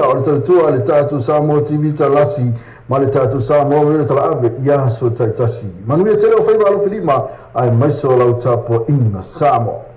o le tautua le tatu Samoa TV talasi ma le tatu Samoa le talaave ia so taitasi manuia tele o faiva alo filima ai maiso lau tapo inga Samoa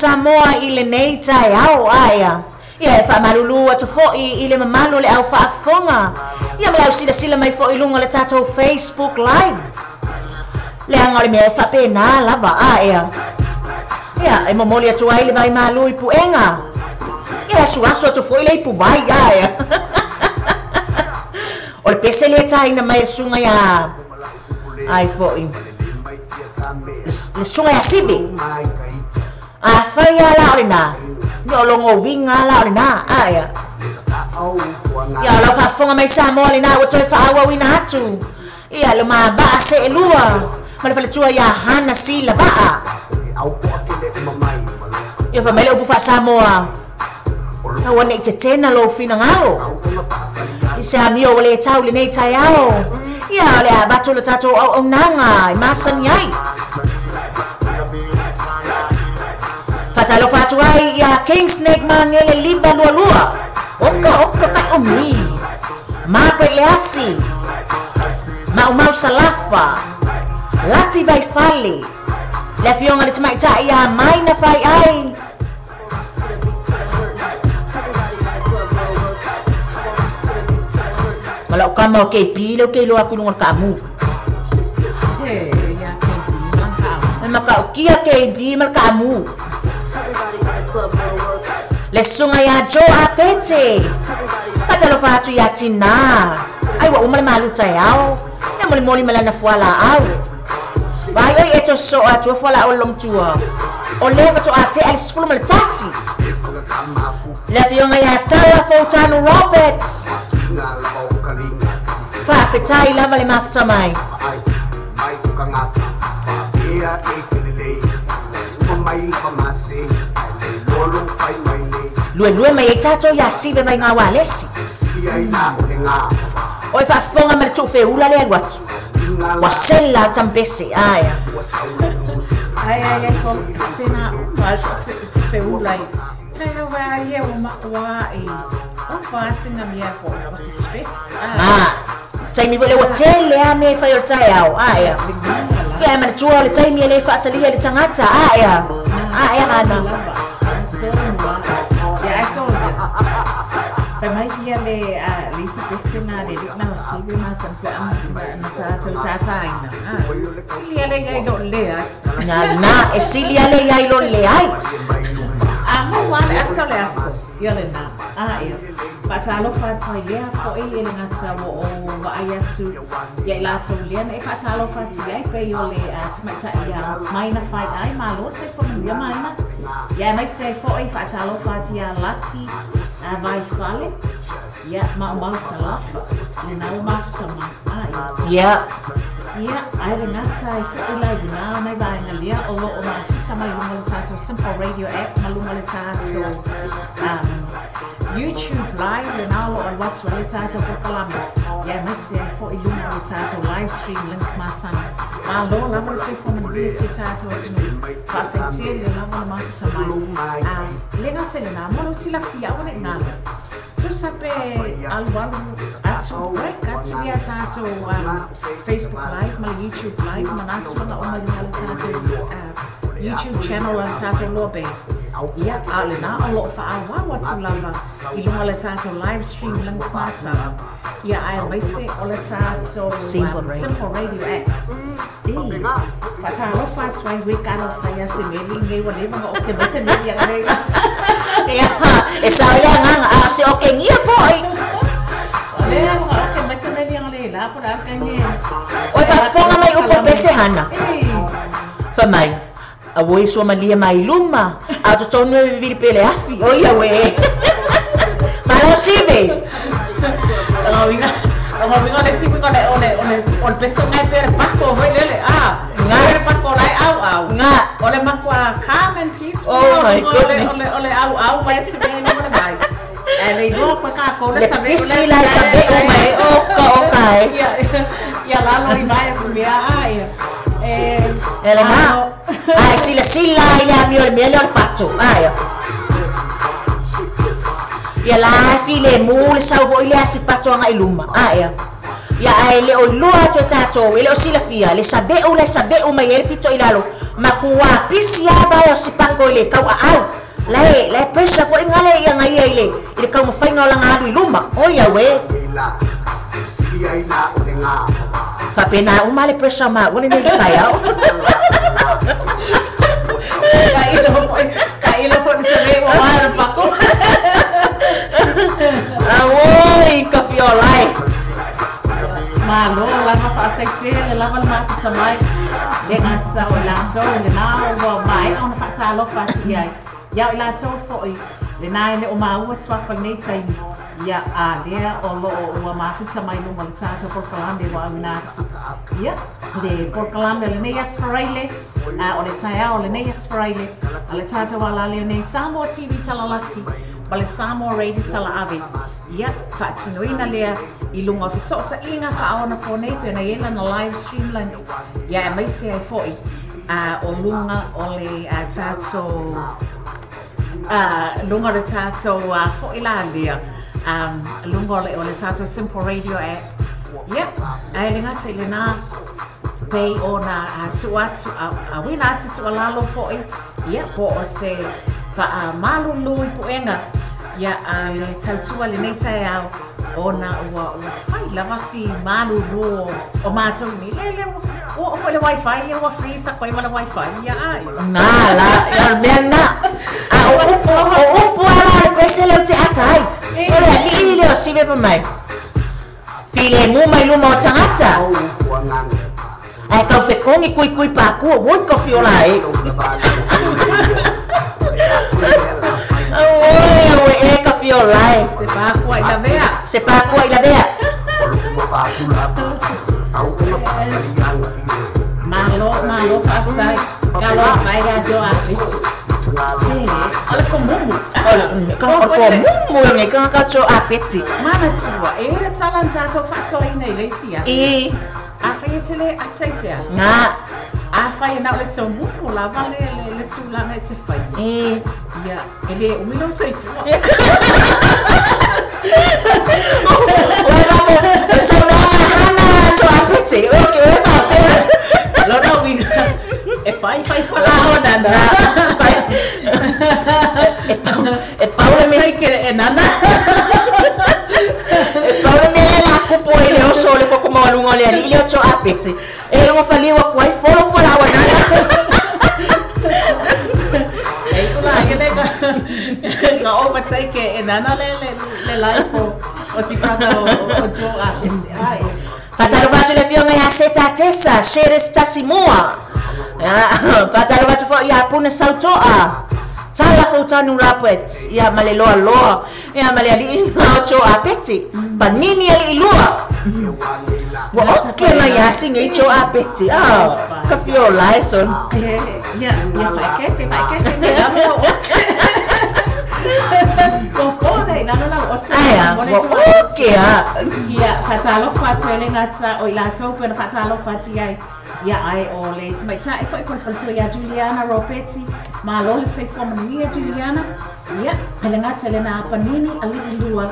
Samoa i LENEI tai au aia. Ia e whaamalulu atu fo'i i le mamalu le au whaafonga. Ia me au sila mai fo'i lunga le tatou Facebook Live. le anga le me fa pena lava ia e momoli atu ai le vai malu i puenga ia suaso atu foi le pu vai ia o le pese le tai na mai sunga ia ai foi le sunga ia sibi a fai ala ole na no longo winga ala ole na ia ia la fa fonga mai sa mo le na o toi fa awa wina atu ia le ma ba se lua ma le tua ia hana si la ba ia fa mele o fa sa mo a wane te tena lo fina ngalo i se ami o le tau le nei tai ao ia le abatu le tato o nanga i masan yai fatalo fatu ai ia king snake mangele limba lua oka kai o mi ma pe le asi mau salafa lati vai fali le fionga le smai ta ia mai na fai ai Kalau kamu kepi, lo kelo aku nungan kamu. Ya kepi mangkau. Memang kau kia kepi mal kamu. Lesung ayah jo apece. Kata lo fatu ya Cina. Ai wa umar malu tayau. Yang moli malana fuala au. Bayo itu so atu fuala olom tua. Oleh betu ate alis sepuluh meletasi. Lepi yang ayah tala Fautano Roberts. Fa petai lava le mafta mai. Lue mai tato ya sibe mai ngawalesi. Oi fa fonga mer tu feula le alwat. Wasella tampese aya. Ai so pena mas tu feula. Taiha wa ye wa e. O fasinga mia ko was stress. Tai mi vole hotel le ame fa yo tai au aya. Ke ma tua le tai mi le fa tali le tangata aya. Aya kana. Ya aso. Fa mai kia le lisa pesina de na sibe ma san fa na ta ina. Lia le gai do le ai. Na esilia le gai lo le ai. Amo wale aso le aso. Ia le na. Aya. Pasalo fata ia ko e le ngata wo o wa ia tu ia la tu le e pasalo fata ia pe yo le atmata ia mai na fight ai malo se fo ia mai na ia mai se fo e pasalo fata ia lati vai fale ia ma salafa le na ma tama ai ia ai le ngata e fo la na mai vai na lia o lo o ma tama i mo sa to simple radio app malunga le tato YouTube live and all on what's really title for Kalama. Yeah, Messi for Illuminati title live stream link my son. My Lord, I'm going to say for me BSC title to me. But I tell you, I'm going to mark it on my Lega Telena, I'm going to see la fia on it now. Tu sape alwalu atu break atu ya title Facebook live, my YouTube live, my atu na on my title YouTube channel and title Lobe. Yeah, alina a lot for our what's lava. Ilunga le tato live stream lang masa. Yeah, I may say all the tato simple radio app. Patalo fats why we can of fire se maybe ngay whatever okay basta maybe ang ale. Yeah, esa ya nga si okay niya po ay. Ale okay basta maybe ang ale la por kanya. Oy pa fonga may upo besehana. Famay. Awoi so malia mai luma ato tonu e vivir pele afi oia we malo sibe Ngomong le sibe ngone on peso ngai per pako hoi lele ngai pako lai au nga ole makwa calm and peaceful oh my goodness ole au vai sibe no mai ele go pa ka ko le sabe o mai okay ya la lo vai sibe ai ele ma ai sila ile amio il mio patto ai ya la file mul sa vo ile asi patto nga iluma ai ya ai le o lua to tato ile o sila fia le sabe o mai el pito ilalo makuwa pisia ba o sipako ile kau au le pressure fo ingale yang ai ile kau mo fainga lang adu iluma o ya we Papena umale pressure ma wala ni tayo. Kailo po sa may wala pa ko. Awoy, coffee your life. Malo, lama pa atsay lama sa may. Dengan sa wala so na wa mai on fa sa lo fa tiay. Ya ila to fo LENEI le umawas fa fa nei time. Ya dia o wa ma fa sa mai no malta to por kalambe wa minatsu. Ya de por kalambe LENEI asfaraile. O le taia o LENEI asfaraile. Ale tata wala LENEI Samoa TV talalasi. Bale Samoa Radio Tala-Ave. Ya, whaatinuina lea I lunga fisota inga whaona po nei pena yela na live stream lang. Ya, mai se ai foi. O lunga o le tato lunga le tato fo ila lea. Lunga o le tato Simple Radio ya, ai linga te lena pei ona tuatu wina atu alalo foi. Ya, po o se malu lui puenga ya tautua LENEI tau ona wa fai lava si malu ro o mato ni lele o le wifi ya wa free sa koi mala wifi ya ai na la ya mena o ala pese le te atai ora li le o sibe pa mai file mu mai lu mo tangata ai ka fe kongi kui pa ku wo ko fi ola Your life. Sepa kuai la bea. Malo paksai. Kalau saya doa itu. Oleh komumu. Komumu ni kan kaco apeti. Mana tua? Talan tato faso ini lesia. Apa itu le atsesia? Na. Apa yang nak leso mumu lah vale le tulang itu fai. Ya, ele umilo sei. Fai falao nanda. Paula me que nanda. Paula me la kupo ile o sole ko kuma walungo le ile o cho apeti. Ngo faliwa kwai folo falao nanda. Nga o matsai ke nana le life o si prata o jo ai. Fatalo bato le fionga ya seta tesa, shere stasimua. Fatalo bato fo ya puna sautoa. Tala fo tanu rapet, ya male loa, ya male ali inaucho apeti. Panini ali ilua. Wa oke na ya singa icho apeti. Kafio laison. Ya paikete me damo. Kokode na aya oke ya fatalo fatele ngata o ilato pena fatalo fatia ya ai ole mai ta e foi falto ya Juliana Ropeti ma lole sei forma mia Juliana ya ngata lena panini ali lua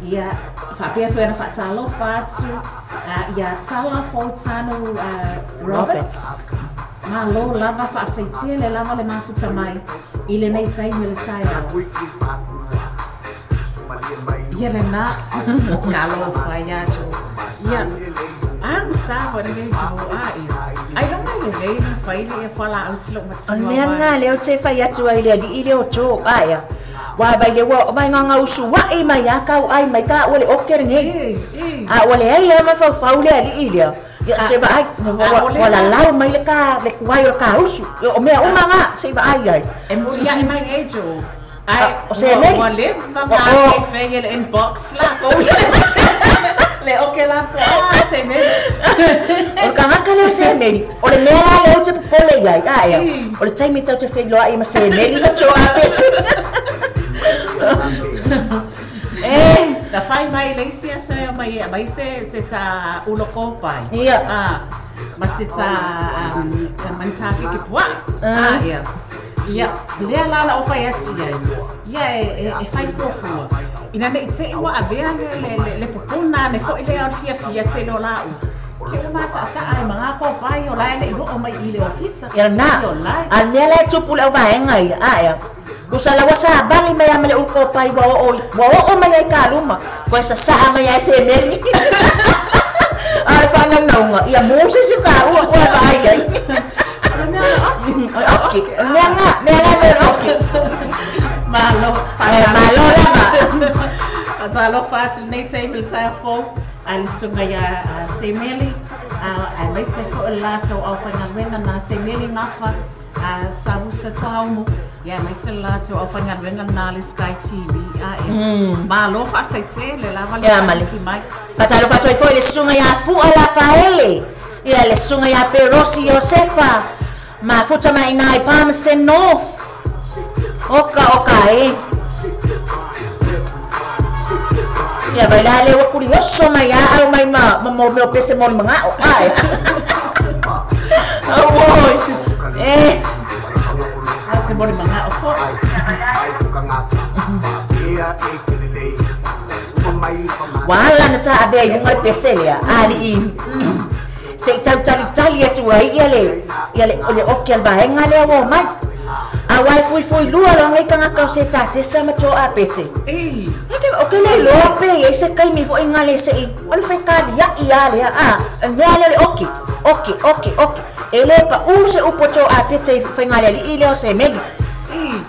ya fapia pena fatalo fatu ya tala fotano Roberts Malo lava fatele lava le mafuta mai ile nei sai militaia Yelena kalau faya jo ya ang sa ko ni jo ai don't know le na fai le fala uslo matsi wa nga le o che faya jo ile ile o jo aya wa ba le wa ba nga usu wa ai mai aka ai mai ka ole oker nge ole ai ma fa faule ali ile ya se ba ai wala lau mai le ka le kuai ka usu o me o manga se ba ai e mo ya mai ejo ai o se me wale ba fe le inbox la le oke la po se me o ka ka le se me o le me la le o te pole ai ai o le time ta te fe lo ai ma se me le cho apet la fai mai leisia se mai se ta ulo kopai ia ma se ta mantake ke pua ia ia le la o fai ati ia e fai fofu ina ne se wa avea le popona ne ko ile o fia se lo la ke ma sa ai manga ko fai o la le o mai ile ofisa ia na al me le tupu le va ngai ia Kusala wasa bali mai amale ulko pai wa o mai ka luma ko sa mai se meri ai fa nang ia musa suka wa ai ai. Oke, nanga oke. Malo lama. Atalo fat nei table tai fo al sungaya semeli a mai se fo lato au fangawenga na semeli nafa sabu se taumu ya mai se lato au fangawenga na le Sky TV malo fat tele lava le mai patalo fat foi le sungaya fu ala faele ia le sungaya perosi Josefa ma futa mai nai Palmerston North oka ya bailale wa curioso mai au mai mo meu pese mo mangao ai oi se mo mangao ko wala na ta abe yung ai pese ya ali se tali ya tu ai ele okel ba henga le wo mai awai fui lua lo ngai kanga kau se ta se sama to apete oke le lope ye se kai mi fo ingale se ol fe ka ya le ngale oke ele pa u se upo to apete fe ngale ile o se meli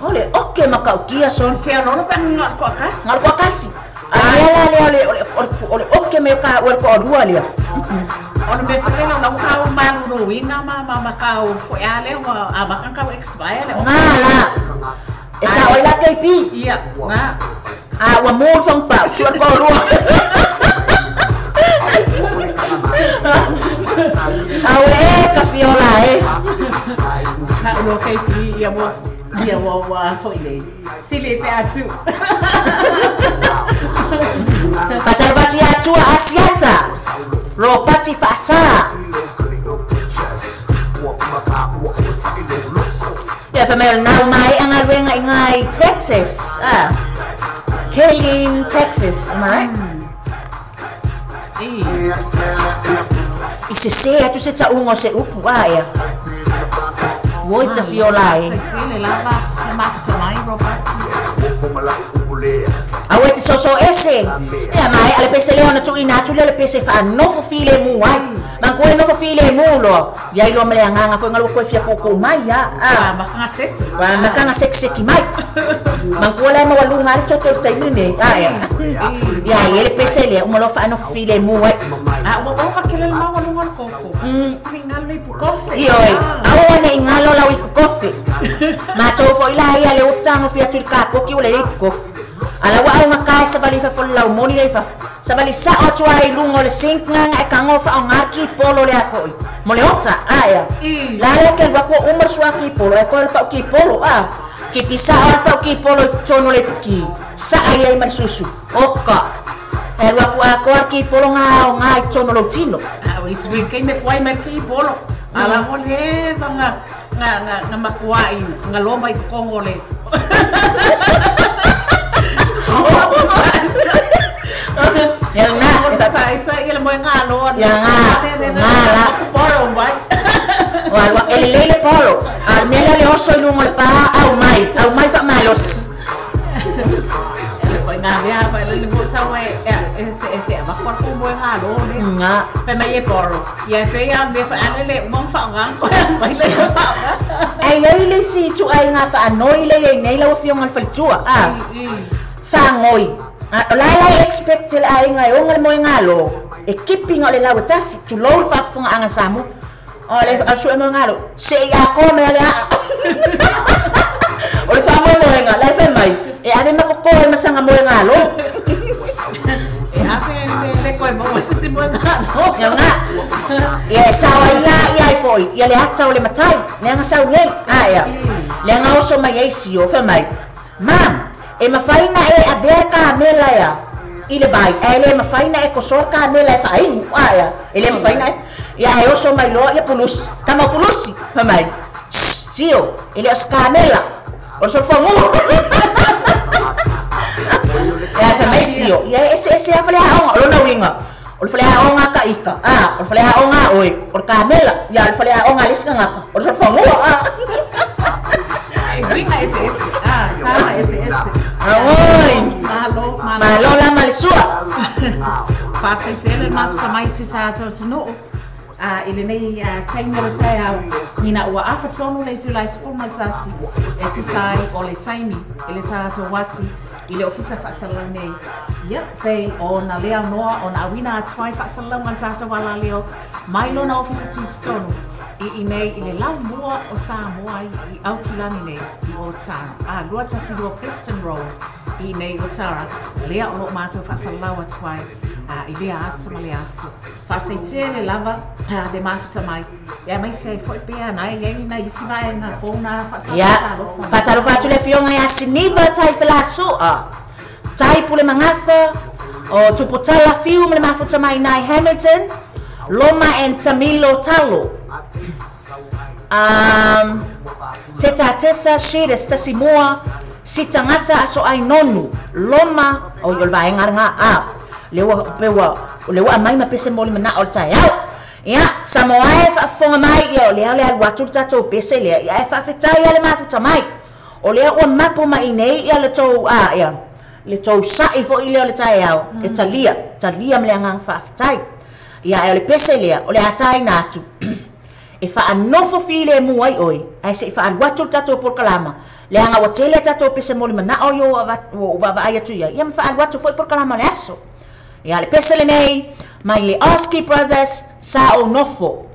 ole oke maka ukia son ke no pa ngal ko kasi ole oke me ka wer ko dua le on me fela na ka man ro winga mama ka fo ale wa abakan ka expire le ngala esa oila KP iya nga wa mo fang pa suat ko ruwa awe kapiola na ro KP iya wa fo ile sile pe atu pacar bati atu asiata Ropati fasa. Ya famel now mai ang alwenga ingai Texas. Kaylin, Texas, am I right? Ise se atu se ta ungo se upu ya. Woi ta fiolai. Sile lava makta mai Ropati. Awet so ese ya mai ale pese leona tu ina tu le pese fa no fo file mu ai man ko no fo file mu lo ya ilo mele nganga fo ngalo ko fia ko mai ya makanga sexe ki mai man ko le mo walu ngal to to taine ya ele pese le mo lo fa no file mu ai mo ka kele ma walu ngal ko final me pu kofe yo awana ingalo la wi kofe ma to fo ila ya le uftango fia tu ka ko ki wala ko ala wa au makai sabali fa folau moni le fa sabali sa o tuai lungo le sinknga e kango fa ngaki polo le afoi mole ota aya la le ke wa ko umar suaki polo e ko fa ki polo ki pisa o fa ki polo tono le ki sa ai mai susu oka e wa ko ki polo nga tono lo tino wi sbi ke me kwai me ki polo ala mole nga makuai nga lomba i kongole yang na sa ile mo ngalo yang ngala polo vai wa ele polo mela le oso lungo pa au mai fa malos ko ngavia fa le mo sa we ese ma por ko mo ngalo ne nga pe mai polo ya fe ya me fa ale mo fa nga ko mai le fa ai le si tu ai nga fa noi le nei la ofio ngal faltua fa ngoi la expect til ai ngai ongal mo ngalo e keeping ole la watasi tu lo fa funga anga samu ole asu mo ngalo se ya ko me le ole fa mo ngalo la fa mai e ade ma ko e masanga mo ngalo ya le ko mo si mo ngalo ya nga ya sawa ya foi ya le hatsa ole matai ne nga sa ngei ya le nga oso mai esi o fa mai mam e mafaina e aberka mela ya ile bai ele mafaina e kosor ka mela e fai ya ele mafaina ya oso mai lo ya pulus kama pulusi mamai sio ele os kamela oso fongo ya sa mai sio ya ese afale ha lo na winga o fale ha onga ka ika o fale ha onga oi or kamela ya fale ha onga liska ngaka oso fongo bringa ese sama ese Oi, malo la malisua. whātaitele mātuta mai si tātou tino. Ile nei taimi le tai au nina ua afa tonu le July 2018 e tu sai o le taimi ile tātou wati ile ofisa whaasalau nei. Ia, pei o na lea noa o na awina atuai whaasalau man tātou wala leo mai lona ofisa tūtitonu i nei ile lau mua o Samoa i Aukilani nei i o Tara. Lua tasi lua Preston Road i nei o Tara. Lea o lo mātou whaasalau atuai i lea aso ma le aso. Whātaitele lava de mafuta mai. Ia mai se foi pea na e na isi vai na fona whatalo. Ia, whatalo whatu le fionga ia siniva tai whelasoa. Tai pule mangafa o tuputala fiu le mafuta mai nai Hamilton. Loma and Tamilo Talo. Se tātesa shire stasi mua si tangata aso ai nonu. Loma o yolva engaranga a. Lewa mai ma pese moli mana ol tai au. Ya, Samoa fa fonga mai yo le watu tato pese le ya fa fetai le mafuta mai. O le o mapo mai nei ya le to ya. Le to sai fo ile le tai au. E talia me ngang fa fetai. Ya le pese le o le atai natu. E fa anofo file mu ai oi. Ai se fa watu tato por kalama. Le anga watele tato pese moli mana o yo va ai tu ya. Ya fa watu foi por kalama le aso. Ya le pese le nei mai le Oski Brothers sa o nofo.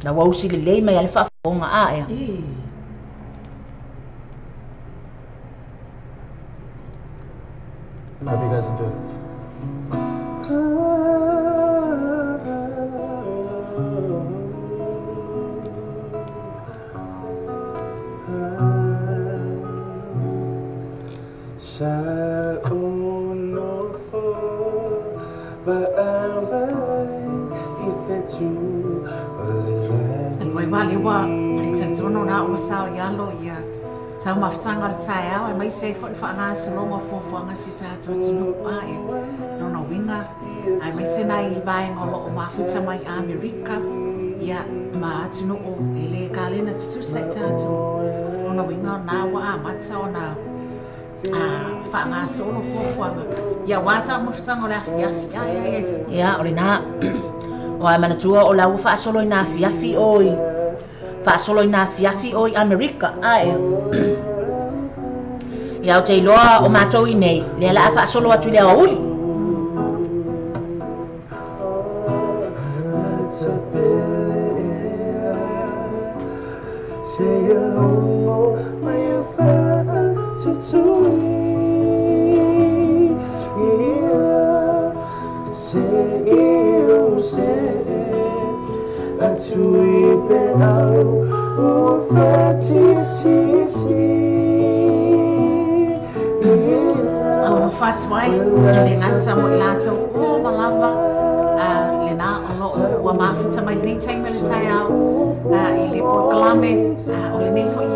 Na wausi le lei mai ale whaafonga a ea. Hope you guys enjoy Walewa, le tantono na o sao yalo ia. Tau mafutanga le tai au, mai se fo fa nga se longa fo nga si tātou tino ai. No no winga. Ai mai se nai vai ngolo o mafuta mai Amerika. Ia ma tino o ele kalena tu sai tātou. No no winga na wa mata ona. Fa nga solo fo nga. Ia wata mafutanga le afia. Ia ole na. O ai manatua o lau fa solo ina fiafi oi. Fa solo ina fiafi oi Amerika ai. Ia o te loa o matou i nei. Le la fa solo atu le auli. Wai, le ngansa mo ilato o malava le na o wa mafuta mai nei tai mele tai au i le proclame o le nei foi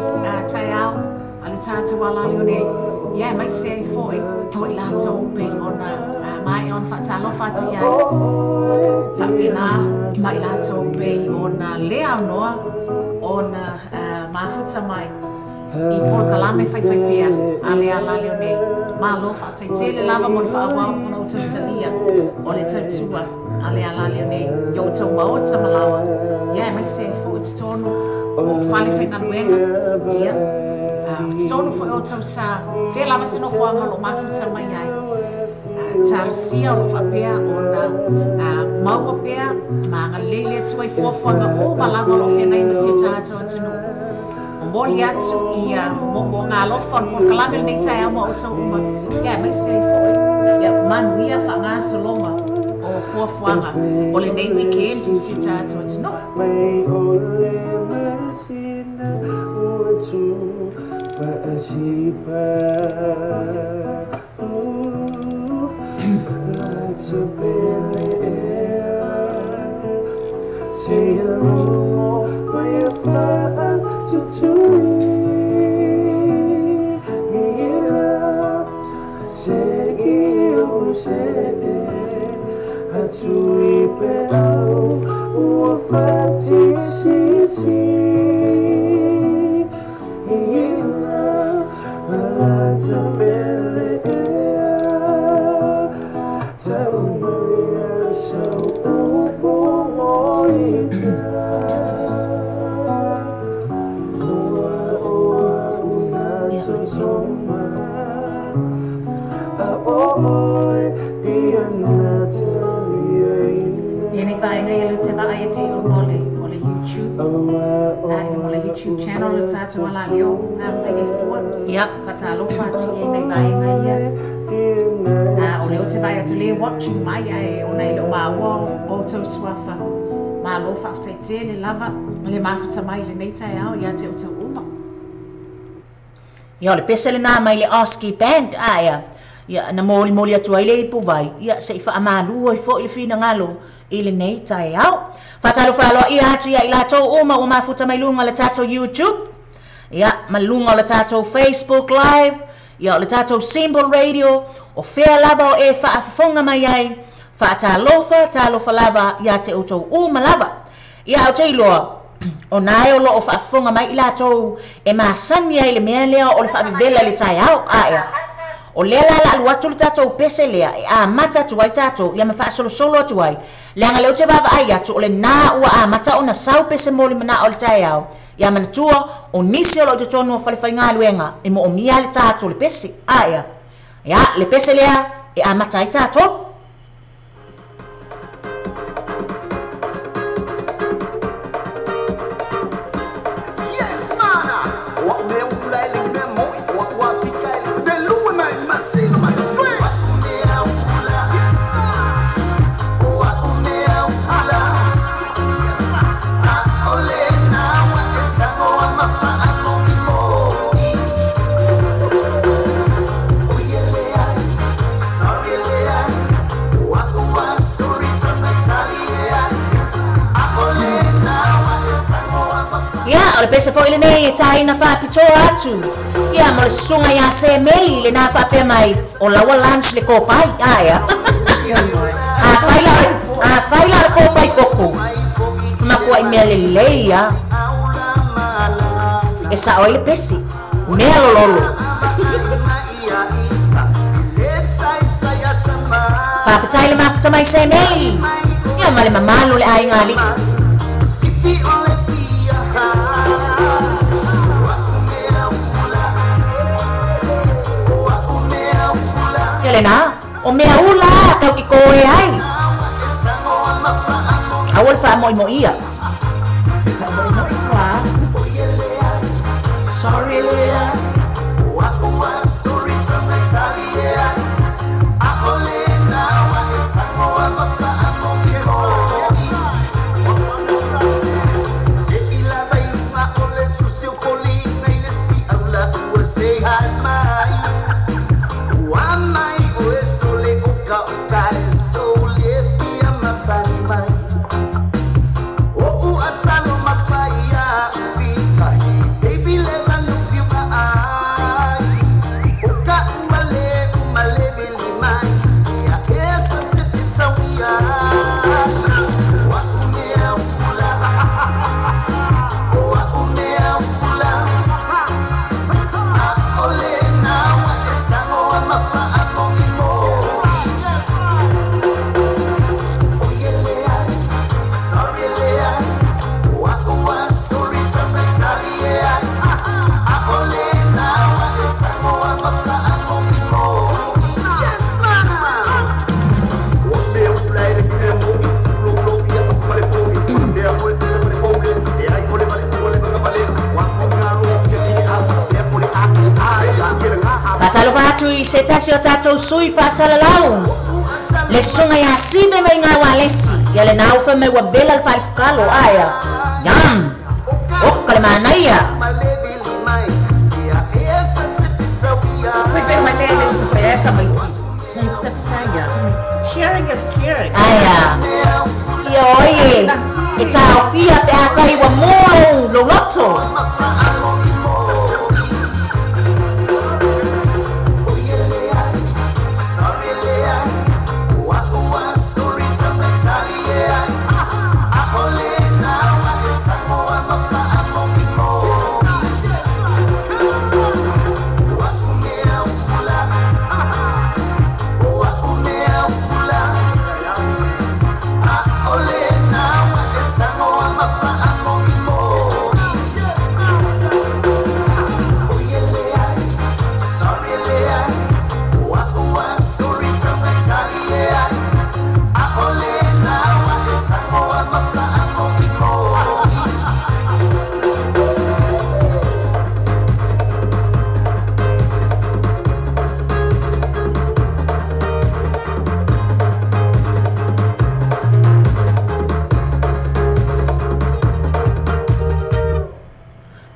tai au ale tata wala le nei ia mai se foi o ilato pe ona mai on fatalo fati ai tapina mai ilato pe ona le anoa ona mafuta mai i proclame fai pia ale ala le nei malo fa tele lava mo fa wa mo tatalia o le tatua ale ala le nei yo to mo ta malawa ya mai se food tonu o fale fe na wenga ya tonu fo o to sa fe lava se no fo mo ma futa mai ai tarsia o fa pea ona mau pea ma ngalele tsoi fo fo na o malawa lo fe nei se tato tinu Moli atu ia mo ngalo fon mo kalame nei tai mo o tau uma ia mai se foi ia manuia fa nga solonga o fuafuanga o le nei weekend si tātou tino mai o le masina o tu pa asipa it's a bele say hello my fly to Ini tainga yelu te ba ai te ole YouTube. Ole YouTube channel le tatu ala yo. Ai fo. Ya. Fatalo fatu ini tainga ya. Ole o te ba ya le watching mai ai ona ile ma wo o to swafa. Ma lo fa te te le lava le ma fa mai le nei tai au ya te o te uma. Ya le pesele na mai le ASCII band aya. Ya na moli atu ai le ipu vai. Ya se fa amalu ai fo i fina ngalo. Ile nei tai au. Fatalo fa lo ia atu ya ila to uma o mafuta mai lunga le tato YouTube. Ya malunga le tato Facebook live. Ya le tato Symbol Radio o fea lava o e fa afonga mai ai. Fa talofa lava ya te uto uma lava. Ya o te iloa. O nai o lo o fa afonga mai ila to e masani ai le mea lea o le fa vivela le tai au aya. O lea la alu atu le tatou pese lea e a mata tu ai tatou ia me fa solo atu ai. Leanga leo te baba ai atu o le na ua a mata o na sau pese moli mana o le tai au. Ia manatua o nisi o lo te tonu o falefai ngā luenga e mo o mia le tatou le pese aya. Ia le pese lea e a mata ai tatou. O le pese fo ile nei e taina fa pito atu. Ia mo le sunga ya se meli le na fa pe mai o lawa lunch le kopai aya. A faila le kopai koko. Ma ko ai mele leia. E sa o ile pese. Melo lolo. Fa pita ile ma fita mai se meli. Ia male mamalo le ai ngali. Lena, o mea ula kau ki koe ai. Awal fa mo ia. Sorry Lea. Se tasi o tatou sui whaasala lau. Le sunga ya sibe mai ngā walesi. Ia le nau wha mai wabela le whaifukalo aya. Yam! Oka le mānaia. Sharing is caring. Aya. Ia oie. E tau fia pe a kai wa mō lo loto.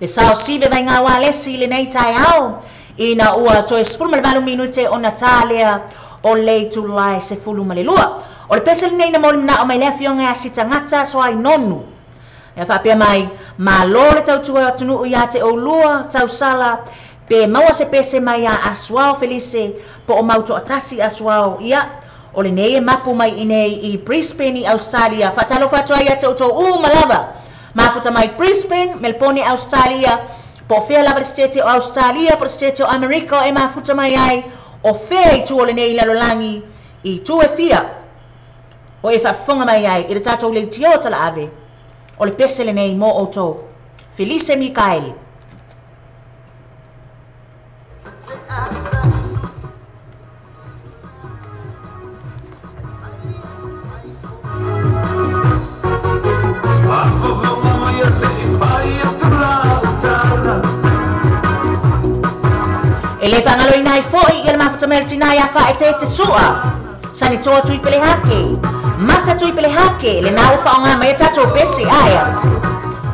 Le sao sive vai ngā walesi le nei tai au. Ina ua toe 10 minute o na tālea o le July se fulu malelua. O le pese le nei na mole mna o mai lea fionga a si tangata so ai nonu. E whapea mai, ma lo le tautua o tunu ia te o lua tau sala, pe maua se pese mai a asuao Felice, po o mauto atasi asuao ia, o le nei e mapu mai inei i Brisbane i Australia, whatalo whatua ia te o tō malava, mafuta mai Brisbane, Melbourne Australia, po fea lava le stete o Australia, po le stete o Amerika, e mafuta mai ai, o fea i tu o le nei lalolangi, i tu e fia, o e whafonga mai ai, i le tatou le tio tala ave, o le pese le nei mo o tō. Felice Mikaeli. E le whangalo inai foi i le mafuta mertina ia wha e te sua. Sani toa tui pele hake. Mata tui pele hake le nau whaonga mai tato pese aia.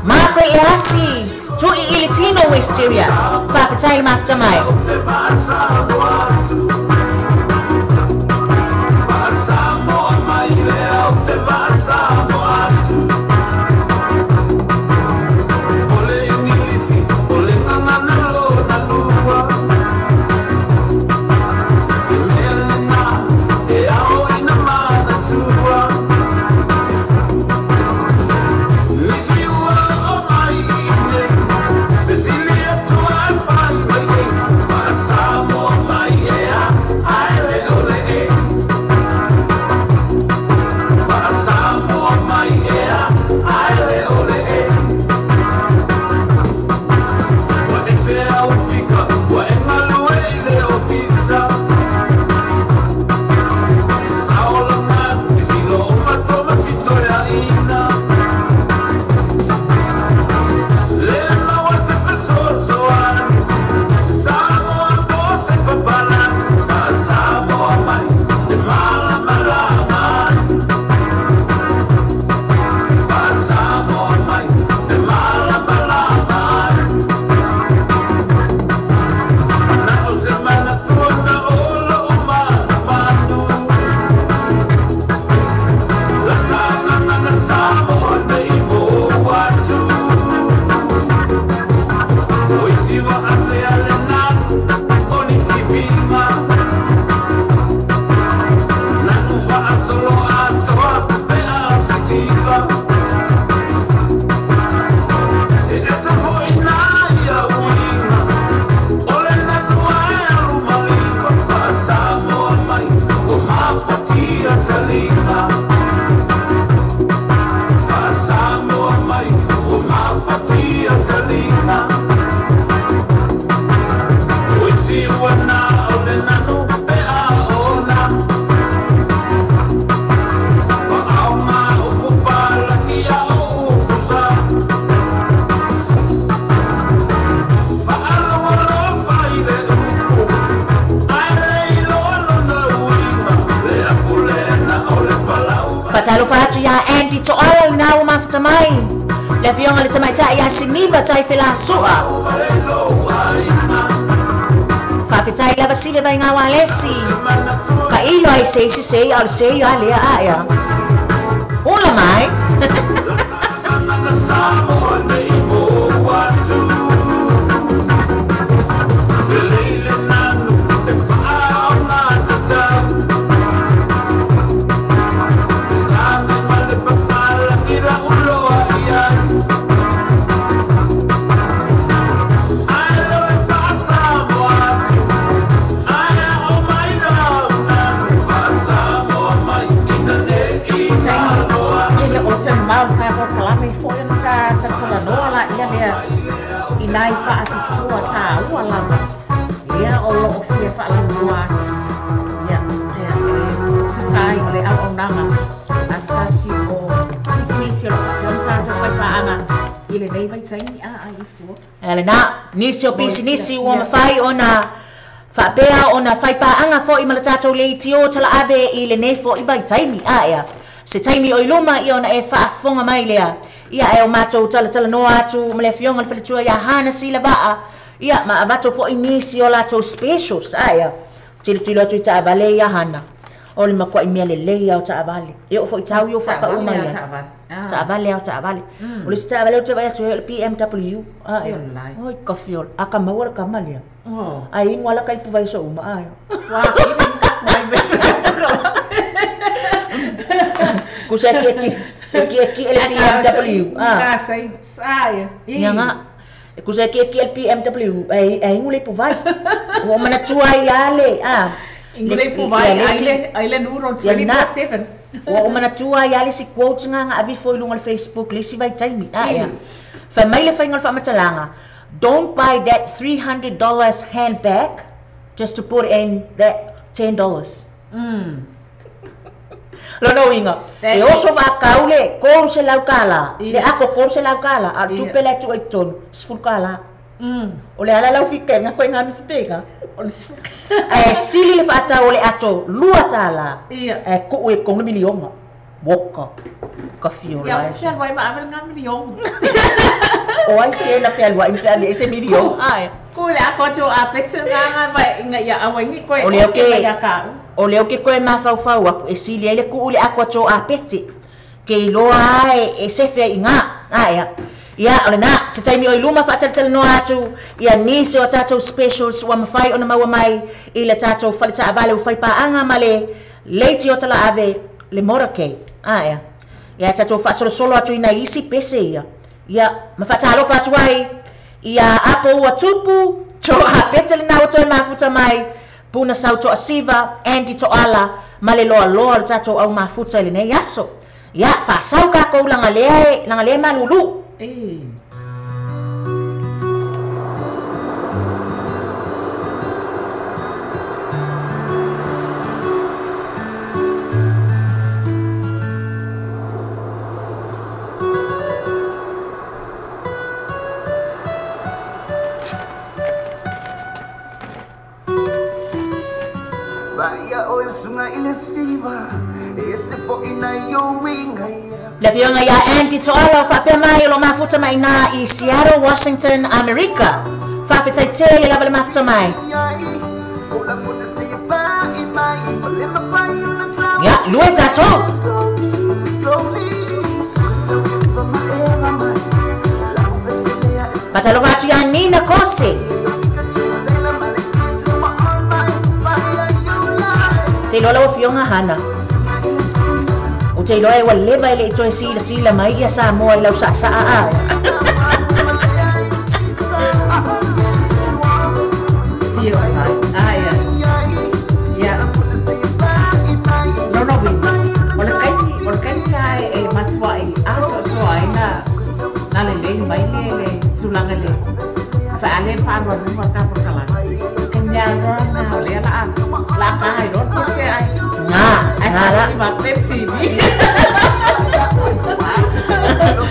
Mako i asi tui i le tino wisteria. Whakatai le mafuta mai. Patalo fatu ya Andy to all na mafuta mai. Le fionga le tamaita ya siniba tai fela sua. Papitai la basibe vai nga walesi. Ka ilo ai sei al sei ale aya. Ola mai. Inai fa atsua ta wala ya o lo fie fa la wat ya sai le a onanga astasi o nisio yon ta ta fa ana ile nei vai tai a ifo ele na nisio pisinisi o mafai ona fa pea ona fai pa anga fo i malatato le tio tala ave ile nei fo i vai tai a ya se tai mi o iloma i ona e fa fonga mai lea ia e o matou tala no atu ma le fionga le faletua ia hana sila baa ia ma matou fo inisi o latou specials aia tilo atu ta vale ia hana o le makwa imia le le au ta vale e o fo itau yo fa pa uma ia ta vale o le sta vale o te vai atu le PMW ai oi kofiol aka mawala kamalia ai ngwala kai pu vai so uma ai wa kusa ki le PMW sai nga kusa ki le PMW ai ngule pu vai o mana tua iale ingule pu vai ai le nuro 24/7 o mana tua iale si quotes nga avi foi lunga le Facebook le si vai taimi fa mai le fainga fa matalanga don't buy that $300 handbag just to put in that $10 Lono inga. E oso va kaule ko se laukala. Le ako ko se laukala. A tu pele tu iton. Sfulkala. O le ala lau fike nga ko nga mi fitega. E sili le fata o le ato lua tala. E ko e ko milionga. Boka. Ka fio la. Ya fial vai ma avel nga milion. O ai se na fial vai fial ese milion. Ai. Ko le ako to a petsa nga vai nga ya awangi ko o le okay ya ka. O leo ke koe mafau aku e sili ele ku ule aku ato a pete ke loa e sefe inga ia ole na se taimi o iluma whaatatala no atu ia nise o tatou specials wa mawhai ona maua mai i le tatou whalita avale u whaipaanga ma le leiti o tala ave le morake ia tatou whaasolo atu ina isi pese ia mawhatalo whatu ai ia apo ua tupu to a pete le na o toi mafuta mai puna sau to asiva Andy to ala male loa tato au mafuta le nei aso ya fa sau ka ko langa le malulu Le fionga ya Andy to ala fa pe mai lo mafuta mai na i Seattle, Washington, America. Fa fe tai la vale mafuta mai. Ya, lui tato. Patalo vatu ya nina kose. Te lola o fionga hana. O te loa e wa leva ele i toi sila mai ia sa moa i lau sa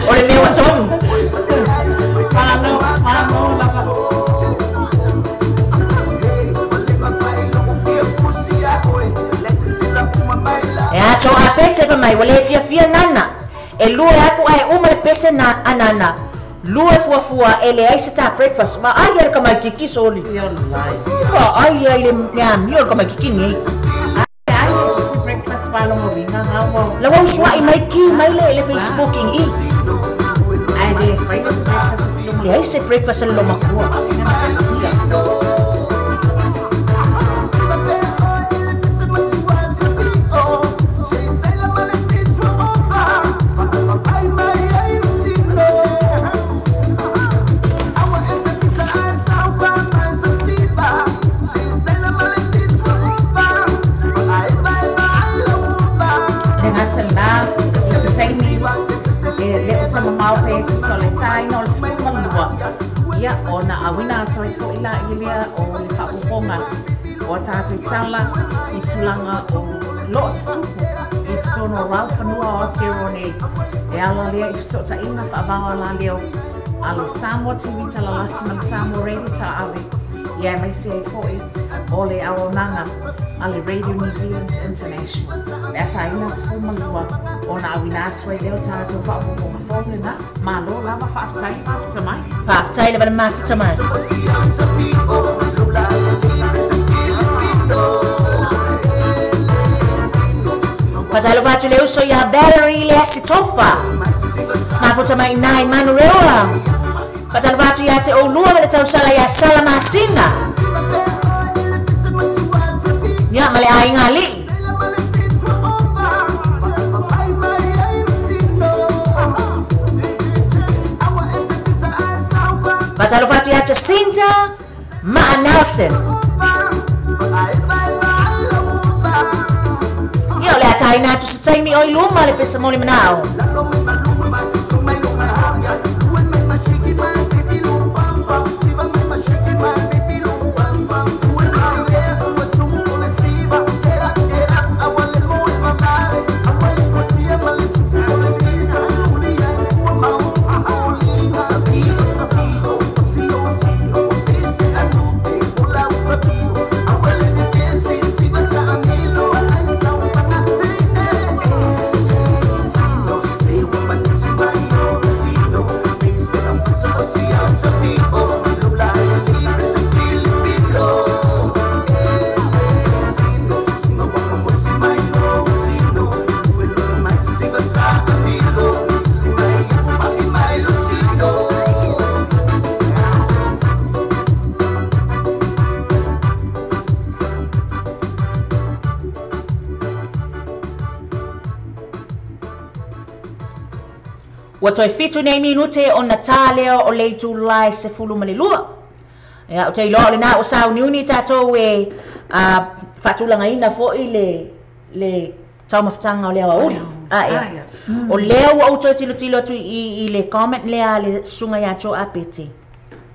Oleh meu macam ya cho apetse pa mai wale fia nana e lua aku ai uma pese na anana lua fua ele ai seta breakfast ma ai er kama kiki soli ai le mi or kama kiki ni la wau swa i mai ki mai le facebooking i ai le breakfast le ai se breakfast lo makua ya ona awina toi ko ila ilia o le whapuponga o tātou taula i tulanga o lots tupu i te tono rau whanua o Aotearoa nei e ala lea i sota ina whaabawa la leo alo Samoa TV tala lasi ni Samoa Radio tala awe ia mai se ai foi o le aonanga a le Radio New Zealand International. Le ataina sfu malua o na awina atwa i leo tātou whaapoponga fōlena. Malo lava whaatai mafutamai. Whaatai lava mafutamai. Patalo vatu leo so ya Valerie le asitofa. Mafutamai nai manu reola. Patalo vatu ya te olua le tau sala ya sala masina. Ya male ai ngali. Patalo vatu ya Jacinta Ma Nelson. Yo le atai na tu sai mi oi luma le pesa moli manao. Wa toi fitu nei minute o Natale o le July se fulu malilua. Ya o te ilo le na o sau niuni tatou e fatulanga ina fo i le tau mafutanga o lea wa uli. O leo au toi tilo tu i le comment lea le sunga ya cho apete.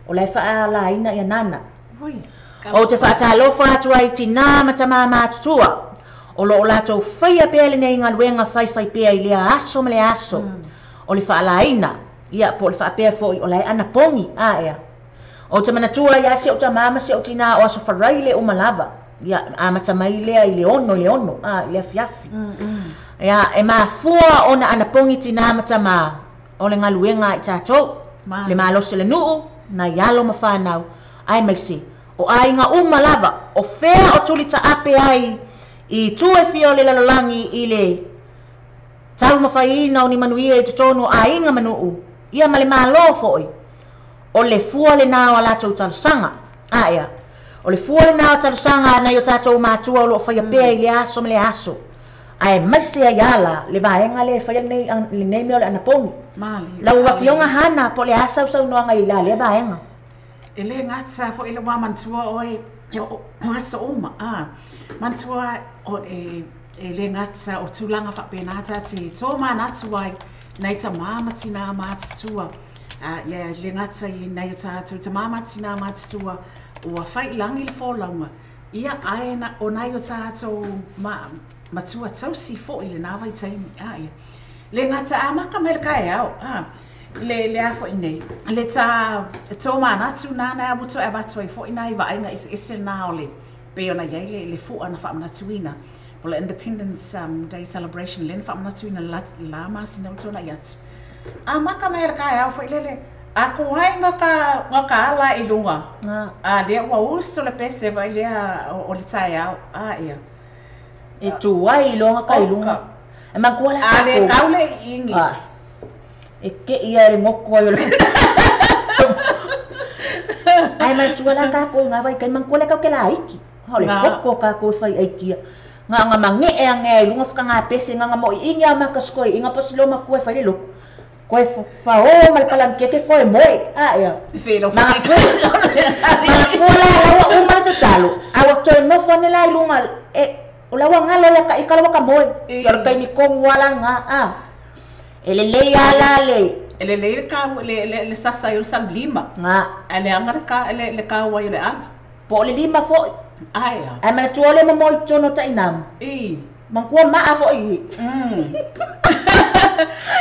O lai faa la ina ya nana. O te fatalo fatu ai tina matama matutua. O lo o lato faya pele nei ngaluenga fai pea i lea aso mele aso. O le whaalaina, ia po le whaapea fo i o lai ana pongi, ea. O te manatua ia se o ta mama se o tina o aso wharai le o malava, ia amata mai lea i le ono, i le afiafi. Ia e maa fua o na ana pongi tina amata maa, o le ngaluenga i tātou, le maa lose le nuu, na ialo mawhanau, ai maise, o ai ngā umalava, o whea o tuli ta ape ai, i tue fio le lalalangi i le tau mawhaina o ni manuia i tutono a inga manuu. Ia male malo foi. O le fua le nao a latou talusanga. Ea. O le fua le nao talusanga na yo tatou matua o lo whaia pea i le aso me le aso. Ai maise ai ala le vaenga le whaia le neime o le anapongi. Lau wafionga hana po le asa usau noanga i la le vaenga. E le ngata fo ile wa mantua oi o asa oma. Mantua o e le ngata o tūlanga whapenata te tō manatu ai nei ta mama tina mātutua. Le ngata i nei o tātou ta mama tina mātutua o a whai langi le whōlaunga. Ia aena o nei o tātou matua tausi fo i le nāwai taimi. Le ngata a maka mele kai au. Le afo i nei. Le ta tō manatu nāna a mutu e watu ai fo i nei wa ainga isi nā o le peo na iei le fo ana whamanatuina. O le Independence Day celebration len whamanatuina la masi na utona i atu. A maka mea kai au fo i lele. A kuhai ngaka ala i lunga. A lea ua uso le pese vai lea o le tai au. Ia. E tuai i longa ka i lunga. E mankua la kako. A le kaule ingi. E ke ia le moko ai o le. Ai mankua la kako ngā vai kai mankua la kau ke la aiki. Hau le koko kako whai aikia. Nga mange e ange lunga whaka ngā pese nga mo i inga makaskoi inga pasilo makue whai le loko. Koe whao mai palang keke koe moe. Ia. Whiro Mga kua la lawa umara te talo. Awa toi nofo ne la lunga e o lawa ngalo ya ka ikalawa ka moe. Yara kai ni kong wala nga. Ele le ala le. Ele le ka le sasa yo sam lima. Nga. Ele angara ka le ka wa ile an. Po le lima fo. Ia. Ai mana tuole mo mo tono ta inam. Mangkua maa fo i.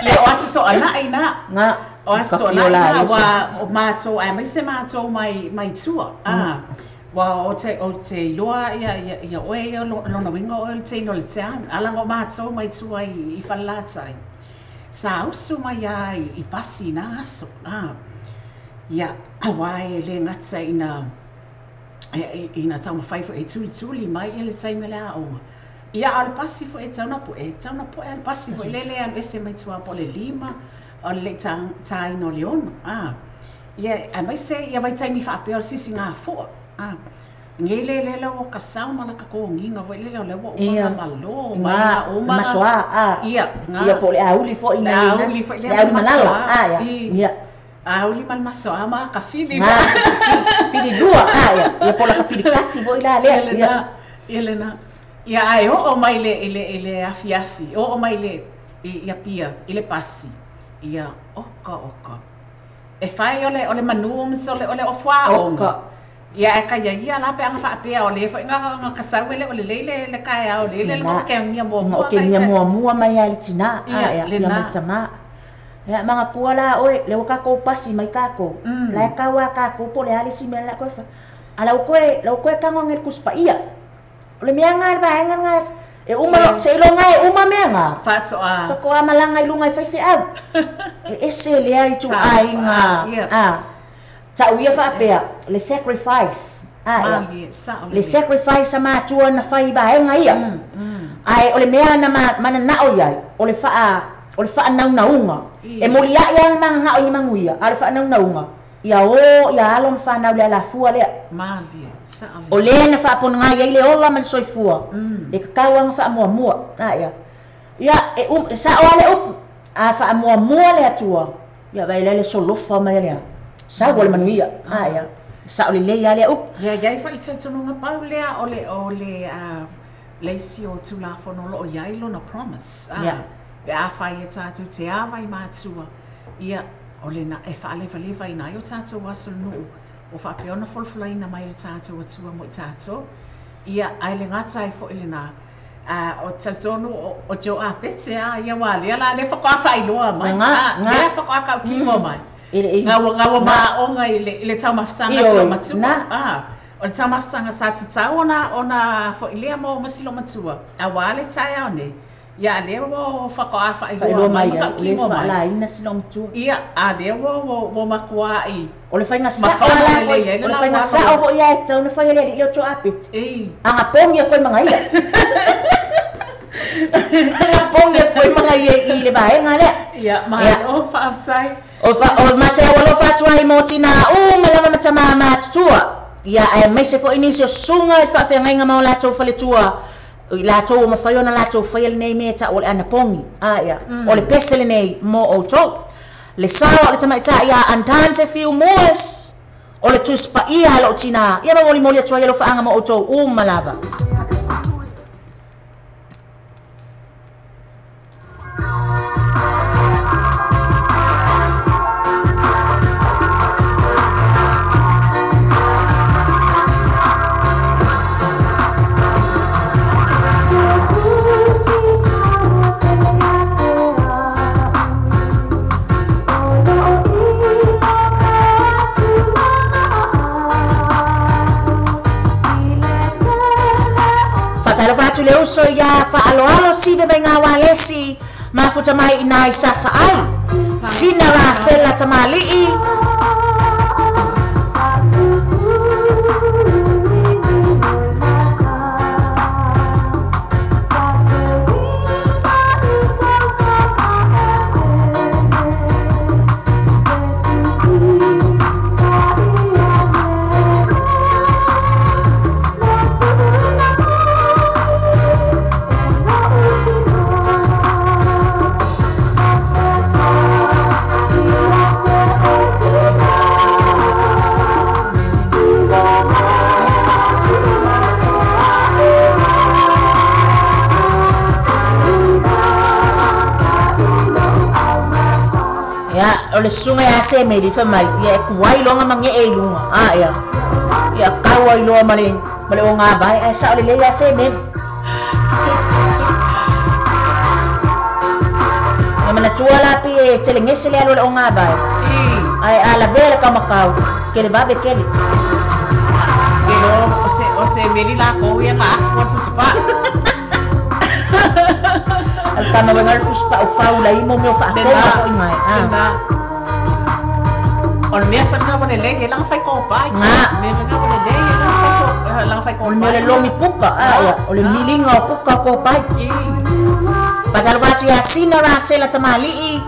Le o aso to ana ina. Nga. O aso to ana wa o mato ai mai se mato mai tua. Wa o te loa ia oe lona winga o te no le tean. Ala ngo mātou mai tua I whalatai. Sa usu mai ai I pasi na aso. Ia awai le ngata ina tau mawhai fo e tuli mai le taime le aonga. Ia ale pasi fo e tauna po ale pasi fo lele anu ese mai tua po le 5 o le tai no le ona. Ia mai se ia vai taimi whaapea o sisi ngā fua. Ngai le o ka sau mana ka ko nginga vai le o malo ma soa ia po le auli fo ina le auli malala ia auli mal masoa ma ka fili fili dua ia po la ka fili kasi vo ila le Elena ia ai o mai le afi o mai le ia pia ile pasi ia oka e fai ole manu so ole o fa oka ia ka ia la pe anga fa pe o le fa nga ka sa le le kai o le mo ke ngia mo mai ali tina ia mai tama ya mga kuala oi le ka ko pasi mai ka ko la ka wa ka ko po le ali si mela ko fa ala ko ka ngel kuspa ia le mianga ba nga e uma se lo ngai uma mianga fa so ko amalanga ilunga fa au ese le ai tu ai nga ta uia fa pe le sacrifice le sacrifice ma tu na fai ba nga ia ai ole mea na mana na o ia ole fa na unga e molia yang manga o manguia ale fa na unga ia alo fa na le la fua le mali o le na fa pon nga ile ola man soifua e ka wang fa mo ia e sa o ale up a fa mo le atua ia vai le solofa mai le sa wal manuia ia sa o le ia le up ia gai fa le tonu nga paulea o le leisi o tu la fono lo ia ilo na promise pe a fai e tātou te awai mātua ia o le na e whaalewa ina i o tātou aso nuu o whapeona wholfulaina mai le tātou atua mo I tātou ia ai le ngata e fo ili na o tautonu o jo a pete ia wale ala le whakawha I loa mai le whakawha timo mai ngawa maa onga I le tau mawhitanga silo matua o le tau mawhitanga sa te tau ona fo ilea mo masilo matua a wale tai au ne ia le wo whakawha I loa mai le whala ina silo matua ia a le wo makua I o le whainga sa o le whainga sa o fo ia e tau na whaia le leo tō apit anga pongi a koe mga ia anga pongi a koe mga ia I le vaenga le ia mai o whaaftai o matea walo whatuai mo tina malawa matama matutua ia e meise fo inisi o sunga I whaafenga mao lato whaletua lato ma whaiona lato whaia nei mea ta o le ana pongi ia o le pesele nei mo o tō le sawa le tamaita ia andante fiu moes o le tuspa ia lo tina ia ma moli atua ia lo faanga mo o tō malava Talo fatu le uso ia alo sibe venga walesi mafuta mai ina sasa ai sina la sela tamali o le sunga ya se me di fa mai ia kuai longa mange e lunga ia kawa I loa male o ngā bai e sa o le ya se me mana tua la pi e telengese le alo o ngā bai ai ala bela ka makau ke le babe ke le o se meli la ko ia ma for fuspa al tama wengal fuspa o FOU la imo me fa ko ko ngai on me fa ka wona le lang fai ko pai me nga wona le lang fai ko me le longi puka ya o le milinga puka ko pai pasal wati asina ra sela tamali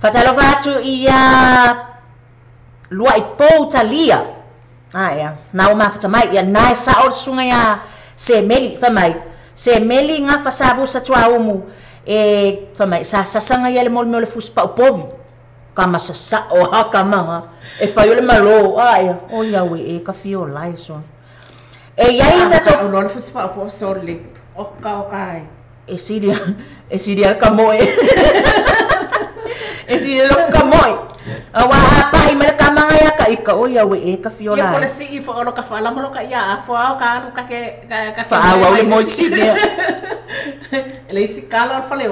Fatalo vatu ia lua ipo talia. Ya, na o mafuta mai ia nai sa o sunga ya se meli fa mai. Se meli nga fa sa vu sa tua umu fa mai sa sanga ia le mol mol fuspa o povi. Kama sa o haka manga e fa yo le malo ya. O ia we ka fio lai so. Ia ita to lo fuspa o povi sorle. O kai. E sidia ka moe. Esi lo ka moi awa apa i mele ka manga ya ka ika o ya we ka fiola ya pole si fo lo ka fala mo lo ka ya fo ka ka ke ka fa wa le mo si ne le si kala fa le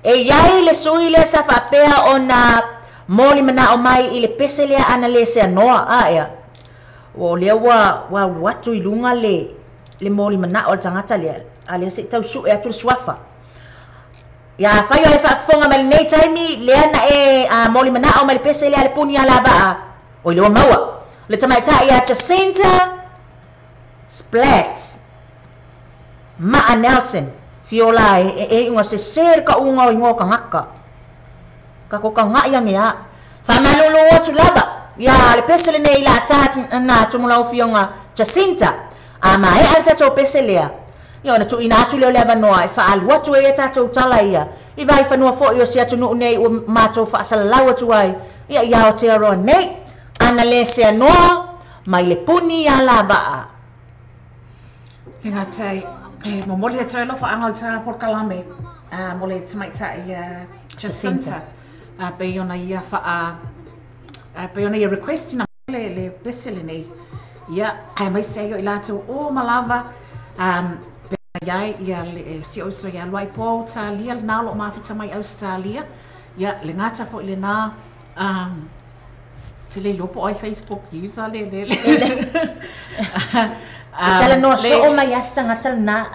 e ya le sui le sa fa pea ona moli mana o mai i le pesele ana le se noa ya o le wa watu i lunga le moli mana o tangata le ale se tau su e atu swafa ya fa yo fa fonga mal nei taimi le ana moli mana o mal pese le ale puni ala ba o le mawa le tamaita ya Jacinta Splats ma Nelson fiola ngo se ser ka unga ngo ka ngaka ka ko ka ngaya ngia fa malulu o tulaba ya le pese le nei la ta na tumula o fionga Jacinta ama alta to pese le yo na tu ina tu le ba noa fa al watu e ta tu tala ia i vai fa no fo yo sia tu no nei o ma to fa sa lawa tu ai ia o te ro nei ana le sia noa mai le puni ya la ba nga tai mo mo le tsa lo fa angal ta por kalame mo le tsa mai ta ia Jacinta pe yo na ia fa pe yo na ia request na le pesele nei ia ai mai se yo ila tu o malava ya si oso ya loi po Australia na lo ma fita mai Australia ya le ngata fo le na tele lo po ai Facebook user le tala no so o mai asta ngata na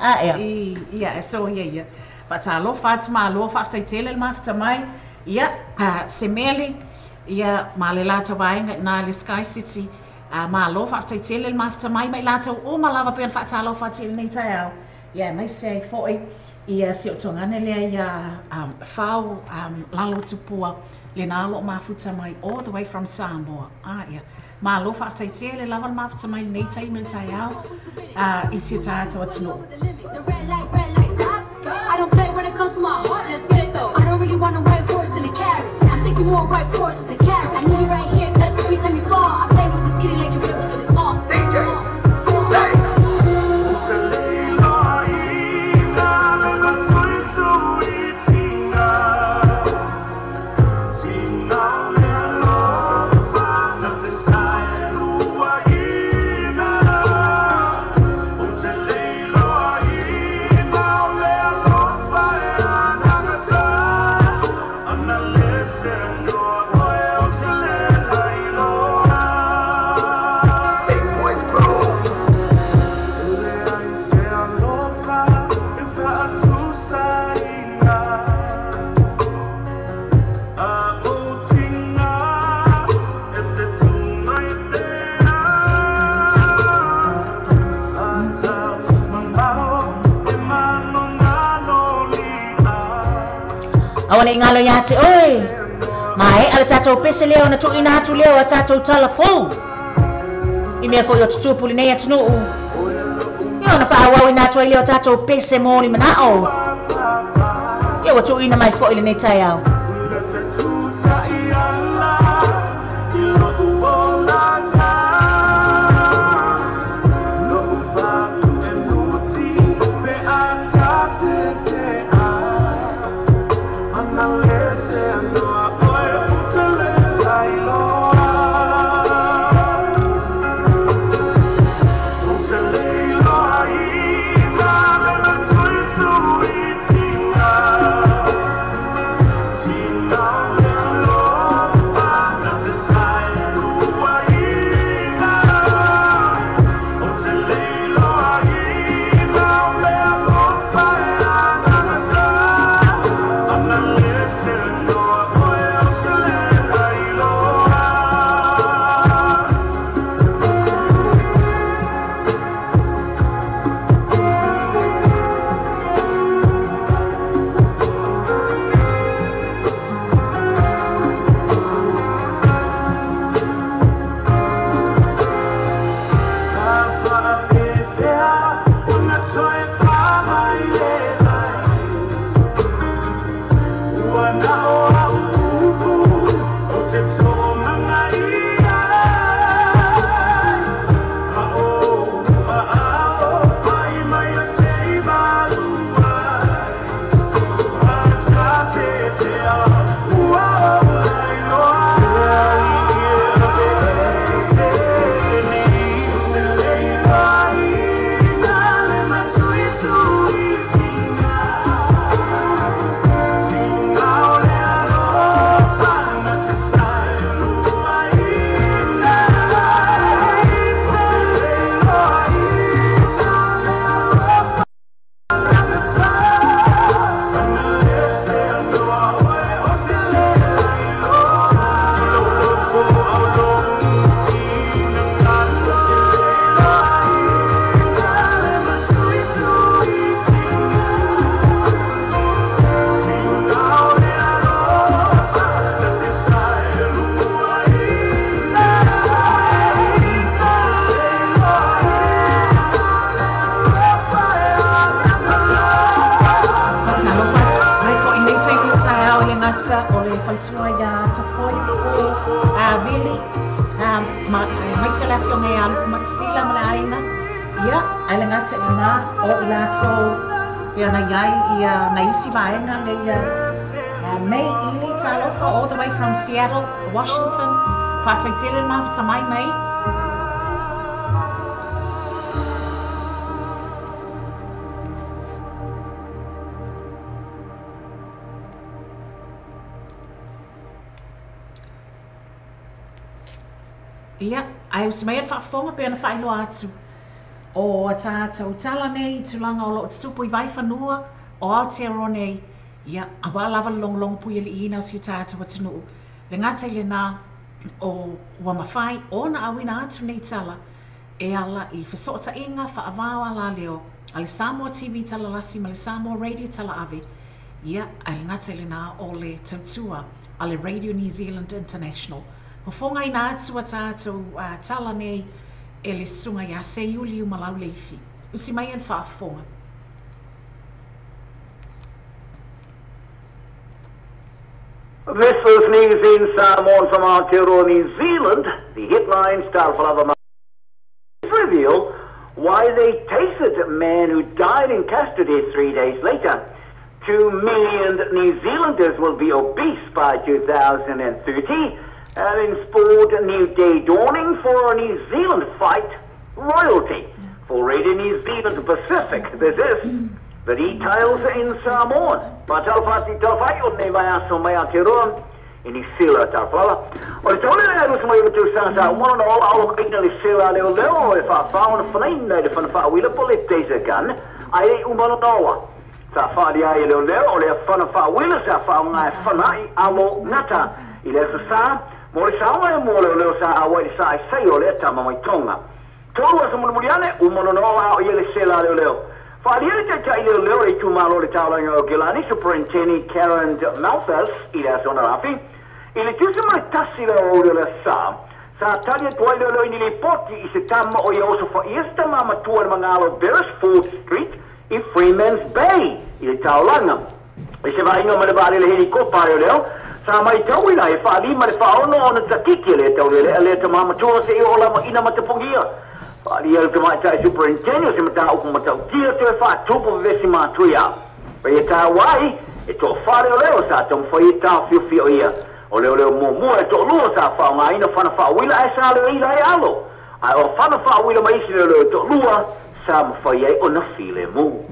ya so ya pa lo Fatma lo fa tele ma fita mai ya se meli ya ma le lata vai na le Sky City ma lo fa tele ma fita mai lata o ma lava pe fa lo fa tele nei tau ya mai se foi ia si o tongana le ia FOU lalo tupua le nalo mafuta mai all the way from Samoa ia ma lo fa taitia le lava mafuta mai nei tai mil tai au i si tata watino I don't play when it comes to my heart, let's get it though. I don't really want a white horse in a carriage. I'm thinking more white horses and carriage. I need you right here, cause every time you fall, I play with this kitty like you play with the claw. Awan ingalo ya te oi. Mai ala tatou pese leo na tu ina tu leo tatou tala FOU. Ime fo yo tupu nei atunu. Yo na fa wa ina tu leo tatou pese mo ni manao. Yo tu ina mai fo ile nei tai au. All the way from Seattle, Washington. Fatay Tilin Mafta Mai May. Yeah, I was made for former being a fine atu. O tata utala nei tulanga o lo tupu I vai fanua o Aotearoa nei. Ia, awa lava long pui li ina o si tata watanu. Le ngata le na o wamawhai o na awina atu nei tala. E ala I whasota inga whaavawa la leo. Ale Samoa TV tala lasi ma le Samoa Radio tala ave. Ia, ale ngata le na o le tautua ale Radio New Zealand International. Ho fonga ina atu a tātou tala nei e le sunga ia se iuli umalau leifi. Usi mai en whaafonga. This was news in Samoan from Aotearoa, New Zealand. The headlines start for reveal why they tasted a man who died in custody 3 days later. 2 million New Zealanders will be obese by 2030. And in sport, a new day dawning for New Zealand fight royalty. For Radio New Zealand Pacific, this is the details in Samoan. Matalfati talfai o nei mai aso mai Aotearoa. in New Zealand tāwhala. O le taule le alusa mai watu sa mono o alo ina le sela leo e whaafao na whanaina le whanawhawila po le taser gun ai umano noa. Sa whaari ai leo o le whanawhawila sa whaonga e whanai alo ngata i le sa mo le saonga e mo leo sa awai le sa e sei o le tama mai tonga. Tolu asa mulmuliane umano noa o i le sela leo. Whaaliere te tai leo e tūmalo le taulanga o Gilani, Superintendent Karen Malthus i le asona rafi. I le tusa mai tasi leo o le sa talia tuai leo i le poti i se tama o i oso fa iesta mama tua le mangalo Beresford Street i Freeman's Bay i le taulanga. I se vainga ma le vale le helikopa leo, sa mai tauina e whaalima le whaono o na takiki le taulele le ta mama tua se i ola ma ina matapungia. Whaali el te mai tai superintendent se mata uku mata utia te whaatupu vesi mātuia. Pai e tā wai, e tō whare o leo sa tom whai e tā whio ia. O leo mua e tō lua sa whaonga ina whana whaawila e sa leo ila e alo. Ai o whana whaawila maisi leo tō lua sa mawhai e o na while mu.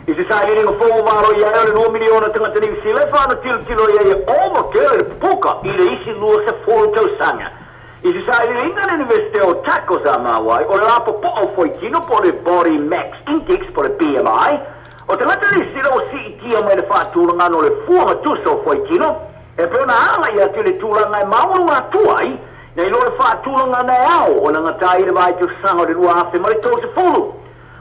I se sa iringa whongu maro ia e le 2 miliona tangata ni sile whana tilo ia e oma kere le puka i le isi lua se fōru tau sanga. I se sa iringa le universite o tako sa mawai o le lapo po au foitino po le body max index po le BMI o tangata ni sile o si itia mai le whaatulanga no le fuanga tusa o foitino e peo na ala ia te le tūlanga e maua ngā tuai nei lo le whaatulanga nei au o na ngatai le vai te sanga o le rua hafe ma le tō se fulu.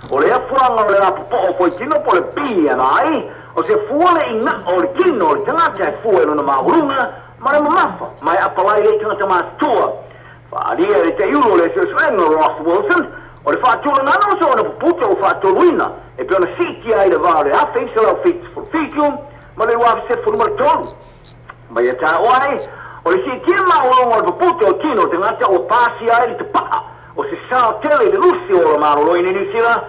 O le afuanga o le lapo po au foitino po le BMI o se fuale inga o le kino o le tangata e fuelo na maurunga ma le mamafa mai apalai le tangata mātua. Whaaria le te iuro le se swenga Ross Wilson o le whaatulanga no so na puputa o whaatuluina e peo na siti ai le vare hafe se lau fitu ma le rua se fulu ma le tolu. Mai e tā oai, o le sitia maulonga o le puputa o kino te ngata o pasi ai le te paa o se sao tele le lusi o la maroloina ni sila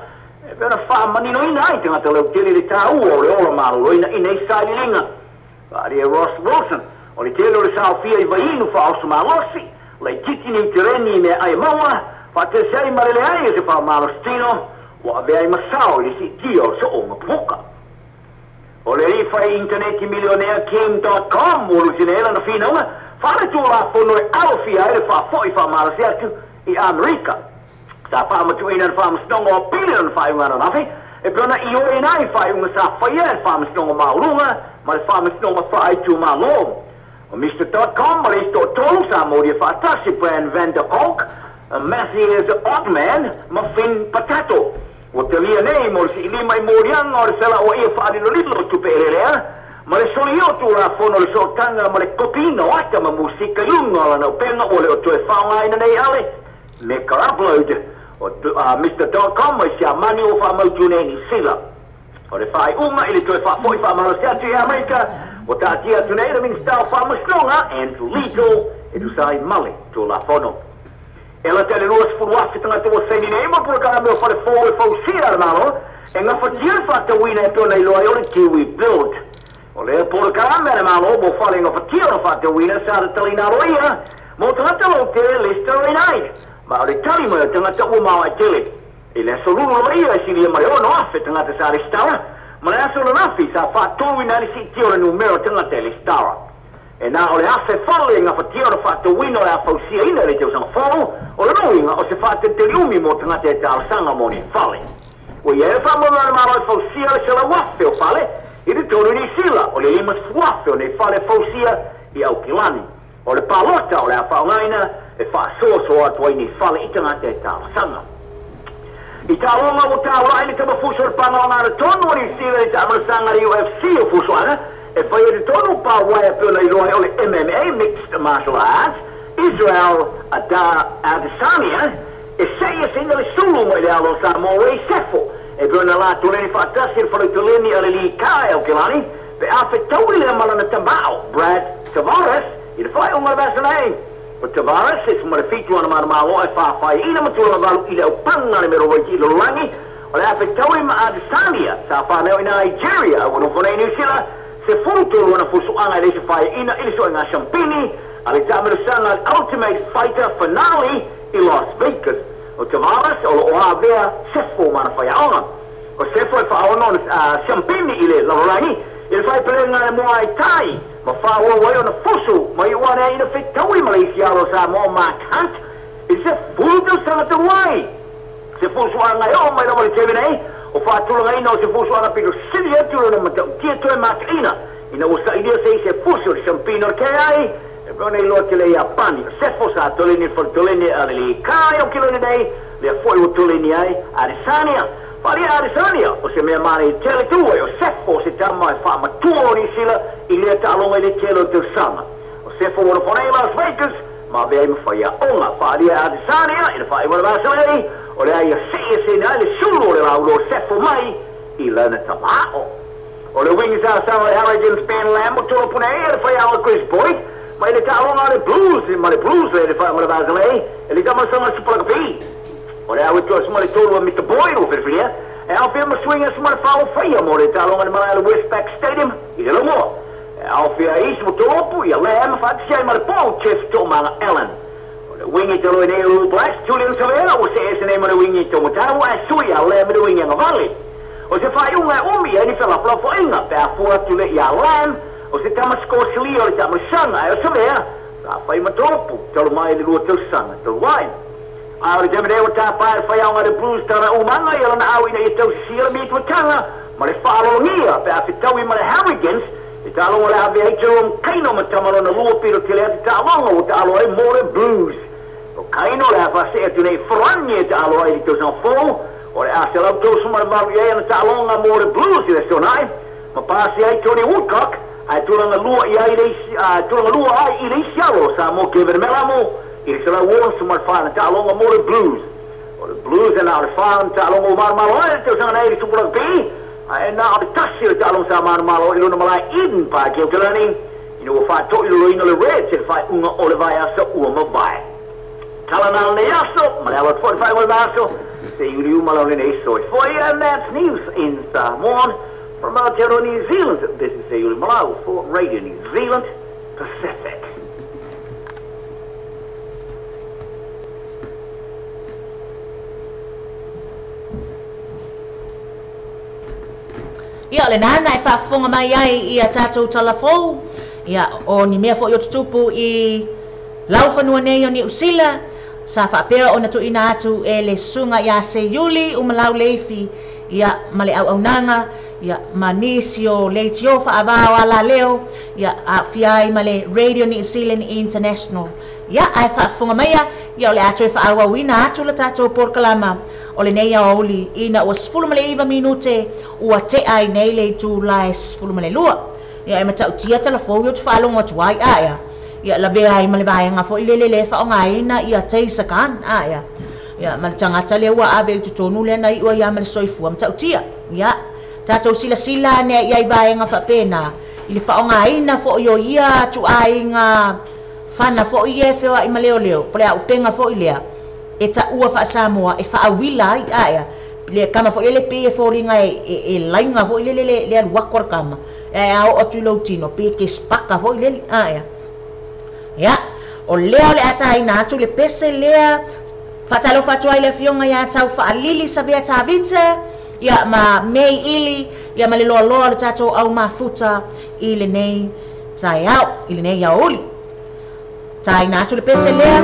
e peo na wha manino ina ai te ngata leo tele le tā ua o le o la maroloina ina i saili linga. Whaaria Ross Wilson o le tele o le sao fia i vainu wha osu malosi le titi ni tereni me ai maua fa te sei marele ai se fa malostino wa be ai masao li si tio so o puka o le rifa internet millionaire king.com o lu sinela na fina fa le tu la fono e alfi ai fa foi fa malasiatu i America sa fa ma tu ina fa mstongo opinion fa ngana na fe e pona i o ina fa un sa fa ye fa mstongo maulunga ma fa mstongo fa ai tu malo Mr.com, maar is tot tolk samen die fantastische brand Van de Kolk, Matthews Ottman, Muffin Potato. Wat de LENEI, maar si ili mai moriang, or sela o e fa di lolito tu perere, maar is solio tu la fono le sotanga, maar kopino, ata ma musika lunga, na penga ole o tu e fa ina nei ale. Me karabloid, Mr.com, maar si amani o fa mau juneni sila. Ore fai uma ili tu e fa foi fa malasiatu e Amerika, o tātia tunei min stau whamastonga and legal e tu sai mali tu la fono. Ela tele ruas furuafi tanga tu o seini nei ma pura meu fare FOU sia malo e nga fatia fatta wina e tona i loa yore kiwi build. O le pura mele malo bo fale nga fatia fatta wina sa da talina loia mo tangata lo te lista LENEI. Ma o le tali mo tangata o mawa tele. E le solulu loia si lia mai ono afe tangata sa restaura. Ma le aso la nafi sa fa tui nani si tio le numero tanga te listara. E na o le afe fale nga fa tio fa to wino le afau sia ina le teo sang fau, o le noinga o se fa te te liumi mo tanga te te alsanga mo ni fale. O ia e fa mo la maro e fau sia le se la wafe o fale, i le tonu ni sila, o le limas fuafe o ne fale fau sia i au kilani. O le palota o le afau ngaina e fa so atua i ni fale i tanga te te alsanga. I tāonga o tāora ele te mafuso le panganga le tonu o ni sila i tāmarasanga le UFC o fuso ana, e whai e tonu pa wai a pēla i rohe o le MMA, Mixed Martial Arts, Israel Adesanya, e seia singa le sulu mo i le alo sa mo wei sefo, e pēna la toleni whaatasi le whaletoleni a le li kāe au kilani, pe a whetauri le malana tambao, Brad Tavares, i le whai o ngarabasanei. O Tavares is mo le fitu ana marmalo e whawhai ina matua walu i le upanga le mero wai ki lo langi, o le awhetau ma Adesanya, sa whaneo i Nigeria, wano whanei New Zealand, se furutolu ana fusuanga le se whai ina ili so ngā champini, a le tamarasanga le Ultimate Fighter finale i Las Vegas. O Tavares o lo oa vea sefo mana whai aonga. O sefo e whaono champini i le lalorangi, i le whai pelenga le Muay Thai, ma whaua wai ona fusu ma i ua ina whetau Malaysia alo Samoa ma kant i se futu sanga te wai se fusu anga e o mai na wale tewe nei o whaatulanga ina o se fusu anga pito sili atu na matau tia toe maka ina ina usa idia se fusu di sampino ke ai e brone i loa tele i apani se fosa tolini tolini ale li kai o kiloni nei le foi o tolini ai Arisania Pari Arisania o se mea mare tele tua o sefo se tama e wha matua ni sila i lea ta alonga i le telo te sanga o sefo wana pone Las Vegas ma vea ima whaia onga Pari Arisania ina wha i wana vasalei o le aia se na le sulu o le laulo sefo mai i lana tamao o le wings a sama le Harrigan Span Lamb o tolo pune e le whaia o Chris Boyd ma i le ta alonga le blues ma le blues le wha i wana vasalei e le kama sanga supalakapi o le awe tua sumale tolu a Mr. Boyd o whirwhiria e au whia maswinga sumale whao whaia mo le talonga ni malai le Westpac Stadium i le lomoa e au whia isi mo tolopu i a lea whaatisia i male pō chef tō manga Ellen o le wingi talo i nei All Blacks Julian Savera o se ese nei mo le wingi tō mataru a sui a lea me le wingi anga valley o se whaiunga e umi e ni whelapula fo inga pe a fua tule i a lam o se tamasko sili o le tamasanga e o Savera a whai matolopu talo mai le lua tau sanga tau wai Aure jamene o tapai whaiaunga de blues tana umanga i alana au ina i tau sila mi tuatanga ma le whaalongia pe a whitaui ma le Harrigans i talonga le hawe heitero kaino ma tamaro na lua piro tele ati talonga o te aloa e more blues o kaino le hawa se atu nei franje e te aloa i tau san FOU o le ase lau tau suma le maru i ana talonga more blues i le sonai ma pasi ai Tony Woodcock ai tulanga lua i le isialo sa mo Kevin Melamo i se la uon suma le whaana ta alonga mo le blues o le blues e na le whaana ta alonga o marumalo e te o sanga nei supura pi e na o le tasi o ta alonga sa marumalo i luna malai Eden Park i o telani i no wha to i lo ino le red se le whai unga o le vai asa ua ma vai talanala nei aso ma le awa 45 o le aso se yuri umalo le nei soi foi and that's news in Samoan from Aotearoa New Zealand this is Yuri Malau for Radio New Zealand Pacific Ia le nana e whaafonga mai ai i a tātou talafou. Ia o ni mea fo i o tutupu i lau whanua nei o ni usila. Sa whaapea o na tu ina atu e le sunga i a se Yuli o malau leifi. Ia ma le au nanga. Ia ma nisi o leiti o whaavao ala leo. Ia a whiai ma le Radio New Zealand International. Ia ai whaafonga mai a. Ia o le atu e whaawa wina atu la tātou porkalama. O le nei a oli ina ua 12 minute ua te ai nei le July 12. Ia e matau tia talafou i o te whaalonga atu ai aia. Ia la vea ai male vaenga fo i le whaonga ina ia teisa kan aia. Ia ma le tangata le ua ave i tutonu le na i ua ia male soifua matau tia. Ia tātou sila ne ia i vaenga whapena. I le whaonga ina fo i o ia tu ai ngā whana fo i e whiwa i maleo leo. Pole a upenga fo i lea. E ta ua wha Samoa e wha awila ai aia le kama fo le pe fo ringa e lainga fo le aluakwar kama e au o tulo tino pe ke spaka fo le aia ya o lea le ata ina atu le pese lea fatalo fatwa ile fionga ya tau fa alili sabia tavita ya ma mei ili ya ma le loa le tato au mafuta ile nei tai au ile nei ya oli tai na atu le pese lea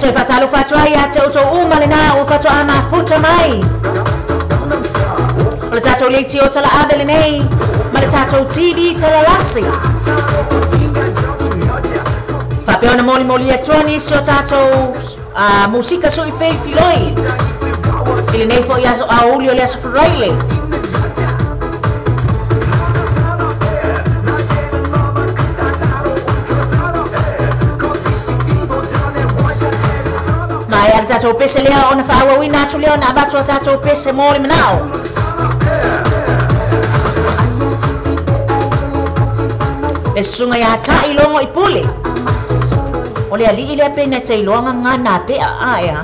te whatalo whatua ia te uto umale na o whatua a mafuta mai. O le tātou leiti o tala abe lenei, ma le tātou TV tala lasi. Whapeona moli moli atua nisi o tātou musika sui fei filoi. I lenei fo i aso a uli o le aso wharaile. Mai ala tātou pese lea o na whaawawina atu lea na abatu a tātou pese mōli manao. E sunga ia tai longo i pule. O lea li lea pena te ilonga ngana pea aia.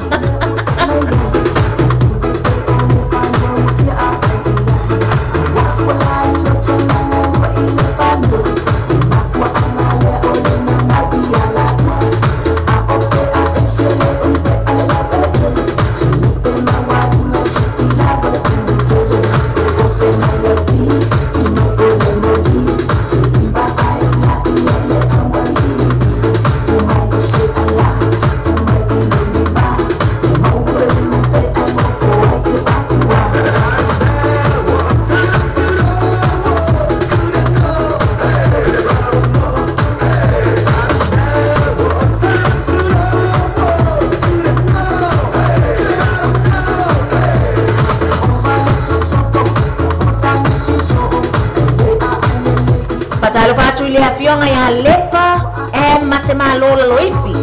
Patalo fatu ile afionga ya lepa e matema lola loifi.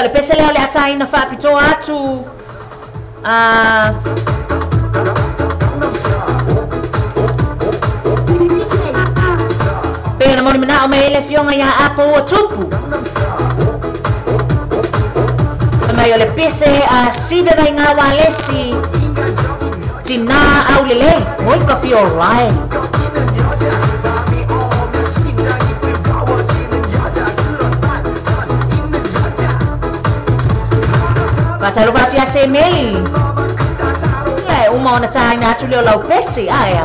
Le pese leo le atai na whapito atu pena moni mana o me ele fionga ya apo o tupu mai o le pese sibe vai ngā walesi tina au lele moi ka fio rai Patalo fatu ya se mei. Ia uma ona tai na atu leo lau pesi aia.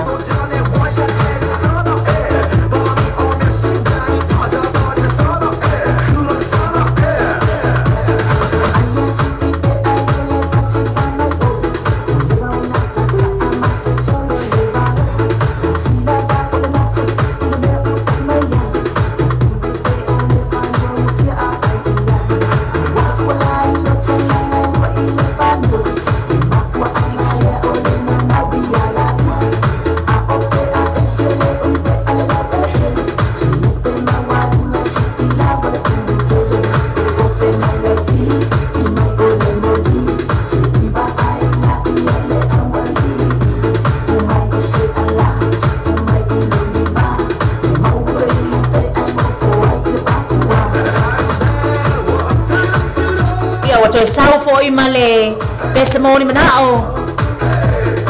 Wato sau fo I male pese moni manao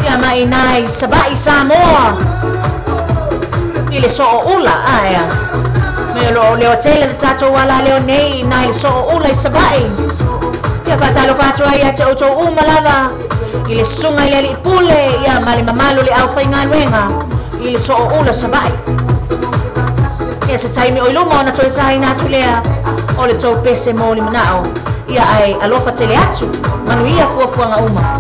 ia mai nai sabai Samoa ile so ula aya me lo le hotel tato wala leo nei nai so ula sabai ia patalo pato ia te auto umalava ile sunga ile pule ia male mamalo le au fainga wenga ile so ula sabai ia se taimi o iluma ona toi sai na tulea o le tau pese moni manao ia ai alofa tele atu manuia fuafuanga uma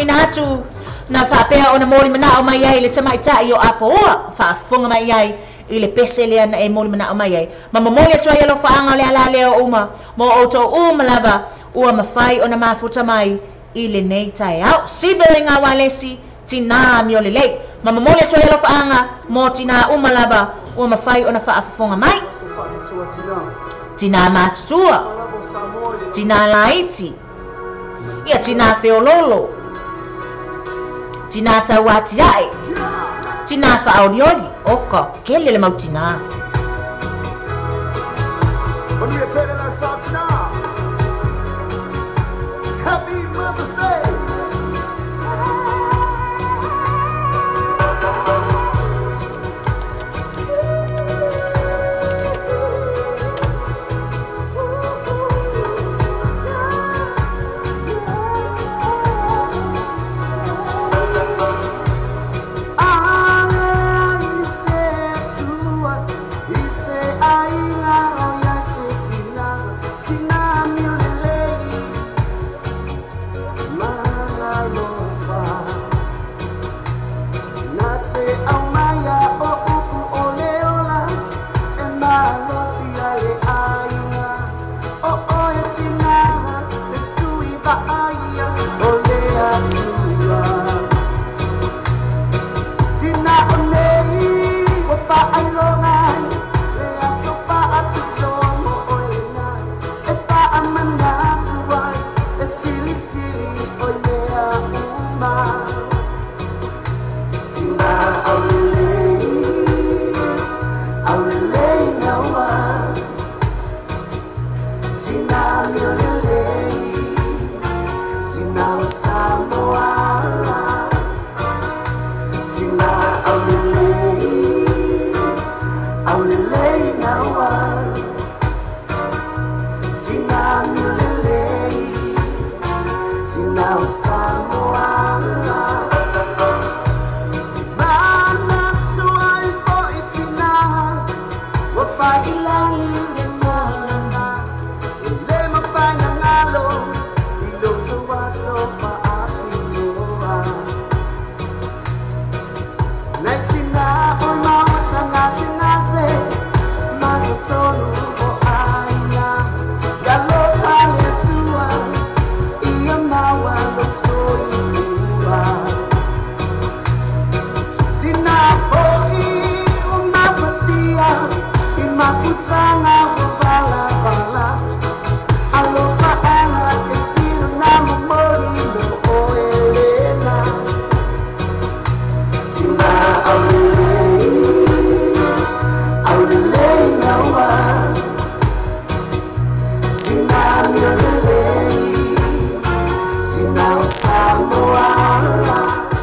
Inatu na whapea o na mori mana o mai ai le tamaitai o apoa whaafunga mai ai i le pese lea na e mori mana o mai ai ma mamoli atua i alo whaanga o le ala leo uma mo o tau uma lava ua mawhai o na mafuta mai i le nei tai au sibe ngā walesi tina mi o le lei ma mamoli atua i alo whaanga mo tina uma lava ua mawhai o na whaafunga mai tina matutua tina laiti ia tina feololo tina tawati ai tina fa'aurioli oka kele le mautina When we are telling our thoughts now, Happy Mother's Day.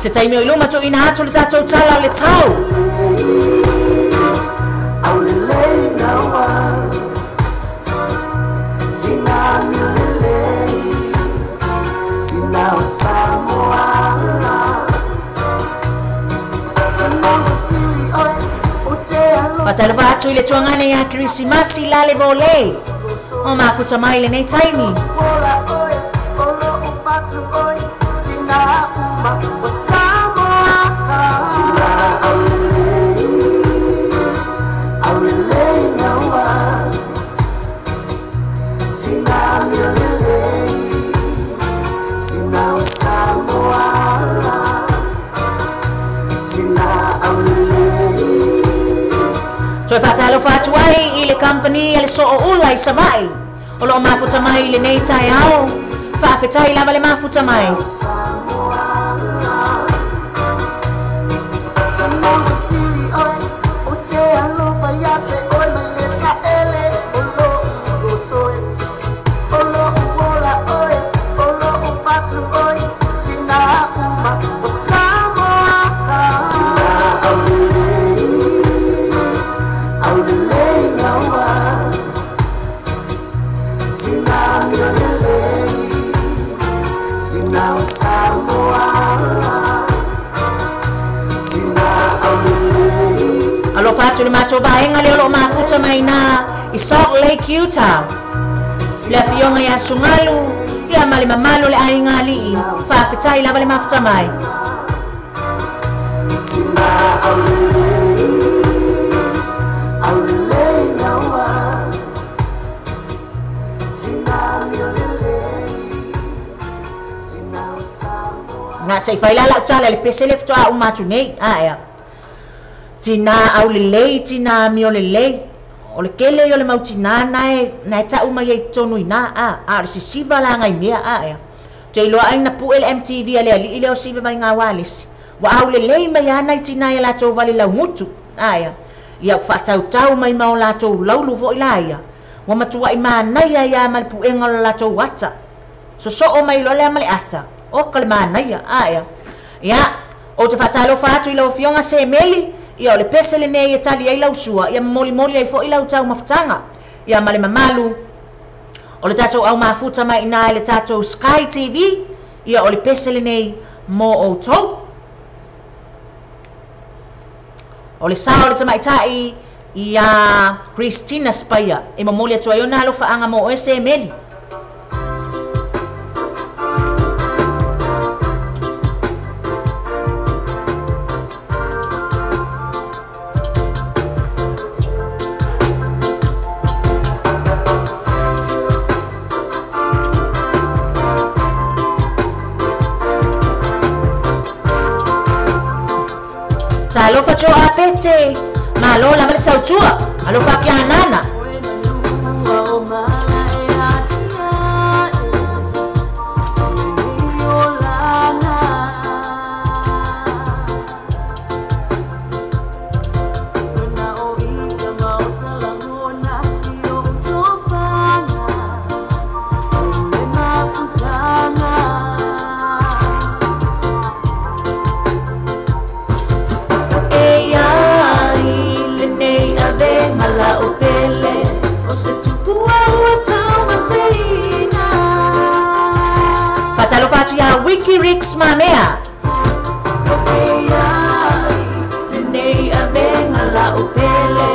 Se taimi o iluma to ina atu le tatou tala o le tau. Patalava atu i le tuangane ia Krisimasi la le vole. O mafuta mai le nei taimi. Toi patalo fatu ai i le company e le so o ula i savai. O lo mafuta mai le nei tai au. Whaafetai lava le mafuta mai. fatu le mato vaenga le lo mafuta mai na i Salt Lake, Utah. Le fionga ya sungalu, ia male mamalo le ainga li, whawhetai lava le mafuta mai. Nga sei whaila lau tala le pese le ftoa umatu nei, aia. Tina au le lei, tina mio le lei. O le kele yo le mautina nae ta uma ye tonu ina a le sisiva la ngai mea aia. Te loa ai na pu le MTV ale ali ile o siva vai ngā walis. Wa au le lei mai ana i tina ya la tau vale lau mutu, aia. Ia whatau tau mai mau la tau laulu vo ila ia. Wa matua i mānaia ia mal pu enga la tau wata. So o mai lo le amale ata. O ka le mānaia, aia. Ia, o te whatalo whatu i lau fionga se meli, ia o le pese le nei e tali ai lau sua, ia moli ai fo i lau tau mafutanga. Ia male mamalu, o le tatou au mafuta mai ina le tatou Sky TV, ia o le pese le nei mo o tau. O le sao le tamaitai, ia Christina Spaya, e mamoli atua iona alo faanga mo o se meli. Alo faccio a pezze, ma allora la mezza sua, allo fa pianana. Faccialo faccio ya Wiki Rix mamea. LENEI avenga la opele.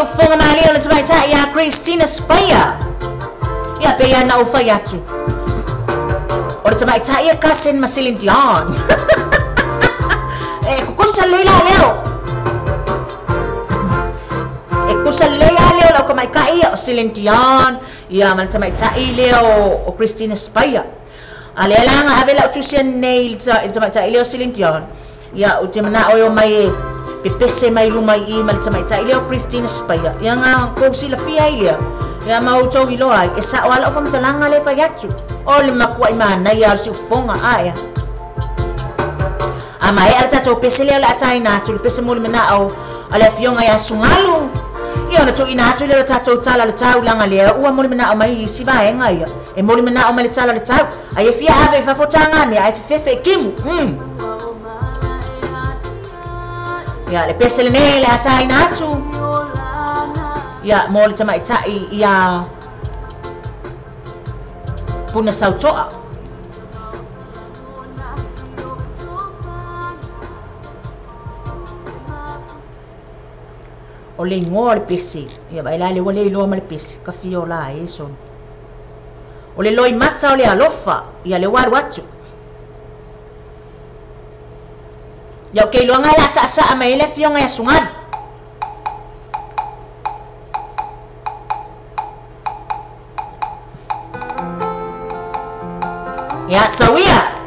siu fonga mali o le tamaita ia Christina Spaya. Ia pe ia na ufa yatu. O le tamaita ia kasen masilin Dion. Kukusa leila leo. Kusa leila leo la kamaikai o Celine Dion. Ia mal tamaita leo o Christina Spaya. Ale langa avela utusian nail tamaita leo Celine Dion. Ia utemana o mai pepese mai lumai I mal tamaita leo Christina Spaya. Ia nga ko sila fia ia. Ia mau tau ilo ai esa wala o famtalanga le fayatu. O le makua imana ia si fonga aya. Amai ala tatou pese leo la taina tu le pese muli mena o ala fionga ia sungalu. Ia na tu ina tu le tatou tala le tau langa leo ua muli mena o mai si vaenga ia. E muli mena o mai le tala le tau. Ai fia ave fa fotanga ni ai fefe kimu. Ya le pese le ne le taina tu. Ya mo le tamaitai ia puna sautoa. O le ingoa le pese. Ia vai la le wale iloa ma le pese. Ka fio la e son. O le loi mata o le alofa. Ia le waru atu. Ia o ke iloa ngai la sa ma ele fio ngai asungan. Ya sawia.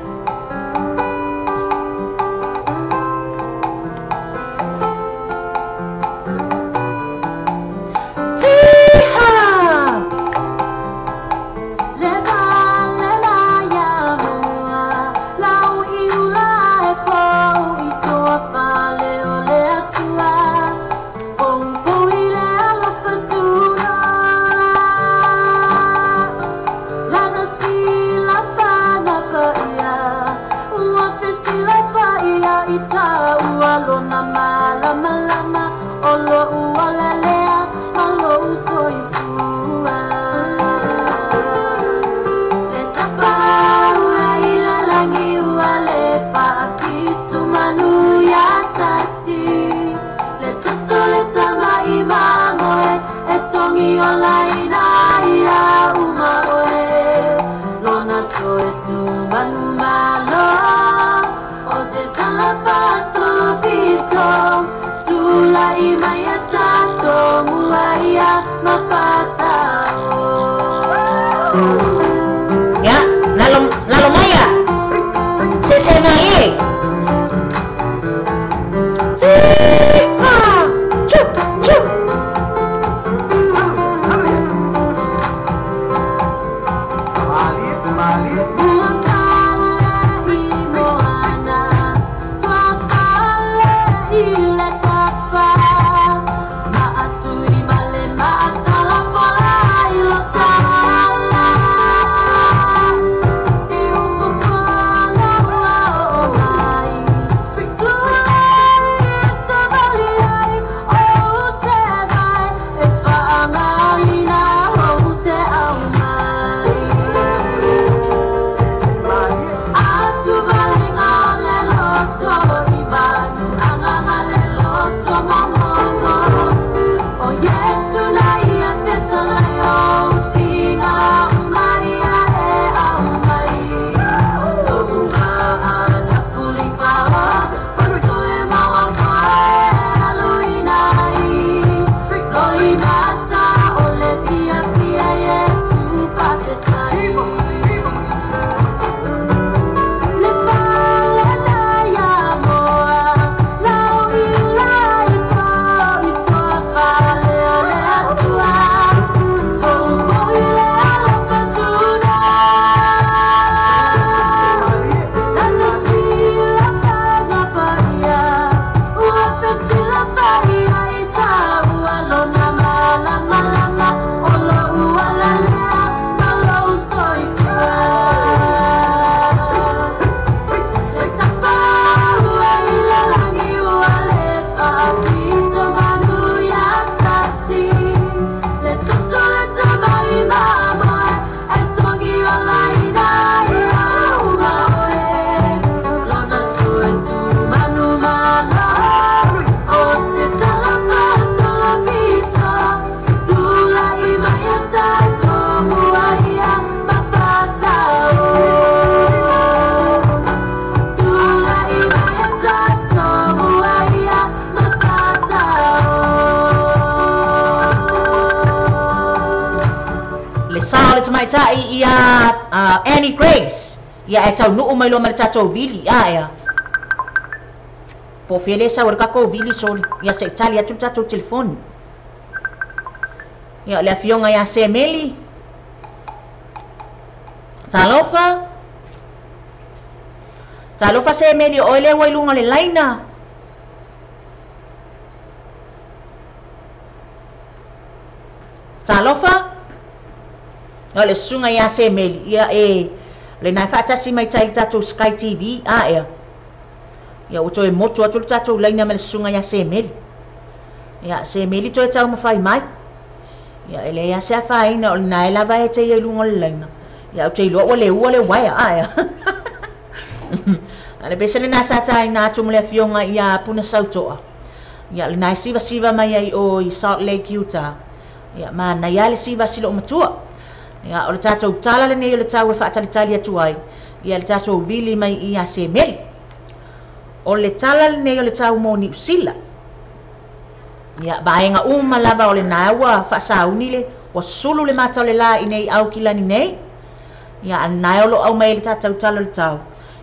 le sao le tamai tai ia Annie Grace ia e tau nuu mai lo mai tatou vili ia po fele sa ora kako vili soli ia se tali atu tatou telefoni ia le afionga ia se meli talofa se meli o le wailunga le laina talofa o le sunga ia se meli ia le nai fatasi mai tai tatou Sky TV ia o toe moto atu tatou laina me le sunga ia se meli toe tau mawhai mai ia ele ia se faina o nai lava e te ia lunga le laina ia o te loa o le ua le waia ale bese le nasa tai na atu mole fionga ia puna sautoa ia le nai siva mai ai o i Salt Lake, Utah ia ma na ia le siva silo matua ia o le tatou tala le nei o le tau e whaatalitali atu ai ia le tatou vili mai ia se meli o le tala le nei o le tau mo ni usila ia baenga uma lava o le naua whaasauni le wa sulu le matau le la i nei au kilani nei ia anai o lo au mai le tatou tala le tau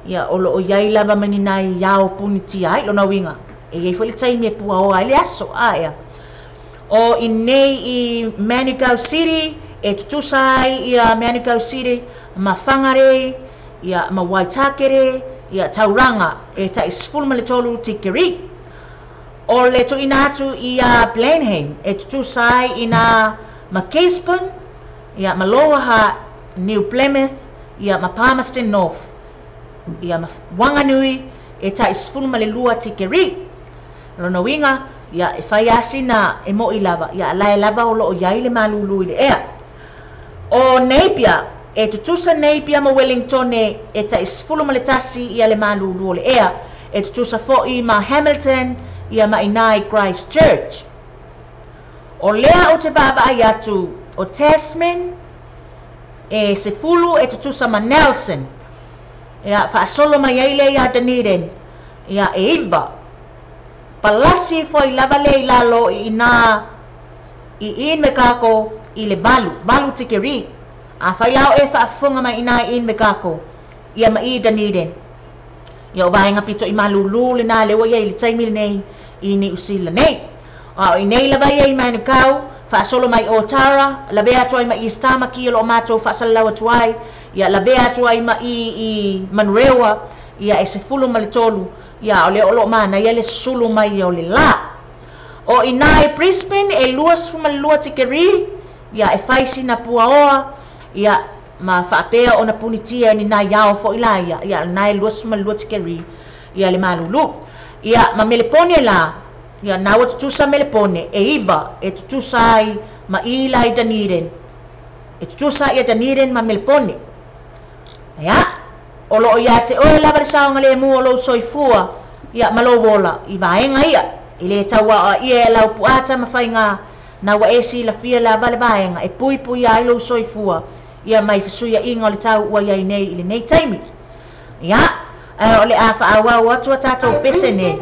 ia o lo o iai lava mani nai iao puni ti ai lo na winga e iei fo le taimi e pua o ai le aso ia o i nei i Manukau City e tutusai ia Manukau City ma whangare ia ma Waitakere ia tauranga e ta isfulma le tolu tikeri o le tu ina atu ia Blenheim e tutusai ina ma Caspon ia ma Loaha New Plymouth ia ma Palmerston North ia ma Wanganui e ta isfulma le lua tikeri lona winga ia e fai asina e mo i lava ia lai lava o lo iai le malulu i le ea o Napier e tutusa Napier ma Wellington e ta isfulu ma le tasi ia le malulu o le ea e tutusa fo'i ma Hamilton ia ma inai Christchurch o lea o te vaba ai atu o Tasman e se fulu e tutusa ma Nelson ia faasolo ma iai ia Dunedin ia e iba palasi foi lava le lalo ina i in mekako i le balu tikeri a faiao e faafunga mai ina in mekako ia ma i Dunedin ia o vaenga pito i malulu le na lewa ia i le taimi le nei i ni usila nei o i nei lava ia i Manukau faasolo mai o Tara lave atu ai ma i Stamaki o lo matou faasalalau atu ai ia lave atu ai ma i Manurewa ia e se fulu ma le tolu ia o le olo mana ia le sulu mai o le la o ina e Brisbane e luas fuma lua tikeri ia e faisi na puaoa ia ma faapea o na punitia ni na iao fo ila ia na e luas fuma lua tikeri ia le malulu ia ma Melepone la ia na wa tutusa Melepone e iba e tutusa ai ma ila i Dunedin e tutusa i Dunedin ma Melepone ia o lo ia te oe lava le saonga le mua lo soifua ia malo wola i vaenga ia i le taua ia e lau puata mawhainga na wa esi la fia la vale vaenga e pui ai lo soifua ia mai fisuia inga o le tau ua ia i nei i le nei taimi ia o le a whaawa watua tatou pese nei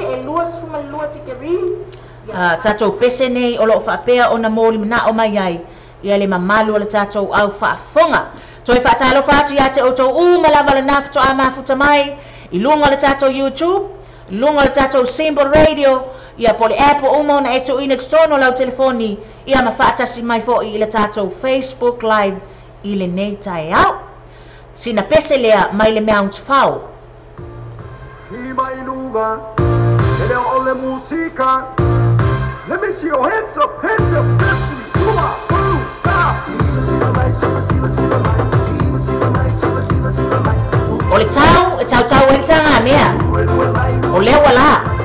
tatou pese nei o lo whaapea o na mōli mana o mai ai ia le mamalu o le tatou au whaafonga toi whaatalo whaatu ia te oto malava le nafto a mafuta mai i lunga le tatou YouTube lunga le tatou Symbol Radio ia po le Apple umona e to ina tono lau telefoni ia ma whaatasi mai fo i le tatou Facebook Live i le nei tae au sina pese lea mai le Mount FOU Ni mai lunga ele o le musika let me see your hands up listen come on o le tau e tau e tanga mea o lea wala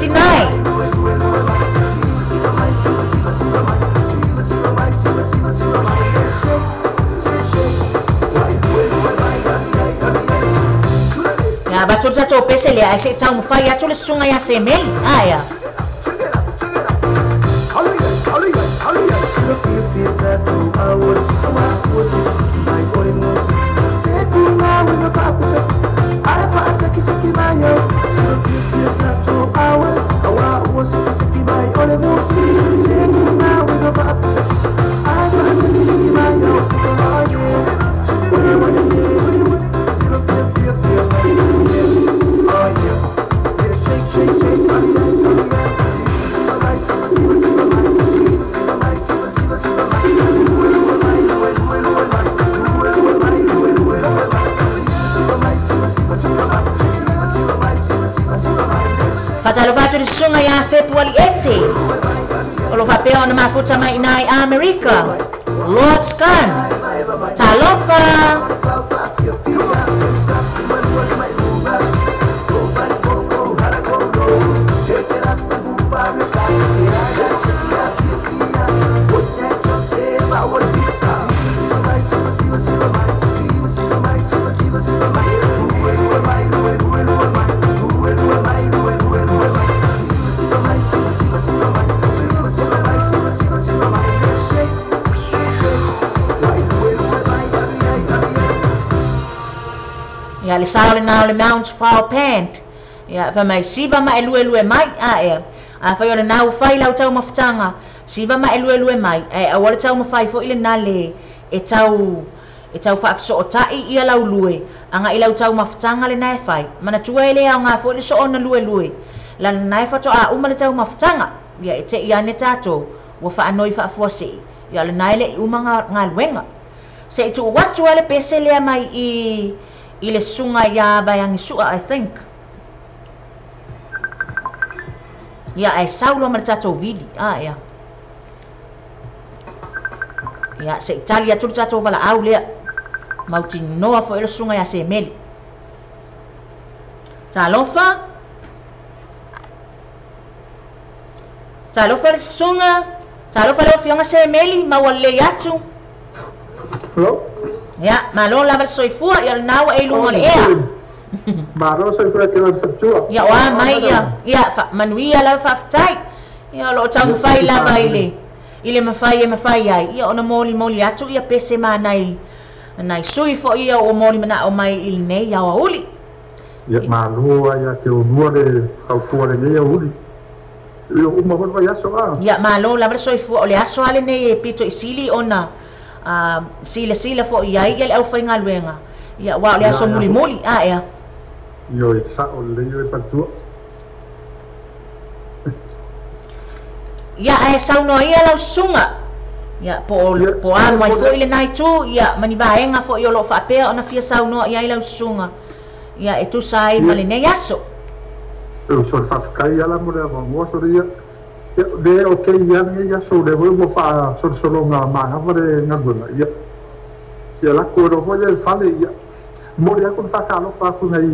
1989. Ya batul tatou pese le ai se tau mafai atu le sunga ia se meli. Aia. Fatalo fatu di sunga ya Februari 8. Olo fapea ona mafuta mai nai Amerika. Lord Scan. Talofa. Ya le saole na le Mount Far Pant. Ya fa mai siva ma elue mai a fa yo le na fai lau tau mafutanga. Siva ma elue mai a wale tau mafai fo ile na le e tau fa so tai ia lau lue. Anga i lau tau mafutanga le na fai. Mana tua ele nga fo le so ona lue. La na fa to a uma le tau mafutanga. Ya e te ia ne tato wa fa anoi fa fosi. Ya le na le uma nga luenga. Se tu watu ale pese le mai i le sunga ya bayang sua, I think. Ya ai saulo ma tato vidi. Ya. Ya se Italia tu tato bala au le. Mauti noa fo le sunga ya se meli. Talofa le sunga. Talofa le fianga se meli ma wale yatu. Hello? Ya, malo la soifua ya nau e lunga le ea. Malo soifua ke la fatua. Ya wa mai ya fa manuia la faftai. Ya lo tau fai la baile. Ile mafai ai. Ya ona moli atu ya pese manai. Nai soifo ia o moli mana o mai LENEI ya wa uli. Ya malo ya ke o nua le kautua le ia uli. Yo uma va ya so a. Ya malo la soifua o le aso ale nei e pito isili ona sila fo ia ia le au fai ngaluenga ia wa le aso muli ya yo sa o le yo fatua ya ai sau no ia lau sunga ya po a mai fo ile nai tu ya mani vaenga fo yo lo fa pe ona fia sau no ia lau sunga ya e tu sai malene yaso yo so fa kai ala mo le mo so ria de okay ya so de mo fa so longa ma ha vare ngabuna ya la ko ro ho ya fa le ya mo ya kun fa ka lo fa ku nai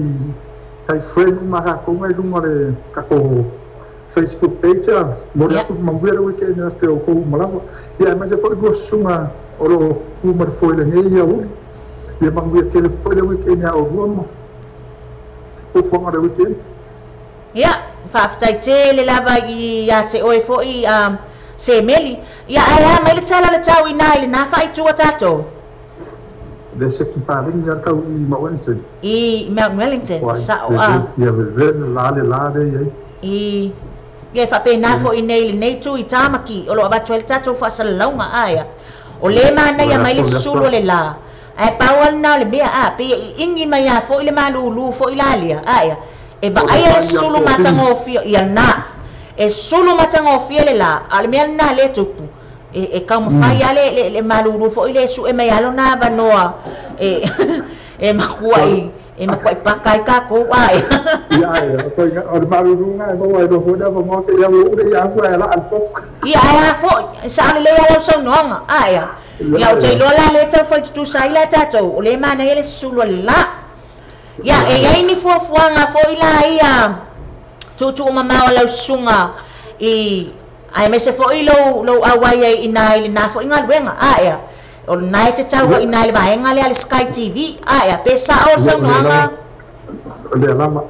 kai friend ma ka ko ngai lunga le ka ko Facebook page mo ya ku mo vero weekend na te ko mo la ya ma se fo go sunga oro ku mo fo le nei ya u ya ma ngi ke le fo le weekend ya o mo ko fo ma le weekend ya faftai te le lava i ya te oi fo i se meli ya ai mai le tala le tau i nai le na fai tu tato de se ki pa le ya tau i Wellington Mount Wellington sa ya ve la ye ye fa pe na fo i nei le nei tu i tamaki o lo ba tu le tato fa salonga aya o le mana ya mai le sulu le la ai pawal na le bia pe ingi mai ya fo i le malulu fo i lalia aya e ba ai le sulu matango fio ia na e sulu matango fio le la al me na le tupu e kam fai ale le malulu fo ile su e mai alo na va noa e makuai pakai ka ko ai ya ko or malulu nga mo ai do hoda mo ke ya u de ya ko ala al pok ya fo sa le ya so no aya ya o te lo la le ta fo tu sai la tato le mana ele sulu la ya e ai ni fo fuanga fo ila ia tu mama o lau sunga I ai me se foi lo awai ai inai na foi nga wenga ia o nai te tau inai le vaenga le Sky TV ia pe sa o sa noanga le lama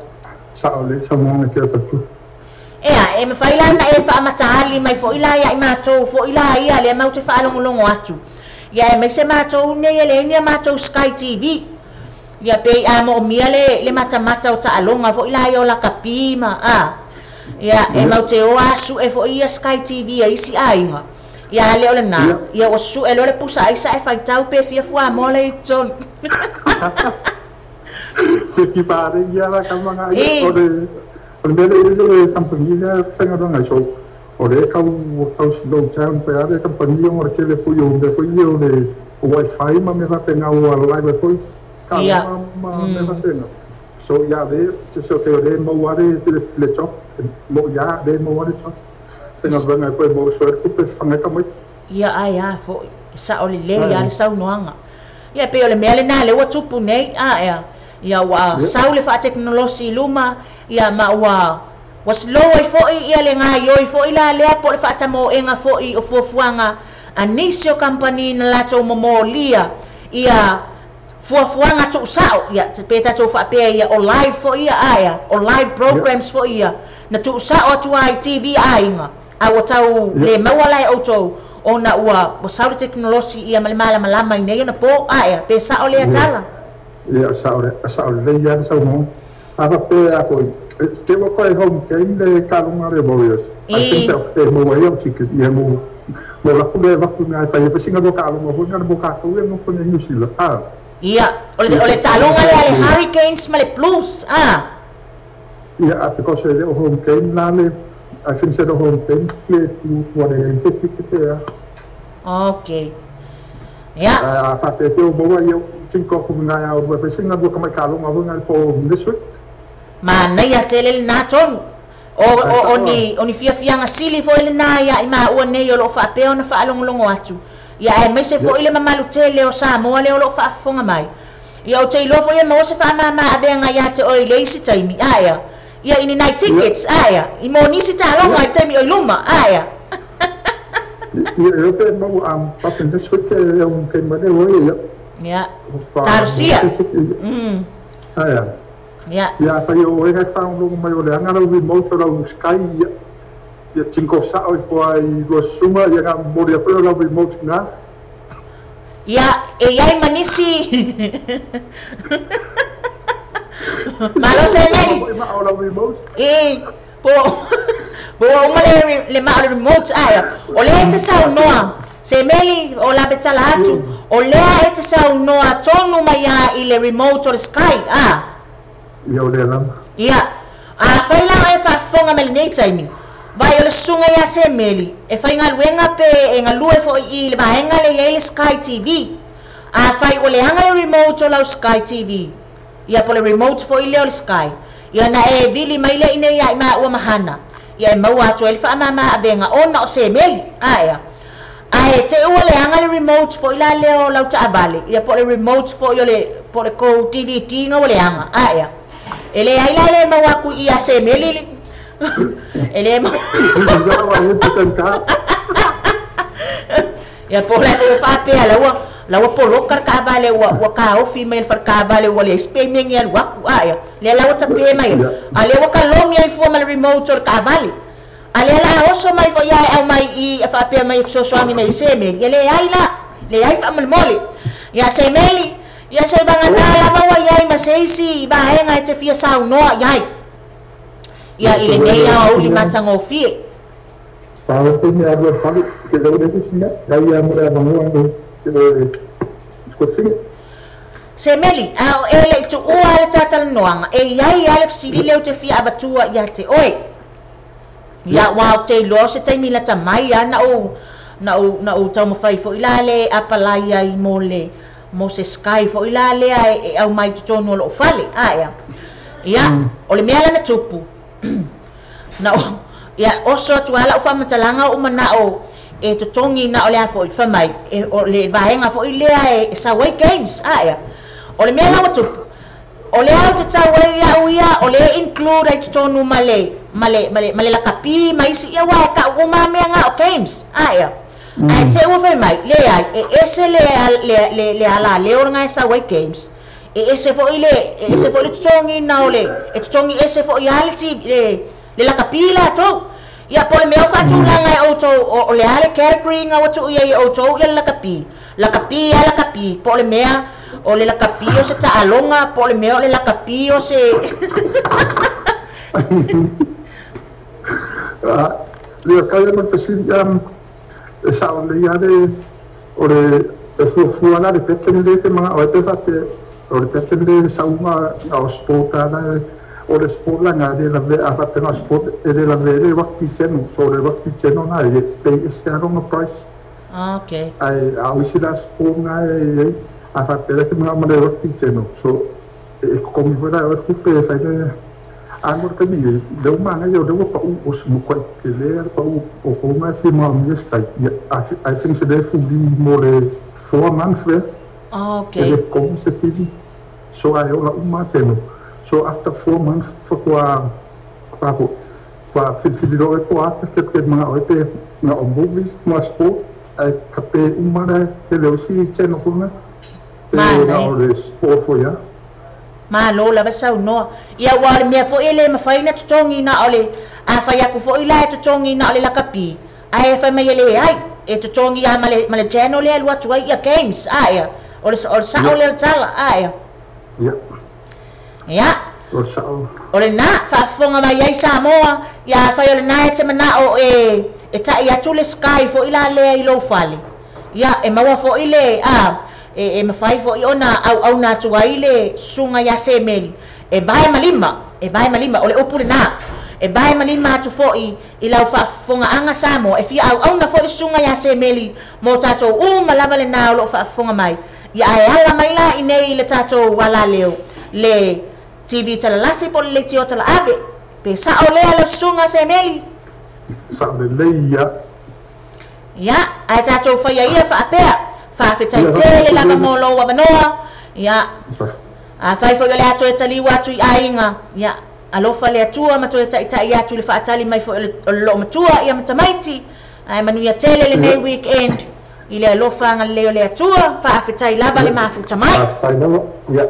sa o le sa mo ke fatu e me fai la na e fa matali mai foi la ia mato foi la ia le mau te fa longo atu ia me se mato ne le ni mato Sky TV ia pe a mo mia le mata o ta alonga foi la ia o la kapima ia e mau te o asu e fo ia Sky TV ai si ainga ia le ole na ia o su e le pusa ai sa e fai tau pe fia fua mole ton se ki pare ia la kamanga ia o le company ia fenga ronga so o le kau slow down pe ale company o ke le fu yo le wifi ma me va tenga o live voice ia ma me va tenga so ya ve so que le mo ware le chop mo ya de mo ware chop senga banga foi mo so ku pe fanga kamai ia ai fo sa ole le ia le sau noanga ia pe ole mele na le watu punei ia wa sau le fa technology luma ia ma wa was low ai fo ia le nga yo fo ila le po le fa tamo enga fo I o fuanga anisio company na la to momolia ia fuanga tu sao ia te peta tu fa pe ia o live fo ia o live programs fo ia na tu sao tu ai TV ainga a o tau le mawala o to ona ua o sao technology ia malama nei na po ia pe sao le atala ia sao le ia sao mo ava pe a foi te mo ko e home game le kalunga re boyos I think te mo ia ticket ia mo la pule va ku ngai fa ia singa do kalunga ho ngana bo ka ko e mo ko nei usila ia ole talonga le Hurricanes ma le Blues ia because le home game la le I think the home game play to what they say okay ia fa te o bo ia cinco ku ngai au ba singa do ka mai kalunga ho ngai po this ma nei a tele na ton oni fia nga sili fo ile na ia ma o nei o lo fa pe ona fa longo atu ia e mai se fo ile mamalu tele o sa mo le o lo fa fonga mai ia o te lo fo ia mo se fa mama abenga ia te o ile isi taimi ia ini night tickets ia I mo ni si ta longa taimi o luma ia eu te mo pa pende so que é que me deu ia tarsia ia fa eu e fa longo mai o le anga lo remote lo Sky ia cinco sao fo ai lo suma ia ga mo dia pro lo remote na ia ai manisi malo se nei po uma le ma remote o le te sa noa se meli o la betala atu o le te sa noa tonu mai I le remote o Sky ia o le lama ia fai la e fa fonga mel nei taimi vai o le sunga ia se meli e fai nga luenga pe e nga lue fo I le vaenga le Sky TV fai o le anga le remote o la Sky TV ia po le remote fo I le o le Sky ia na e vili mai le ine ia ma ua mahana ia mau atu e le fa mama abenga ona o se meli ia e te ua le anga le remote fo I la le o lau ta abale ia po le remote fo I le po le ko TV tinga o le anga ia ele ai la le mau aku ia se meli ele mau ia po le fa pe la po lokar ka vale wa ka o female far ka vale wa le spaming ya wa ia le la ta pe mai ale wa ka lomi ai fo mal remote or ka vale ale la oso mai fo ya au mai I fa pe mai so swami mai se me ele ai le ai fa mal mole ya se meli ia se banga la wa ia ma se si ba nga te fia sa no ia ile nei au li matango fie pa o te me ado fa que do de sina ia mo la bango se meli ele tu o ale tatal noanga e ia ale fsili le te fia abatua ia te oi ia wa te lo se te mila ta mai na o tau mo fai fo ilale apalai ai mo se Sky fo ilale ai au mai tu tono lo fale ia o le mea na tupu na ia oso tu ala ufa matalanga o mana o e to tongi na ole fo fa mai e o le vaenga fo ile sa way games ia o le mea na tupu o le au te tawai ia o le include ai to tonu male male la kapi mai si ia wa ka o ma me nga o games ia ai te o fe mai le ai ese le ala le o nga sa way games ese fo ile ese fo le tongi na ole tongi ese fo reality le la kapi la to ia pole me o fa tu la nga o to o le ale category nga o to ia o to ia la kapi pole me o le la kapi o se ta alonga pole me o le la kapi o se le kaya no pesi esa ole ya de ore FOU ana de pequeno de mga o te fate ore pequeno de sauma o sport ana ore sport la ngade la ve a fate no sport e de la vere wa kitchen so le wa kitchen na e pe ese no price okay ai a wisi da sport na e a fate le mga ma de wa kitchen so e come fuera o tupe sai de amor que me deu uma eu deu para o smuco que ler para o como é que mal me está I think se deve fugir more 4 months okay como se pedi so aí eu uma teno so after 4 months foi para filho do quarto que uma oite na movies mas pô aí capé uma que deu se teno foi na hora sport foi já malo la basau no ia wal me fo ele ma faina tutongi na ole a fa ya ku fo ila tutongi na ole la kapi ai fa me ele ai e tutongi ya male jeno le lwa tu ia games ai ole sa ole sala ai ya ole na fa fonga mai ai sa moa ya fa ole na te mana o e ta ia tu le sky fo ila le i lo fali ya e ma fo ile e ma fai fo ona au na tuaile sunga ya semeli e vai malima ole opule na e vai malima tu fo i lau fa fonga anga samo e fi au na fo sunga ya semeli mo tato malava le na lo fa fonga mai ya e ala mai la inei le tato wala leo le TV tala lasi po le tio tala ave pe sa ole ala sunga semeli sa le leia ya ai tato fa ia fa apea fa fetai tele la molo wa banoa ya a fai fo le ato tali watu ainga ya alofa le atua ma to ta ya tu le fa tali mai fo lo matua ya matamaiti ai manu ya tele le nei weekend ile alofa nga le atua fa fetai la le mafuta mai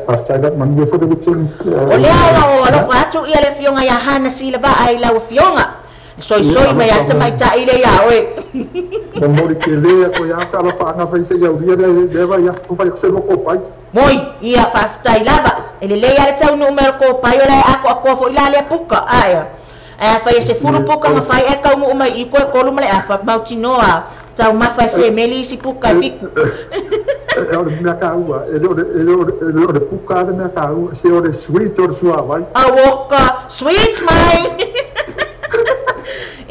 pastai da manu fo de butin o le ala o alofa atu ia le fionga ya hana sila ba ai la fionga soi mai ata mai ta ile ya oe mori ke le ko ya ka la pa nga fa se ya uria de va ya ko fa se ko pai moi ia fa tai lava ele le ya tau numero ko pai ora ako fo ila le puka aya fa se furu puka ma fa e ka mo mai ko ko lu male fa mautinoa tau ma fa se meli si puka fiku ora me ka ua ele puka de me ka ua se ora sweet or sua vai awoka sweet mai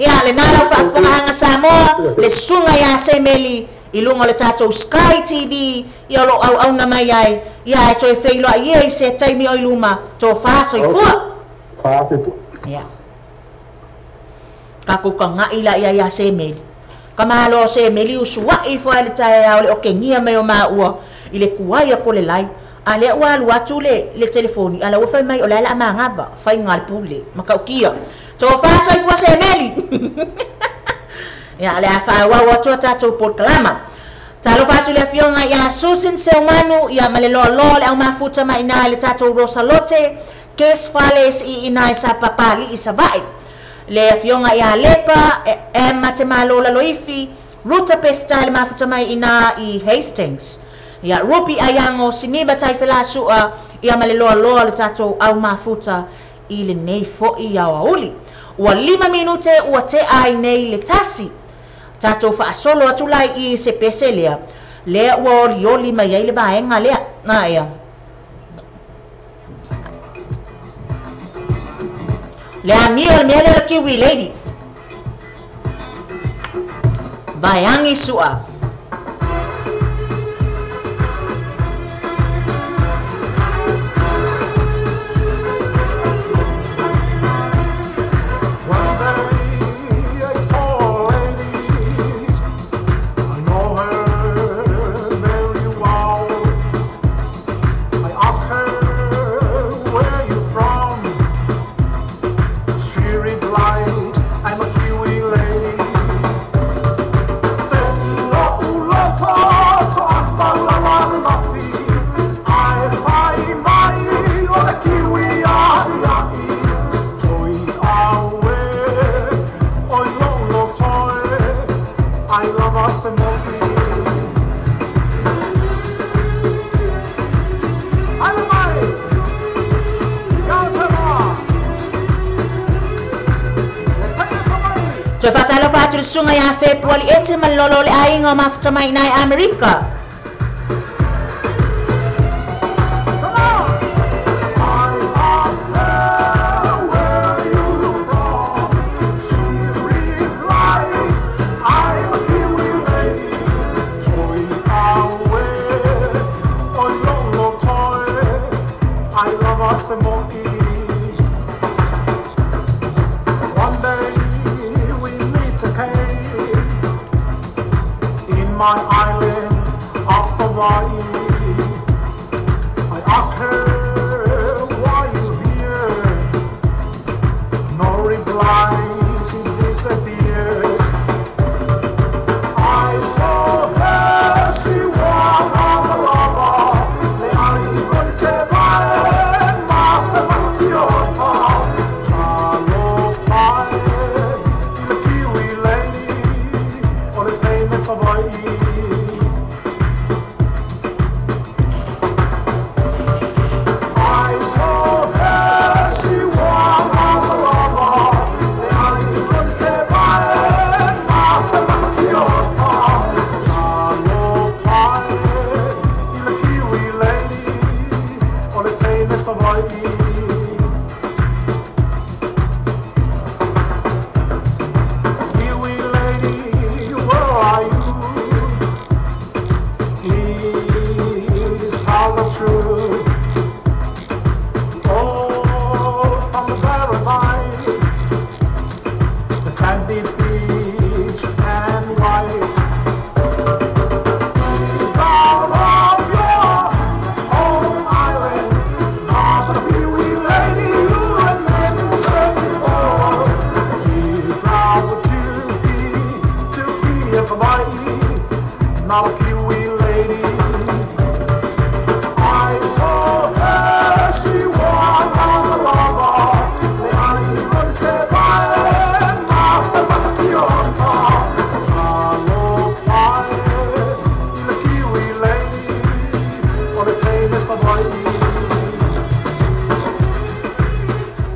ia le nala fa nga Samoa le sunga ya semeli ilunga le tato Sky TV ia lo au na mai ai ia to e feilo ai se taimi o iluma to fa so fu ia ka ku ka nga ila ia semeli kama lo semeli usua i fo le tai au le okengia mai o ma ua ile kuai ko le lai ale wa lu atu le telefoni ala wo fa mai o la ma ngava fa ngal pule makaukia to fa so fu semeli ya le fa wa to tato por clama talo fa tu le fionga ya susin seumanu ya malelo le au mafuta mai na le tato rosalote kes fales I ina sa papali isabai le fionga ya lepa e matemalo la loifi ruta pesta le mafuta mai ina I Hastings ya rupi ayango siniba taifela sua ya malelo le tato au mafuta ile nei fo ya wauli wa 5 minute ua te ai nei le tasi tato fa solo atulai I se peselea le wa oli mai ai le vaenga le na ia le anio le kiwi lady bayangi sua She replied Toi fatalo fatu le sunga ya Februari ete malolo le ainga mafuta mai nai Amerika. My island of Hawaii, I asked her, why you here? No reply, she disappeared. I saw her, she walked on the lava. Le arrivo di Sebale, ma se mattiota. Allo fai, il kiwi lady, on the table of Hawaii.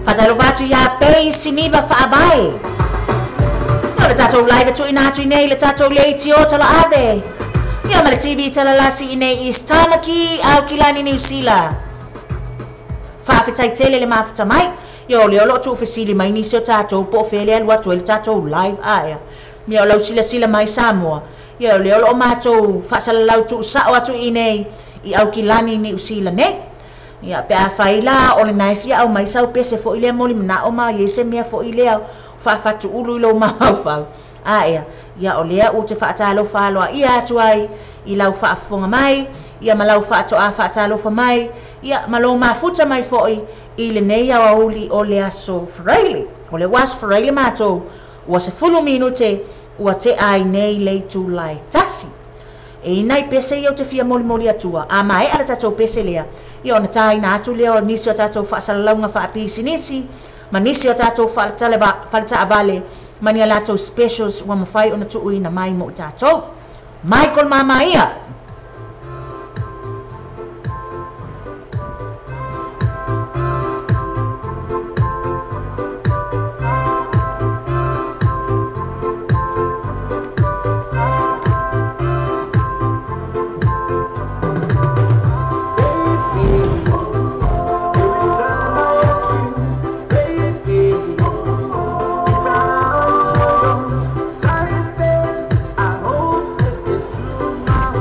Patalo vatu ya pei siniba faabai. Yo le tatou live tu ina tu nei le tatou le tio tala ave. Yo ma le TV tala lasi ine East Tamaki au kilani New Zealand. Whawhetai tele le mafuta mai. Yo le olo tu fesili mai nisi o tatou po fele alua tu le tatou live aia. Mi o lau sila mai Samoa. Yo le olo o matou whasala lau tu sao atu ine I au kilani New Zealand ne. Ya pe a faila o le naifia au mai sau pese fo ile moli na o ma yese mea fo ile au fa fatu ulu ilo ma fa a ya o lea u te fa talo fa lo ia tu ai I lau fa fonga mai ia malau fa to a fa talo fa mai ia malo ma futa mai fo I LENEI au uli o le ASO Freile o le was Freile mato wa se fulu minute ua te ai nei le July tasi e nai pese ia te fia moli moli atua a mai ala tatou pese lea Ia ona taina atu leo nisi o tatou whaasalaunga whaapisi nisi, ma nisi o tatou whalata avale, mani a latou specials wa mawhai ona tuu ina mai mo tatou. Michael Mama ia. Saturday, I hope that it's true now.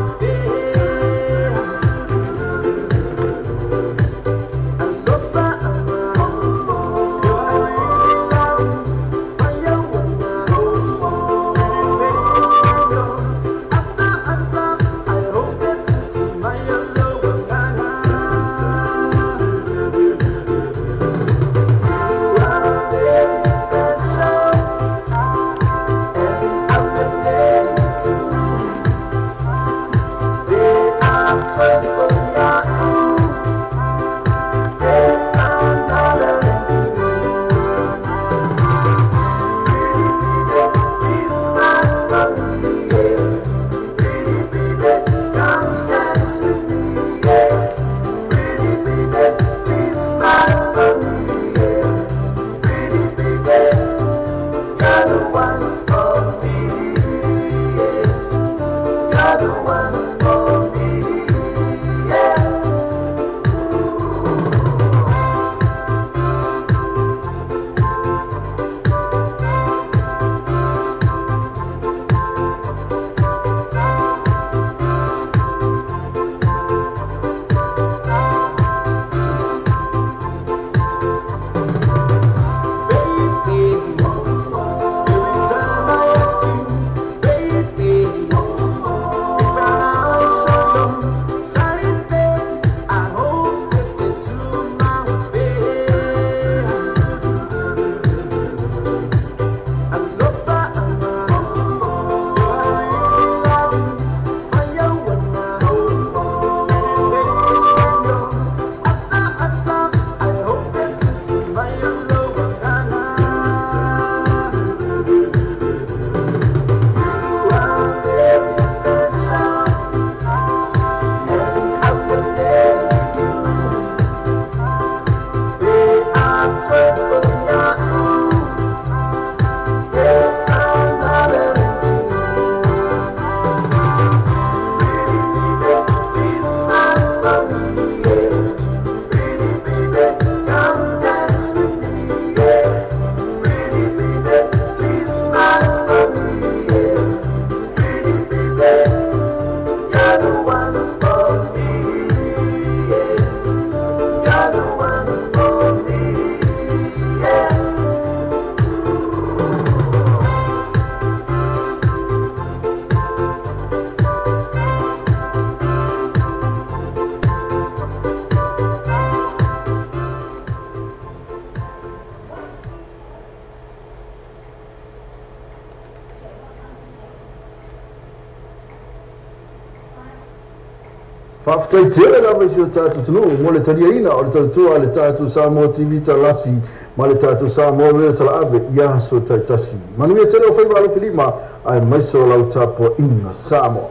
Faftai tele lava isi o tātou tunu, mo le taria ina o le tautua le tātou Samoa TV talasi, ma le tātou Samoa Reo tala ave, ia so taitasi. Manuia tele o whaiwa alo filima, ai maiso lau tapo inga Samoa.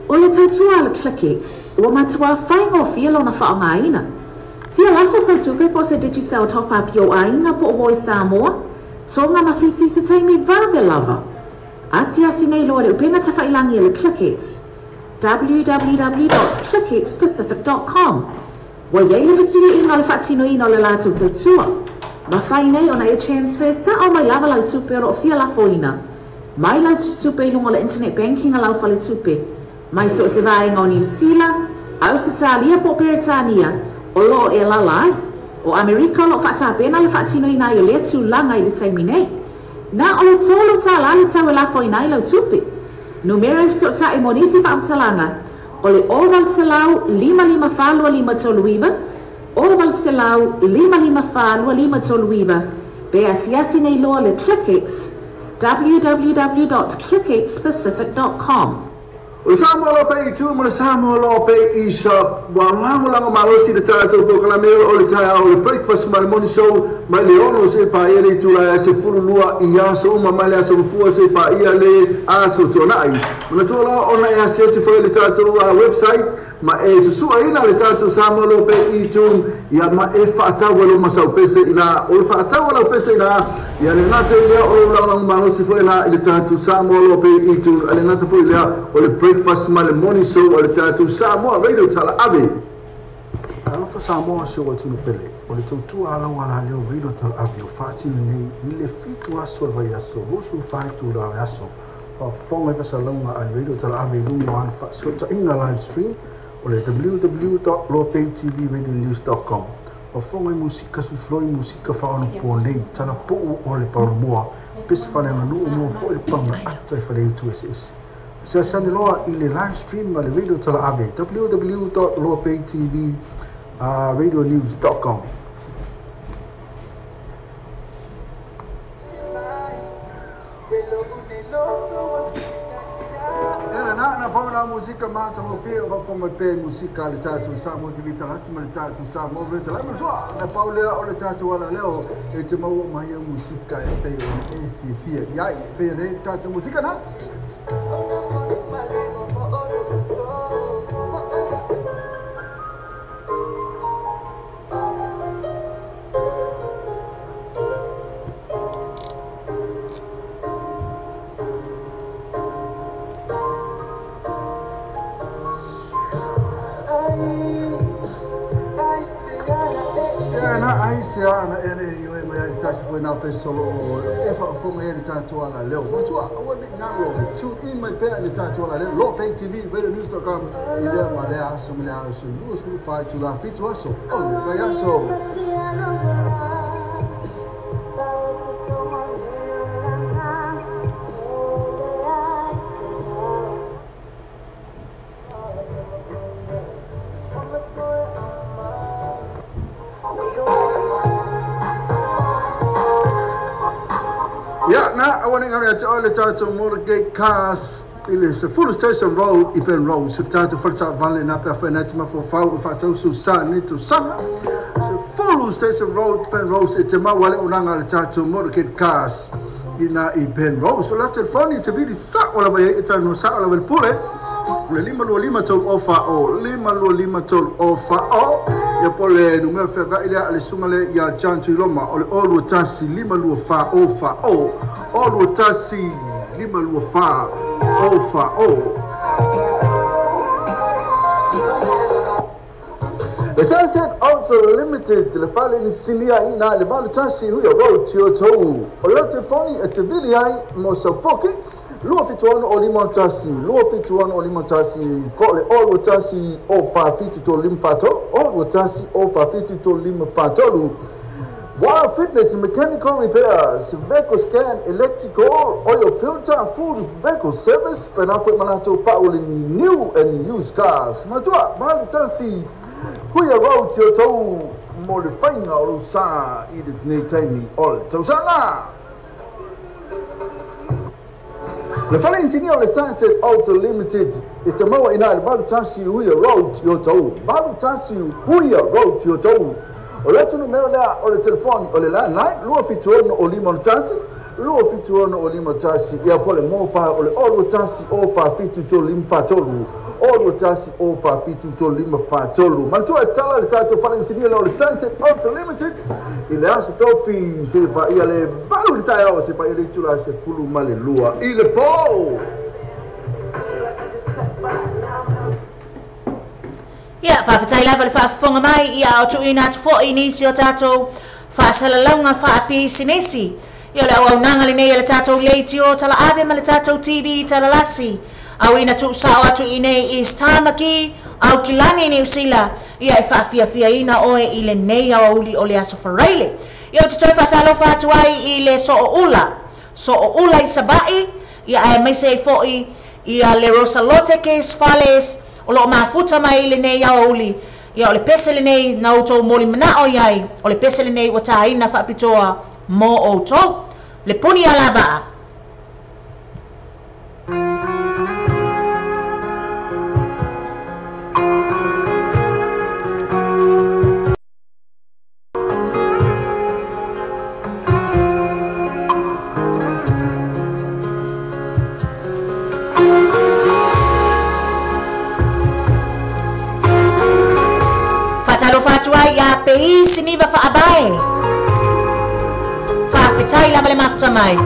O le tautua le ClickX, ua matua whainga o fia lona whaonga ina. Fia lafo sa tupe po se digital top up yo ainga po o Samoa, tonga mawhiti se taimi vave lava. Asi nei loa le upena ta whailangi le ClickX. www.clickxpacific.com Wa yei le visiri ina le whatino ina le lātou tautua. Ma whai nei ona e transfer sa o mai lava lau tupe o fia lafo ina. Mai lau tupe lunga le internet banking a lau whale tupe. Mai so se vaenga o New Zealand, Ausitalia po Peritania, o lo e lalai. O Amerika lo whata pena le whatino ina i o lea tūlanga i le taimi nei. Na o le tolo tā la le tau e lafo ina i lau tupe. Numero so ta e monisi whaamtalanga. O le oval selau 5555 toluiba. Oval selau 5555 toluiba. Be asiasi nei loa le ClickX. www.clickxpacific.com O le Samoa lo pe i tu, mo le Samoa lo pe i shop. Wa lango lango malosi le tātou po kalameo o le tai au le breakfast ma le morning show. Mai le ono se pa ia le tula se fululua i aso uma mai le aso fua se pa ia le aso tonai. Mana tola ona e asia te foi le tātou website. Ma e susua ina le tātou Samoa lo pe i tu. Ia ma e whaatau lo masau pese ina. O le whaatau lo pese ina. Ia le ngate lea o lango lango malosi foi ina i le tātou Samoa lo pe i tu. Ale ngate foi lea o le breakfast ma le morning show o le tātou Samoa radio tala ave. Alofa Samoa show atu no pele. O le tautua ala wala leo radio tala ave o whaatini nei i le fitu aso vai aso. Rosu whaitu la aso. Fa fonga i pasalonga a radio tala ave lungo an whaasota inga live stream o le www.lopaytvradionews.com. Fa fonga i musika sufloi musika whaano po nei tala po o le paulomoa. Pesa whale nganu o mua fo i panga ata i whale utu SS. Se sani loa i le live stream ma le radio tala ave www.lopaytvradionews.com. Na pauna musika mata mo fio va fo pe musika le tatu Samoa TV tala ma le tatu Samoa Reo tala ma so na paule o le tatu wala leo e te mau mai musika e pe o e fia ia e pe le tatu musika na. Na ene iwe mai tasi foi na pe solo e fa fo mai tatu ala leo mo tua o ni ngalo tu in mai pe ni tatu ala leo lo pe tv radionews.com ile ma le aso me le aso lu su fa tu la fitu aso o vai aso I want to go to all the Tato Motorgate cars. It is a full station road, Ipen Road. So Tato Fata Valley Napa Fenetima for Fau Fato Susan into Summer. It's a full station road, Ipen Road. It's a Mawale Unanga Tato Motorgate cars in Ipen Road. So let's phone to be the Sat all over here. It's a no Sat all over Pule. Lima tol offer o lima tol offer o ya pole numero feva ile ale sumale ya chantu loma ole olu tasi lima lu fa offer o olu tasi lima lu fa offer o the sunset also limited le fale ni sinia ina le valu tasi huyo road tio tou o le telefoni e te vili ai mo so poke Lua fituan o limantasi, kole all tasi o fa fitu to limpato, all tasi o fa fitu to limpatolu. While fitness, mechanical repairs, vehicle scan, electrical, oil filter, full vehicle service, penafu manato pauli new and used cars. Matua, malu tasi, huya road to to modifying all sa, edit ne taimi all tausanga. The following senior the Sunset Auto Limited It's a more in a valu tasi huia road yo tau. Valu tasi huia road yo tau. O le tunu meo lea o le telefoni o le landline lua fituono o lima tasi. Lua fituono o lima tasi ia pole mo pa o le olu tasi o fa fitu to lima fatolu. Olu tasi o fa fitu to lima fatolu. Mantua e tala le tato fale insinia le Sunset Ultra Limited. Ile aso tofi se pa ia le valu le taio se pa ia le tula se fulu male lua. Ile po! Ia, whawhatai lava le whaafonga mai, ia o tu ina tu fo inisi o tātou whaasalaunga whaapi sinesi. Ia le au nanga le nei le tātou leiti o tala ave ma le tātou TV tala lasi. Au ina tu sao atu inei is tamaki, au kilani ni usila, ia e whaafia ina oe i le nei au uli o le aso whareile. Ia o tutoi whaatalo whaatuai i le so o ula i sabai, ia e meise i fo ia le Rosalote kes fales, o lo mafuta mai le nei au uli, ia o le pese le nei na utou moli mana o iai, o le pese le nei wa taina whaapitoa mo o tau, le puni ala baa. Ya pei sini va fa abai fa fitai la male mafta mai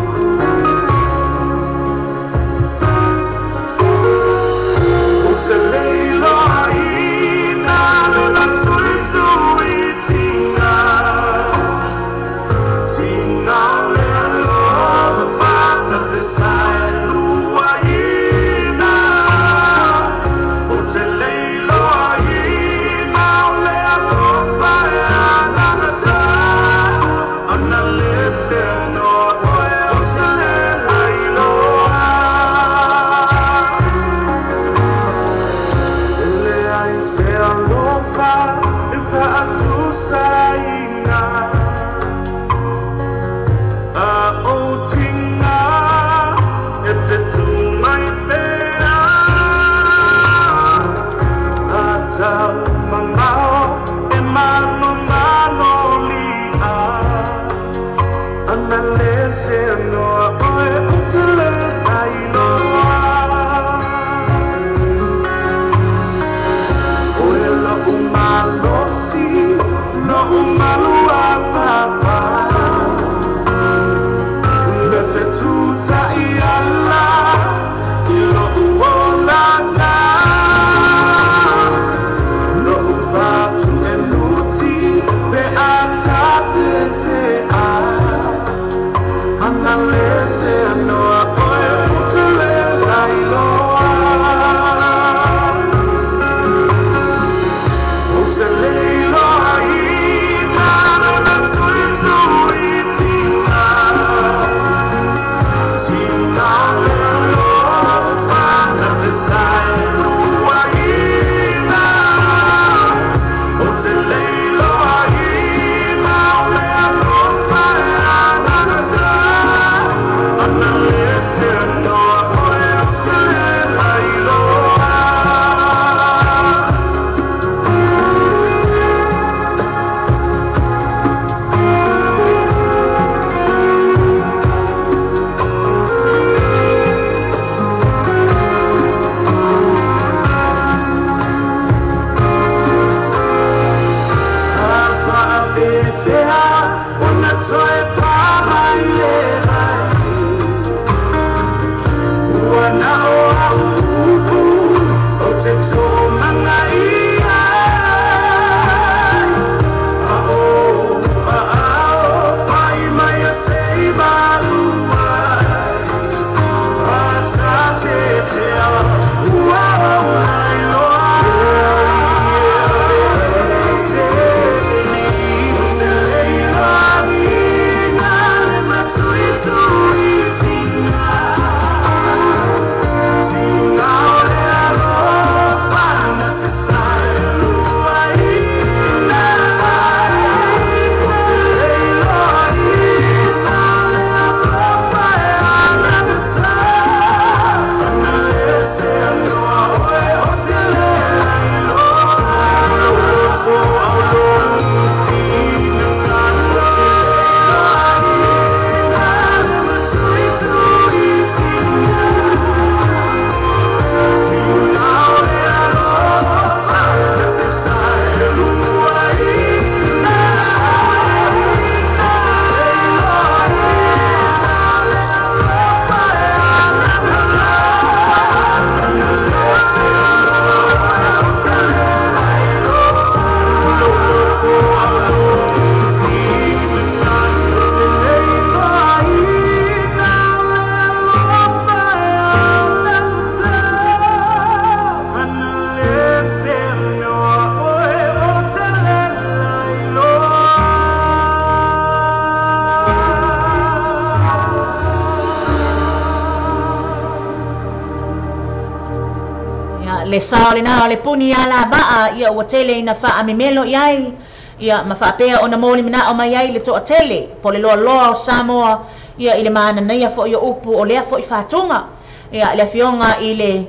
sa le na le puni ala ba ia o tele ina fa amemelo iai ia ma fa pe ona moli mina o mai ai le to tele po le lo Samoa ia ile mana nei fo ia upu o le fo i fatunga ia le fionga ile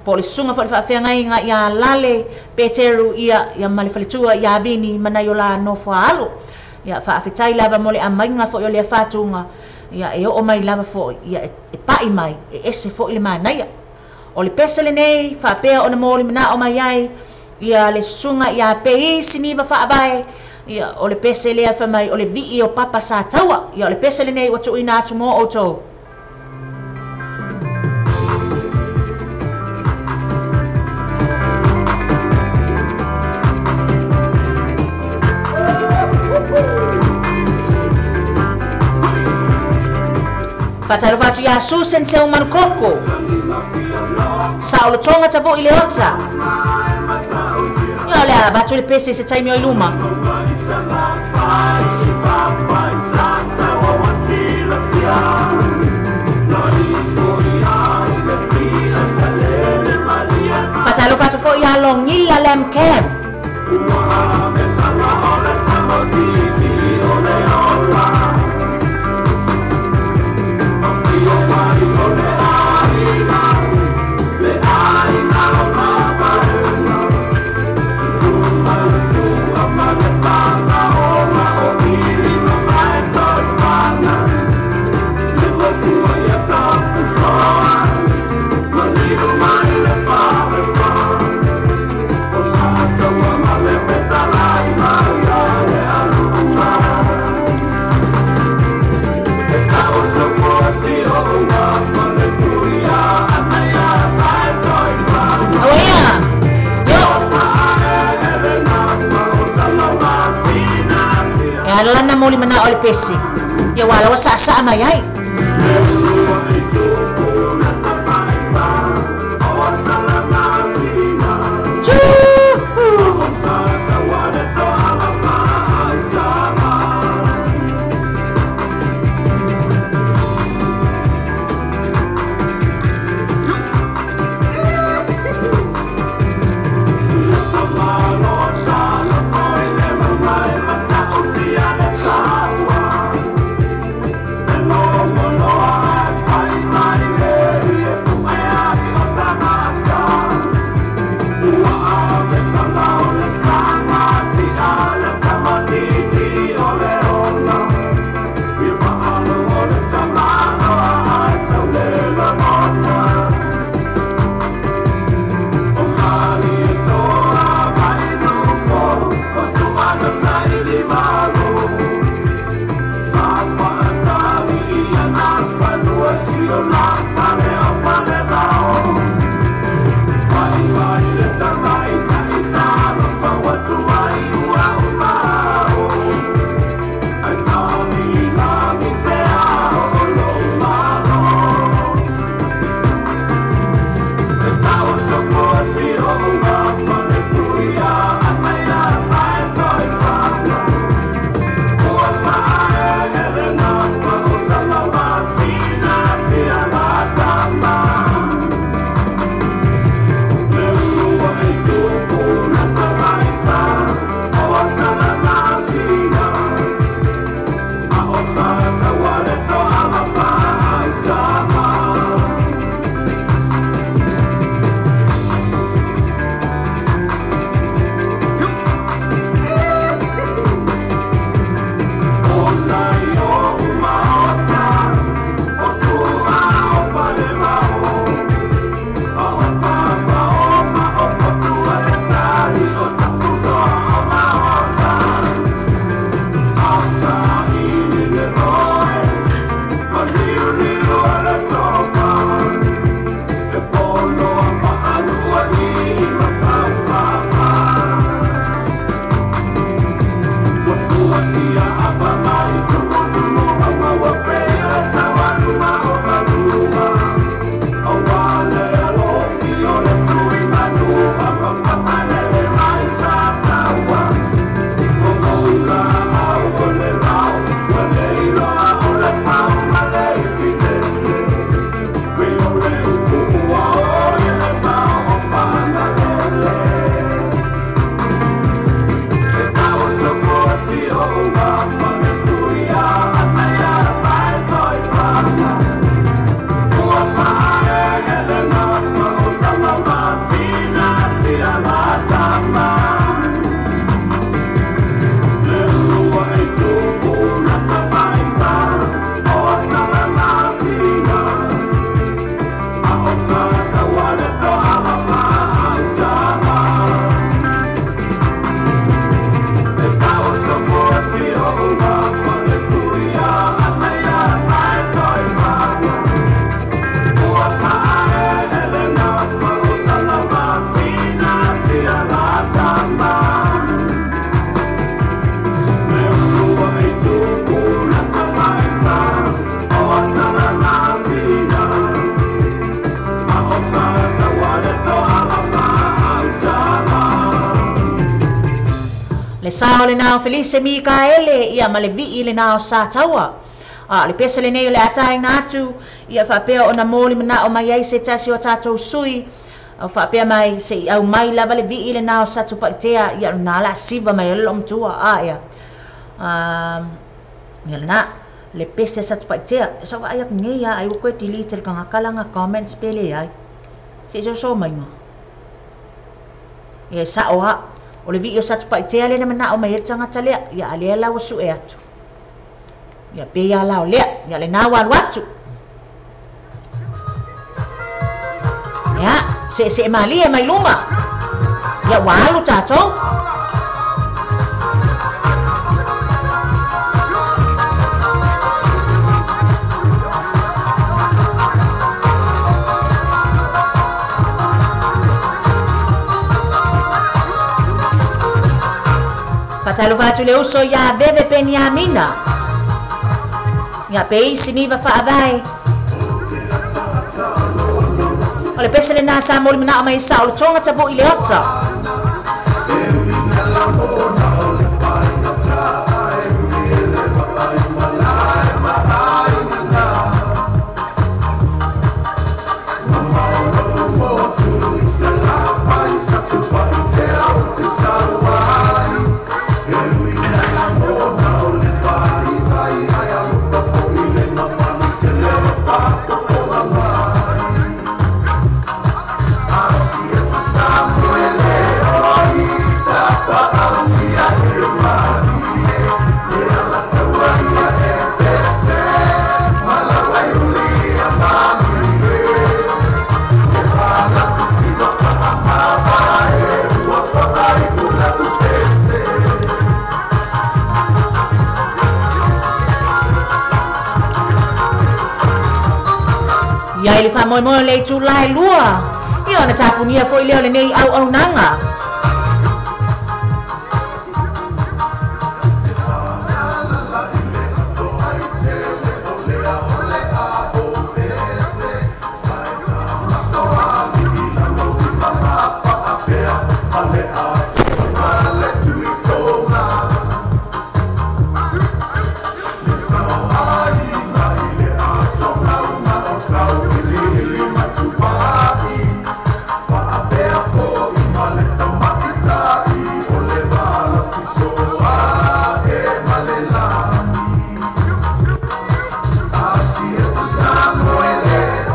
po le sunga fo le fa ngai nga ia lale peteru ia mali falitua ia bini mana yola no fo alo ia fa fitai lava mole a mainga fo le fatunga ia e o mai lava fo ia e pai mai e ese fo ile mana ia o le pesele nei fa pe ona moli mina o mai ai ia le sunga ia pe sini va fa bai ia o le pesele fa mai o le vi o papa sa tawa ia o le pesele nei o tu ina tu mo o to Fatalo fatu ya susen se umar koko Saulo tonga tabo ile ota Ya le batu le pese se taimi o iluma Fatalo fatu fo ya longila lem kem Lana moli mana ole pesi ya wala sa mai ai Le sao le nao Felice Mikaele ia ma le vi'i le nao sa taua. Le pesa le nei le atai natu ia whapea o na mōli mana o mai ai se tasi o tātou sui. Whapea mai se au mai lava le vi'i le nao sa tupaitea ia na la siva mai e lom tua ia. Ia le na le pesa sa tupaitea. Sa wa ayak ngeia ai ukoe tilite le kangakalanga comments pele ai. Se so mai ngā. Ia sa oa. O le vi'i o sa tupaitea le na mana o mai e tangata lea ia alea lau su e atu. Ia pe ia lao lea, ia le nā waru atu. Ia, se mali e mai luma. Ia walu tātou. Patalo fatu le uso ia bebe peni amina. Ia pe isi ni va whaavai. O le pesa le nā sa mori mana o mai sa o le tonga tapu i le ota. Ia ili wha moe le July lua. Ia na tapunia fo i leo le nei au nanga.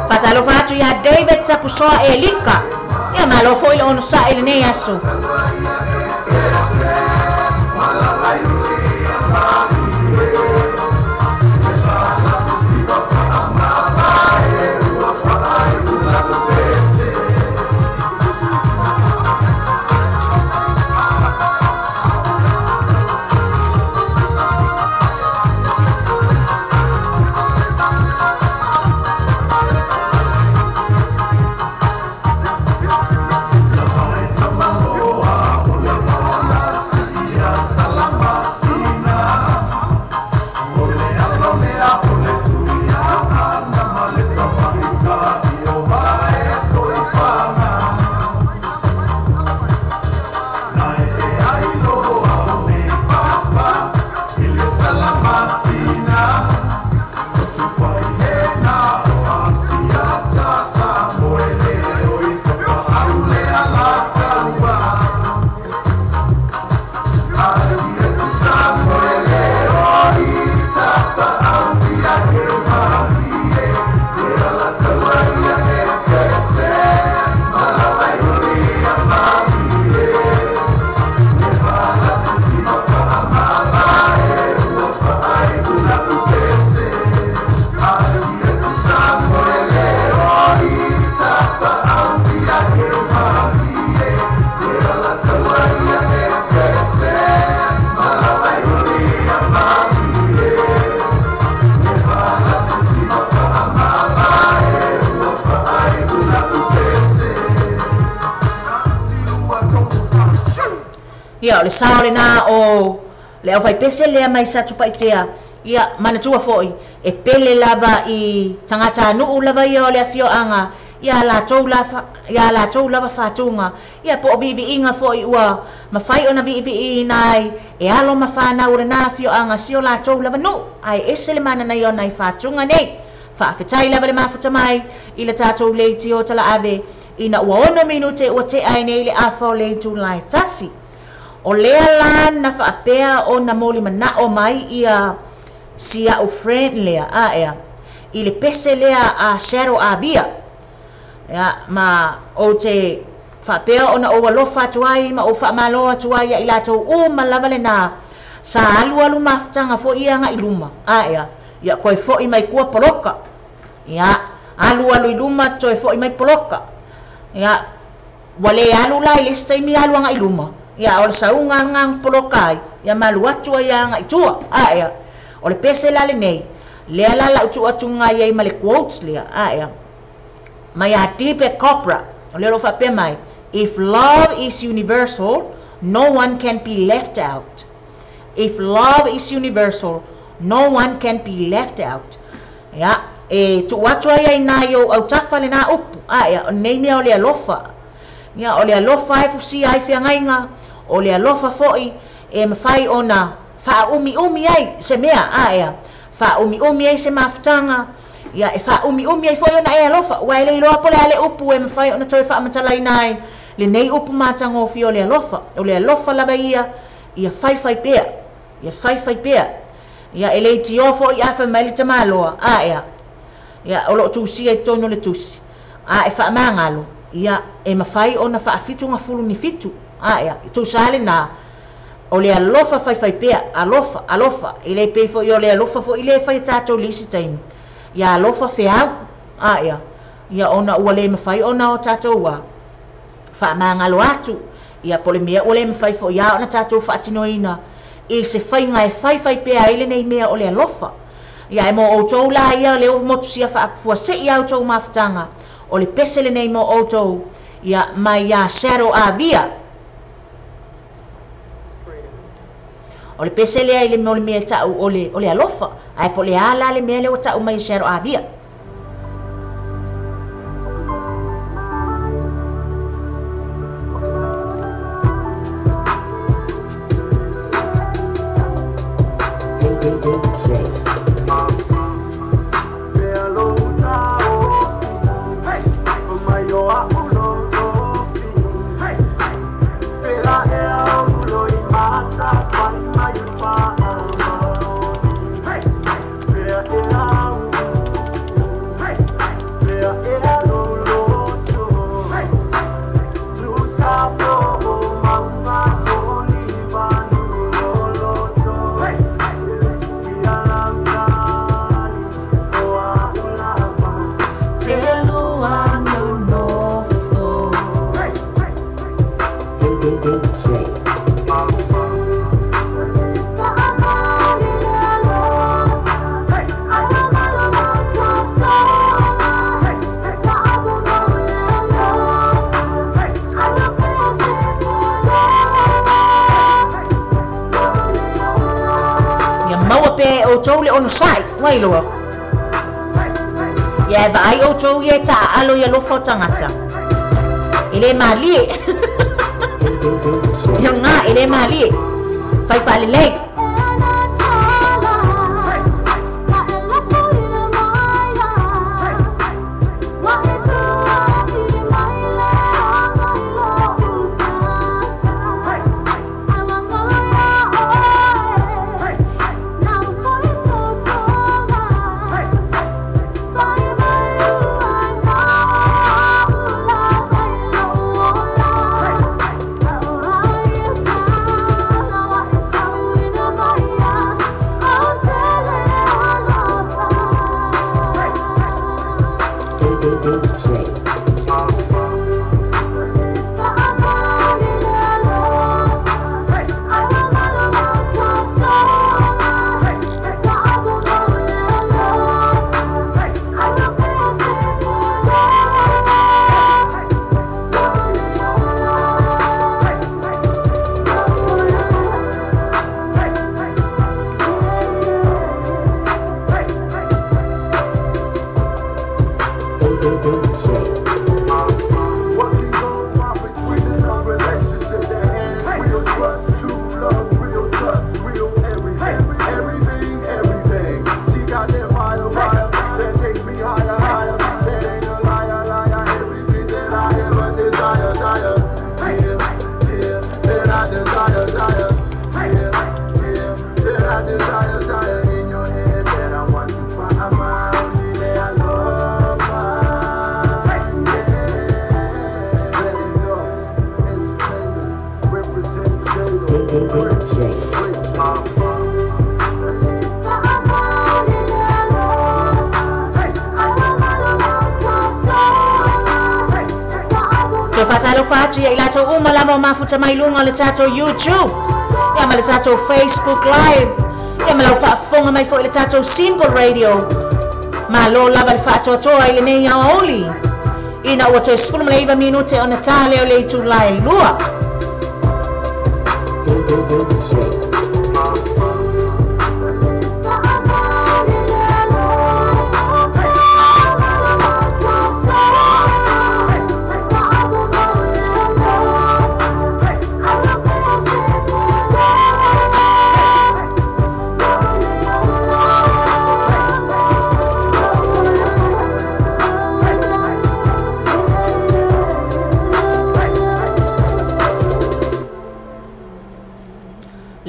Patalo fatu ya David Sapusoa e lika. Ia malo foi le ono sa ele nei aso. Ia le sao le na o le au fai pese le mai sa tupaitea. Ia mana tua foi e pele lava i tangata nuu lava ia o le afio anga ia la tau lava whatunga, ia po vivi inga fo i ua, ma whai ona vivi nai, e alo ma whanau rena fio anga sio la tau lava no, ai esele mana na iona i whatunga nei, whaafetai lava le mafuta mai, i le tātou leiti o tala ave, ina ua ono minute ua te ai nei le awhao le July tasi. O lea lan na whaapea o na moli mana o mai ia sia o friend lea, a ea, i le pese lea a shadow a via, ya ma o te whapea o na o walofa tuai ma o whaamaloa tuai i lato o malava le nā sa alu mafutanga fo ia nga iluma ia koe fo i mai kua poloka ia alu i luma toe fo i mai poloka ia wale alu lai le staimi alu nga iluma ia o le saunga ngang polokai ia malu atu ia nga itua ia o le pese la le nei lea la utu atunga ia i male quotes lea ia mai a tipe copra o le lo fa pe mai if love is universal no one can be left out if love is universal no one can be left out ya e tu watu ai na yo au tafa le na upu ya nei me o le alofa ya o le alofa e fusi ai fiangainga o le alofa foi e mafai ona fa umi ai se mea ya fa umi ai se maftanga ia e fa umi ai foi ona e alofa wa le lo apole ale upu e mafai ona toi fa matalai nai le nei upu matango fi o le alofa lava ia fai pea ia ele ti ofo ia fa mali tamaloa ia o lo tusi e tono le tusi e fa mangalo ia e mafai ona fa fitu nga fulu ni fitu ia tu sale na o le alofa fai pea alofa ile pe fo yo le alofa fo ile fai tato lisi time ia alofa feau ia ona ua le mafai ona o tato wa fa mangalo atu ia pole mea o le mafai fo ia ona tato fa atinoina e se fai ngai fai pea ile nei mea o le alofa ia e mo o tou la ia le o motu sia fa fua se ia o tou maftanga o le pesele nei mo o tou ia mai ia shadow a via o le pesele ai le mo le mea tau o le alofa ai po le ala le mea le o tau mai shadow a via o tou le ono sai wai loa ia e vai o tou ia ta alo ia lo fo tangata ile mali ia nga ile mali fai fai le whaatu ia i lato umalama o mafuta mai lunga le tato YouTube. Ia ma le tato Facebook Live. Ia ma lau whaafonga mai fo i le tato Simple Radio. Ma lo lava le whaatu atoa i le nei au oli. Ina ua toi 10 minute o na tale o le Julai lua.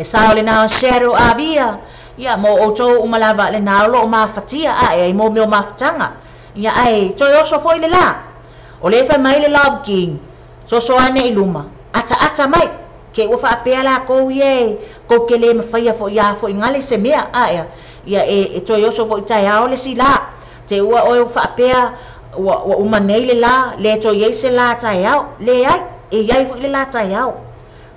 Le sao le nao shero avia ia mo oto umalava le nao lo mafatia ai mo me mafatanga ia ai toi oso foi le la o le fa mai le love king so ane iluma ata mai ke wo fa pela ko ye ko ke le mafia fo ia fo ngale se mea ai ia e toi oso foi tai ao le sila te ua o fa pea wa umanei le la le toi ye se la tai ao le ai e ai fo le la tai ao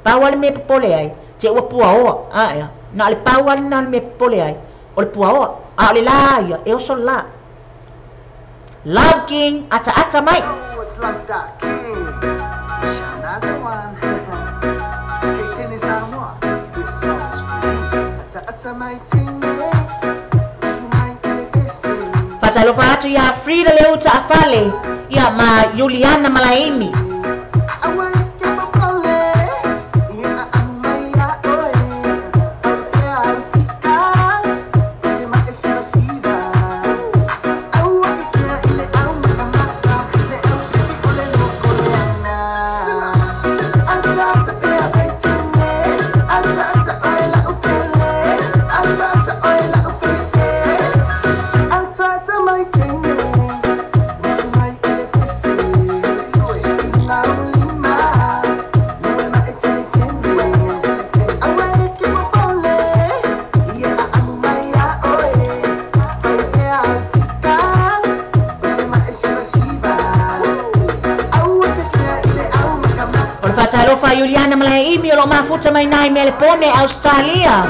pa wale me popole ai te ua puaoa aia na le pauali na me pole ai o le puaoa a le la ia e oso la Love King ata mai It's like that king. Another one. Hey, Tini Samoa. This song is for you. Ata my ting. patalo fatu ya Frida leo taafale ya ma Juliana Malaimi Talofa Juliana Malaimi o lo mafuta mai nai mele pone Australia.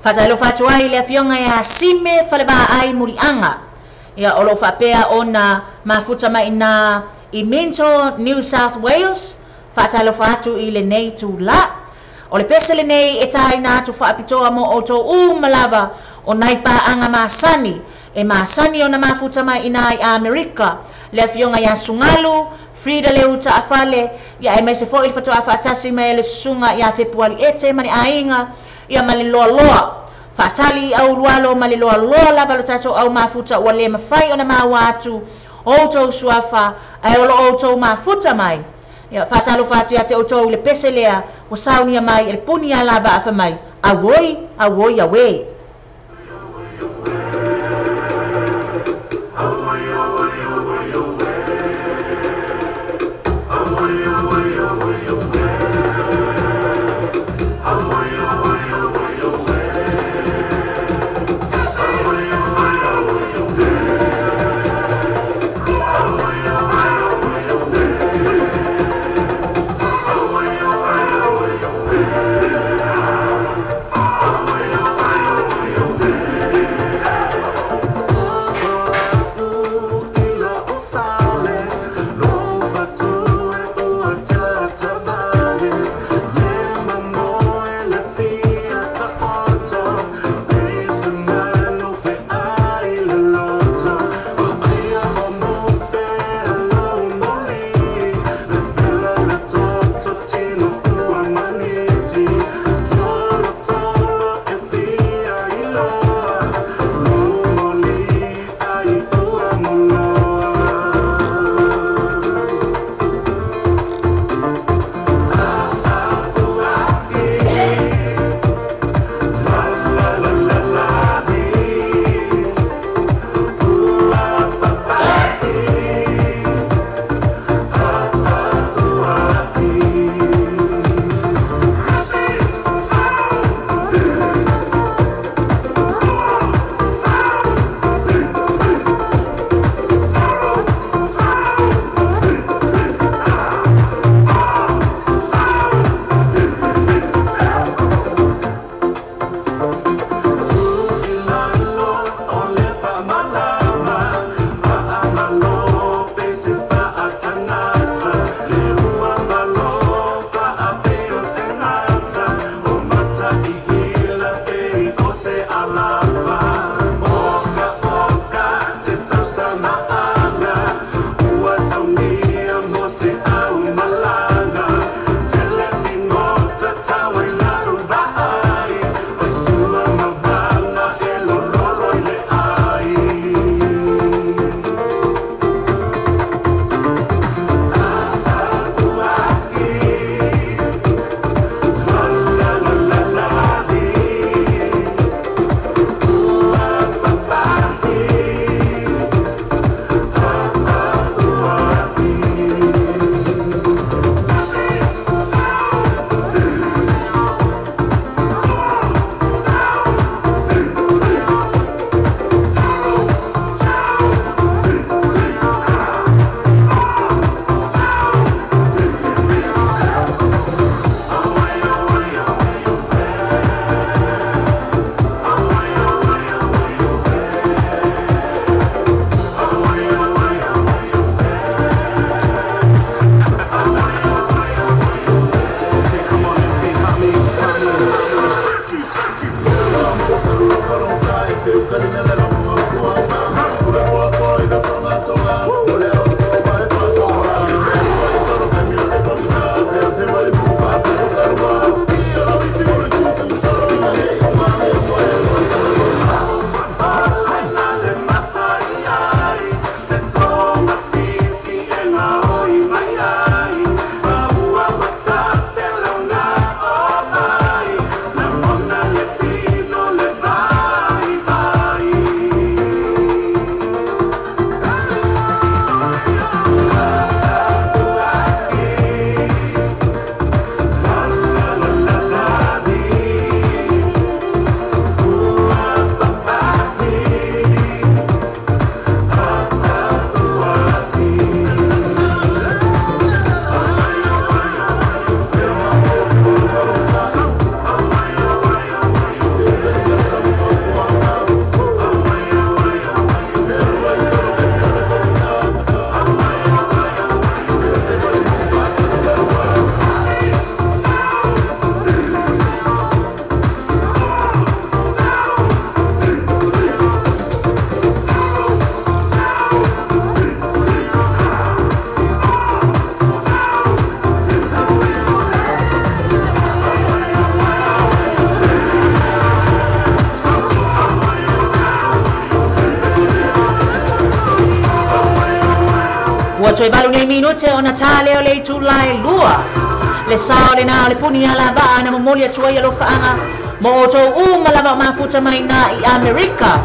Fatalo fatu ai le fionga ya sime fale ba ai murianga. Ia olo fapea ona mafuta mai na i Minto, New South Wales. Fatalo fatu i LENEI tu la. Ole pese LENEI e tai na tu faapitoa mo oto malava o naipa anga masani. E masani ona mafuta mai ina i Amerika. Le fionga ya sungalu, Frida leuta afale, ya e se fo il fatu afatasi mai le sunga ya Februari ete mani ainga, ya mali loa loa. Fatali au lualo mali loa loa la balotato au mafuta wale mafai ona mawatu, oto suafa, ai olo oto mafuta mai. Ya fatalo fatu ya te oto le peselea, wasauni ya mai, el puni ya laba afa mai. Awoi, away. Ua toi balu nei minute o Natale o le July lua. Le sao le na o le puni ala vaa na momoli atua ia lo faanga. Mo o tau malava o mafuta mai na I Amerika.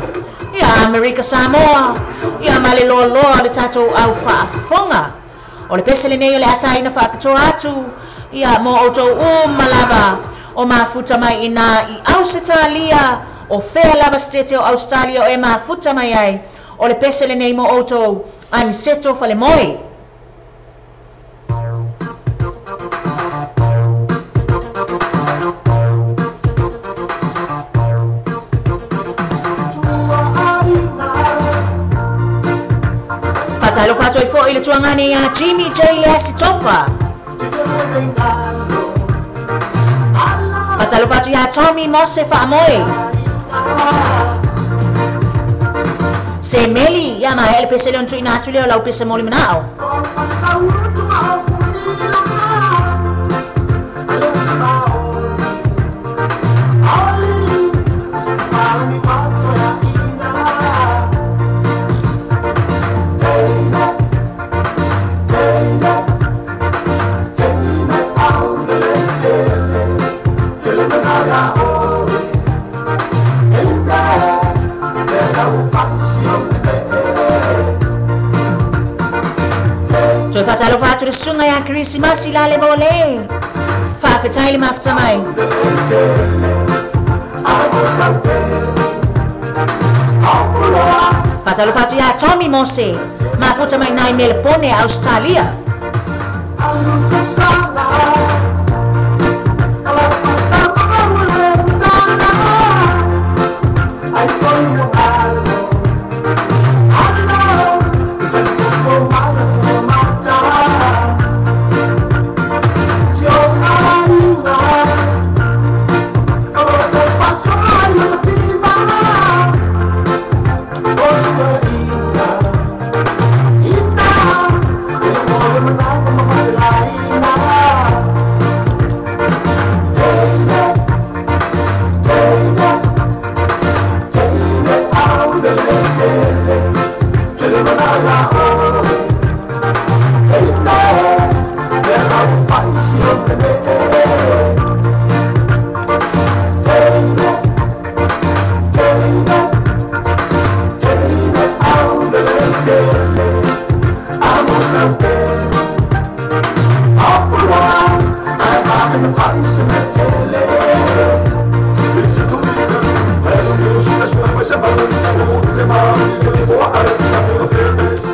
Ia Amerika Samoa. Ia male loa loa le tatou au whaafonga. O le pese le nei o le atai na whaapitoa atu. Ia mo o tau malava o mafuta mai ina I Australia. O whea lava stete o Australia o e mafuta mai ai. O le pese le nei mo o tau ani seto fale moi. Patalo fato I fo I le tuangani a Jimmy J. Lassie Tofa. Patalo fato ya Tommy Mose fa amoi. Se meli ya ma ele pese le ontu ina tule o lau pese moli manao. Toi fatalo fatu le sunga ya Krismasi la le vole. Fa fetai le mafta mai. Fatalo fatu ya Tommy Mose. Ma futa mai nai Melbourne Australia.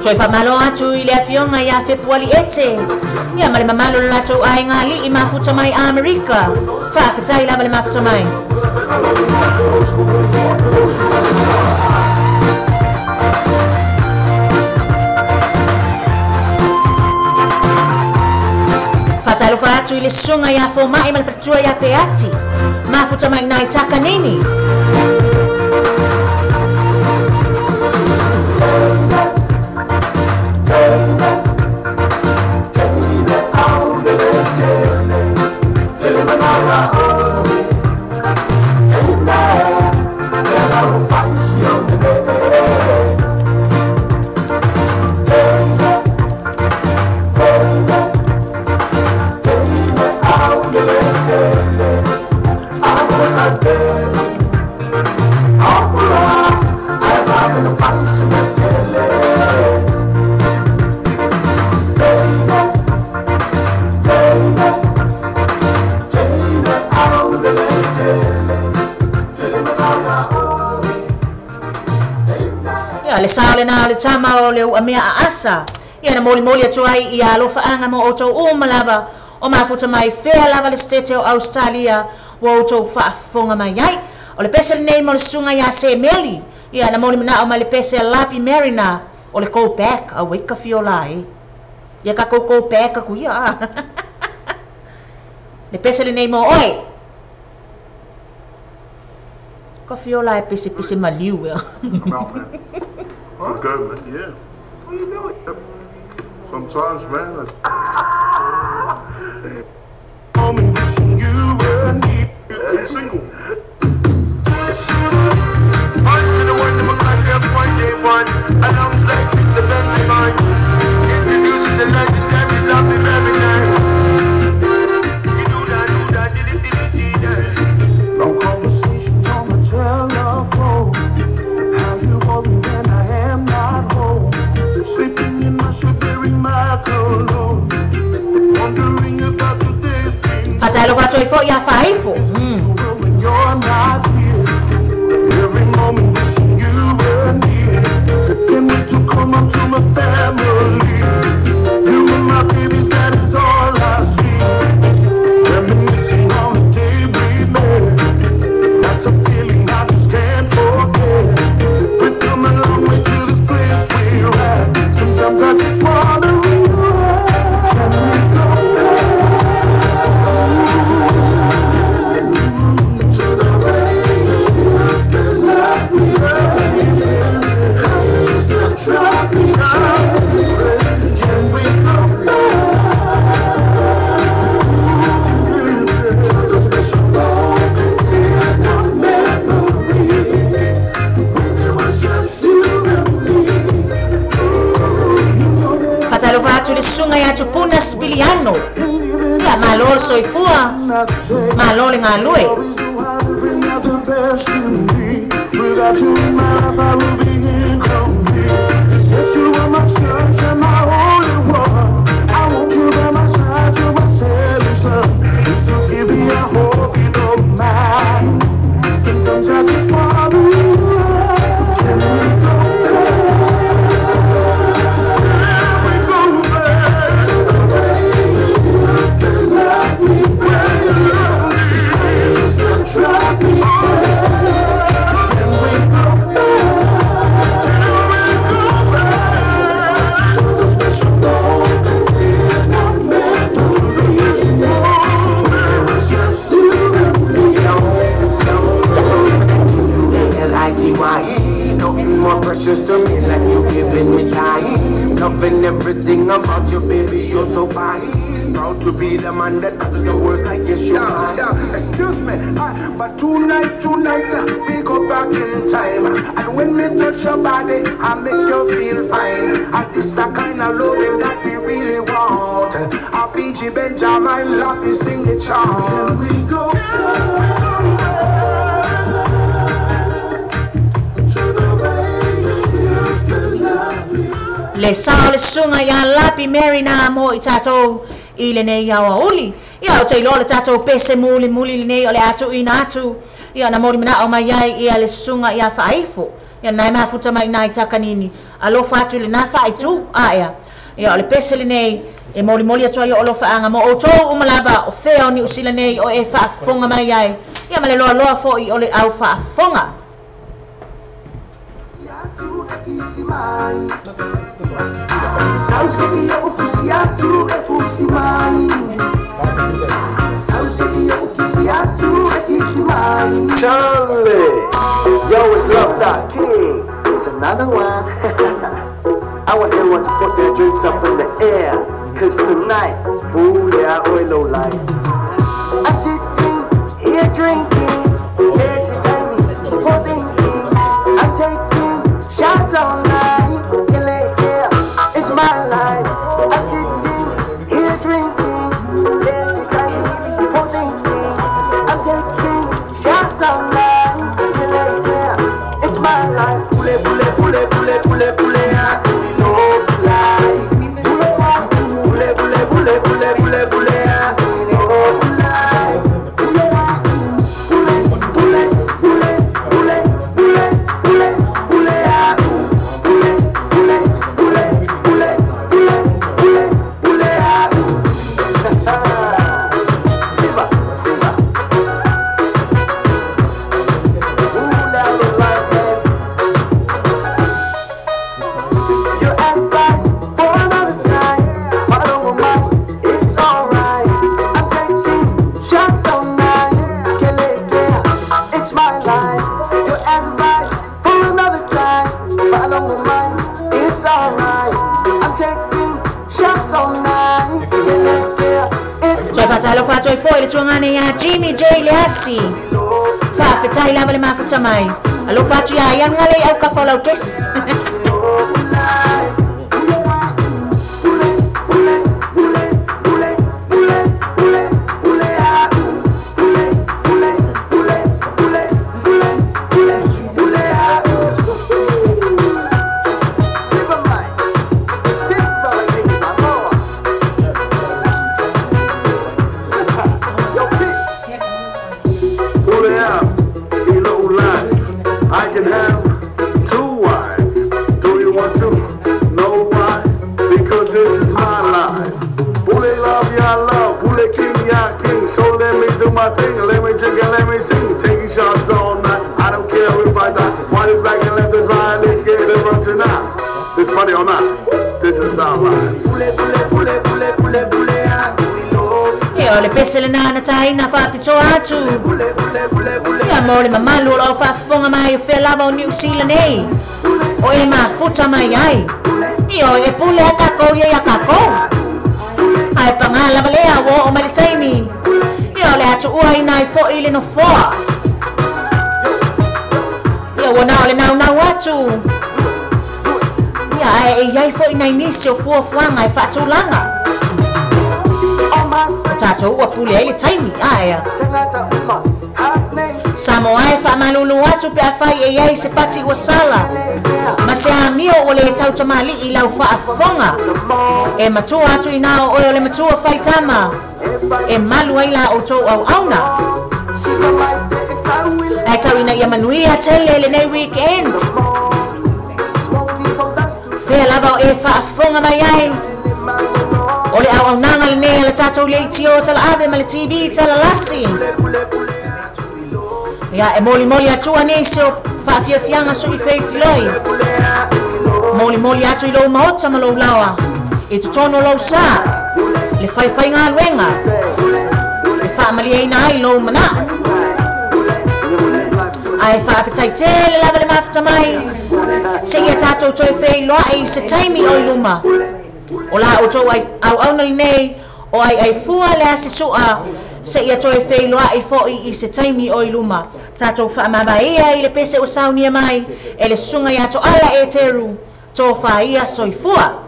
Toi fa malo atu I le afionga ia Februari ete. Ia male mamalo la tau ai ngali I mafuta mai Amerika. Fa katai lava le mafuta mai. Fatalo fa atu I le sunga ia fo mai mal fatua ia te ati. Mafuta mai nai taka nini. Le sale na le tama o le mea asa. Ia na moli atu ai ia alofa anga mo outou malava o mafuta mai fea lava le stete o Australia o outou whaafonga mai ai. O le pese nei mo le sunga ia se meli. Ia na moli mana o ma le pese lapi marina o le go back a wika fiola e. Ia ka go back a kuia. Le pese nei mo oi. Ka fiola e pese maliu ia. I'm good, man. Yeah. What are you doing? Yep. Sometimes, man. I'm wishing you were near. Are you single? On to the one, I'm a kind of one day one. And I'm like, it's a bend in mind. Introduce ya faifu. When you're not here, every moment wishing you were near. Can't wait to come up to my family. You and my babies, that is all I see. Reminiscing on the day we met. That's a feeling I just can't forget. We've come a long way to this place we're at. Sometimes I just wanna run. Can we go back to the way you used to love me? How you used to drive me crazy? Can we go back to the special moments in our memories when it was just you and me? Fatalo fatu le sunga ya tupuna spiliano. Ya malol soifua, malol ngalue. Always knew how to bring out the best in me. Without you in my life, I would be incomplete. Yes, you are my sunshine, my only one. I want you by my side till my setting sun. If you give me, I hope you don't mind. Sometimes I just wanna run. Can we go back to the way you used to love me? When you love me, you used to drive me crazy. Can we go back to the special moments in our memories when it was just you and me? L-I-G-Y-E, nothing more precious to me like you giving me time. Loving everything about you, baby, you're so fine. Proud to be the man that utters the words like yes, you're mine. Excuse me, but tonight, we go back in time. And when me touch your body, I make you feel fine. And this a kind of loving that we really want. A Fiji Benjamin Lappy sing the chant. Can we go to the way you used to love me? Le sao le sunga ya lapi Mary na mo i tatou I LENEI ya uli. Ia o te ilo le tatou pese muli LENEI o le atu I na atu. Ia na mori mana o mai ai ia le sunga ia whaifo. Ia nai mafuta mai nai takanini. Alofa atu le na whaitu. Ia o le pese LENEI e moli atua ia o lofa anga mo o tau umalaba o fea o ni usi LENEI o e whaafonga mai ai. Ia ma le loa fo I o le au whaafonga. Charlie, you always love that king. It's another one. I want everyone to put their drinks up in the air. Cause tonight, ooh yeah, oil low life. I'm sitting here drinking. Yeah, she tell me for thinking. I'm taking shots all night. Yeah, it's my life. I'm sitting here drinking. Yeah, she tell me for thinking. I'm taking shots all night. Yeah, it's my life. Pule, pule, pule, pule, pule, pule. No life. Pule, pule, pule, pule, pule, pule. No life. Patalo fato e foi le tuangane ya Jimmy J Leasi. Fa fetai lava le mafuta mai. Alo fato ya yang ngale au ka follow kes. my thing, let me drink and let me sing. Taking shots all night, I don't care if I die. One is back and left is right, let's get it run tonight. This party or not, this is our lives. E o le pese le nana taina whapito atu. Ia mo le mamalu o whafonga mai o whelama o New Zealand ei. O e mafuta mai ai. Io e pule a kako ia kako. Ai pangala malea wo o malitaini. Io le atu ua inai fo ili no foa. Io wana o le nau atu. Ia e iai fo inai nisi o fuanga e whaatulanga. Tato ua pule ili taimi aia. Samoa e whaamalulu atu pe a whai e iai se pati ua sala. Ma se a mio o le tau tamali i lau whaafonga. E matua atu i nao o le matua whaitama. E malu ai la o tau au auna. Ai tau ina ia manuia tele LENEI weekend. Whea lava o e whaafonga mai ai. O le au nanga LENEI le tatou le itio tala ave ma le TV tala lasi. Ia e moli atua nese o whaafiafianga so i whewhiloi. Moli atu i lou maota ma lou lawa. E tutono lou sa. Le whai ngā luenga. Le whaamalia ina ai lou mana. Ai whaafitai tele lava le mawhita mai. Se ia tatou toi wheiloa e se taimi o luma. O la o tau au auna LENEI o ai fua le ase sua. Se ia toi wheiloa i fo'i i se taimi o luma. Tatou whaamamaia i le pese o saunia mai. E le sunga ia to ala e teru. Tō whaia soifua.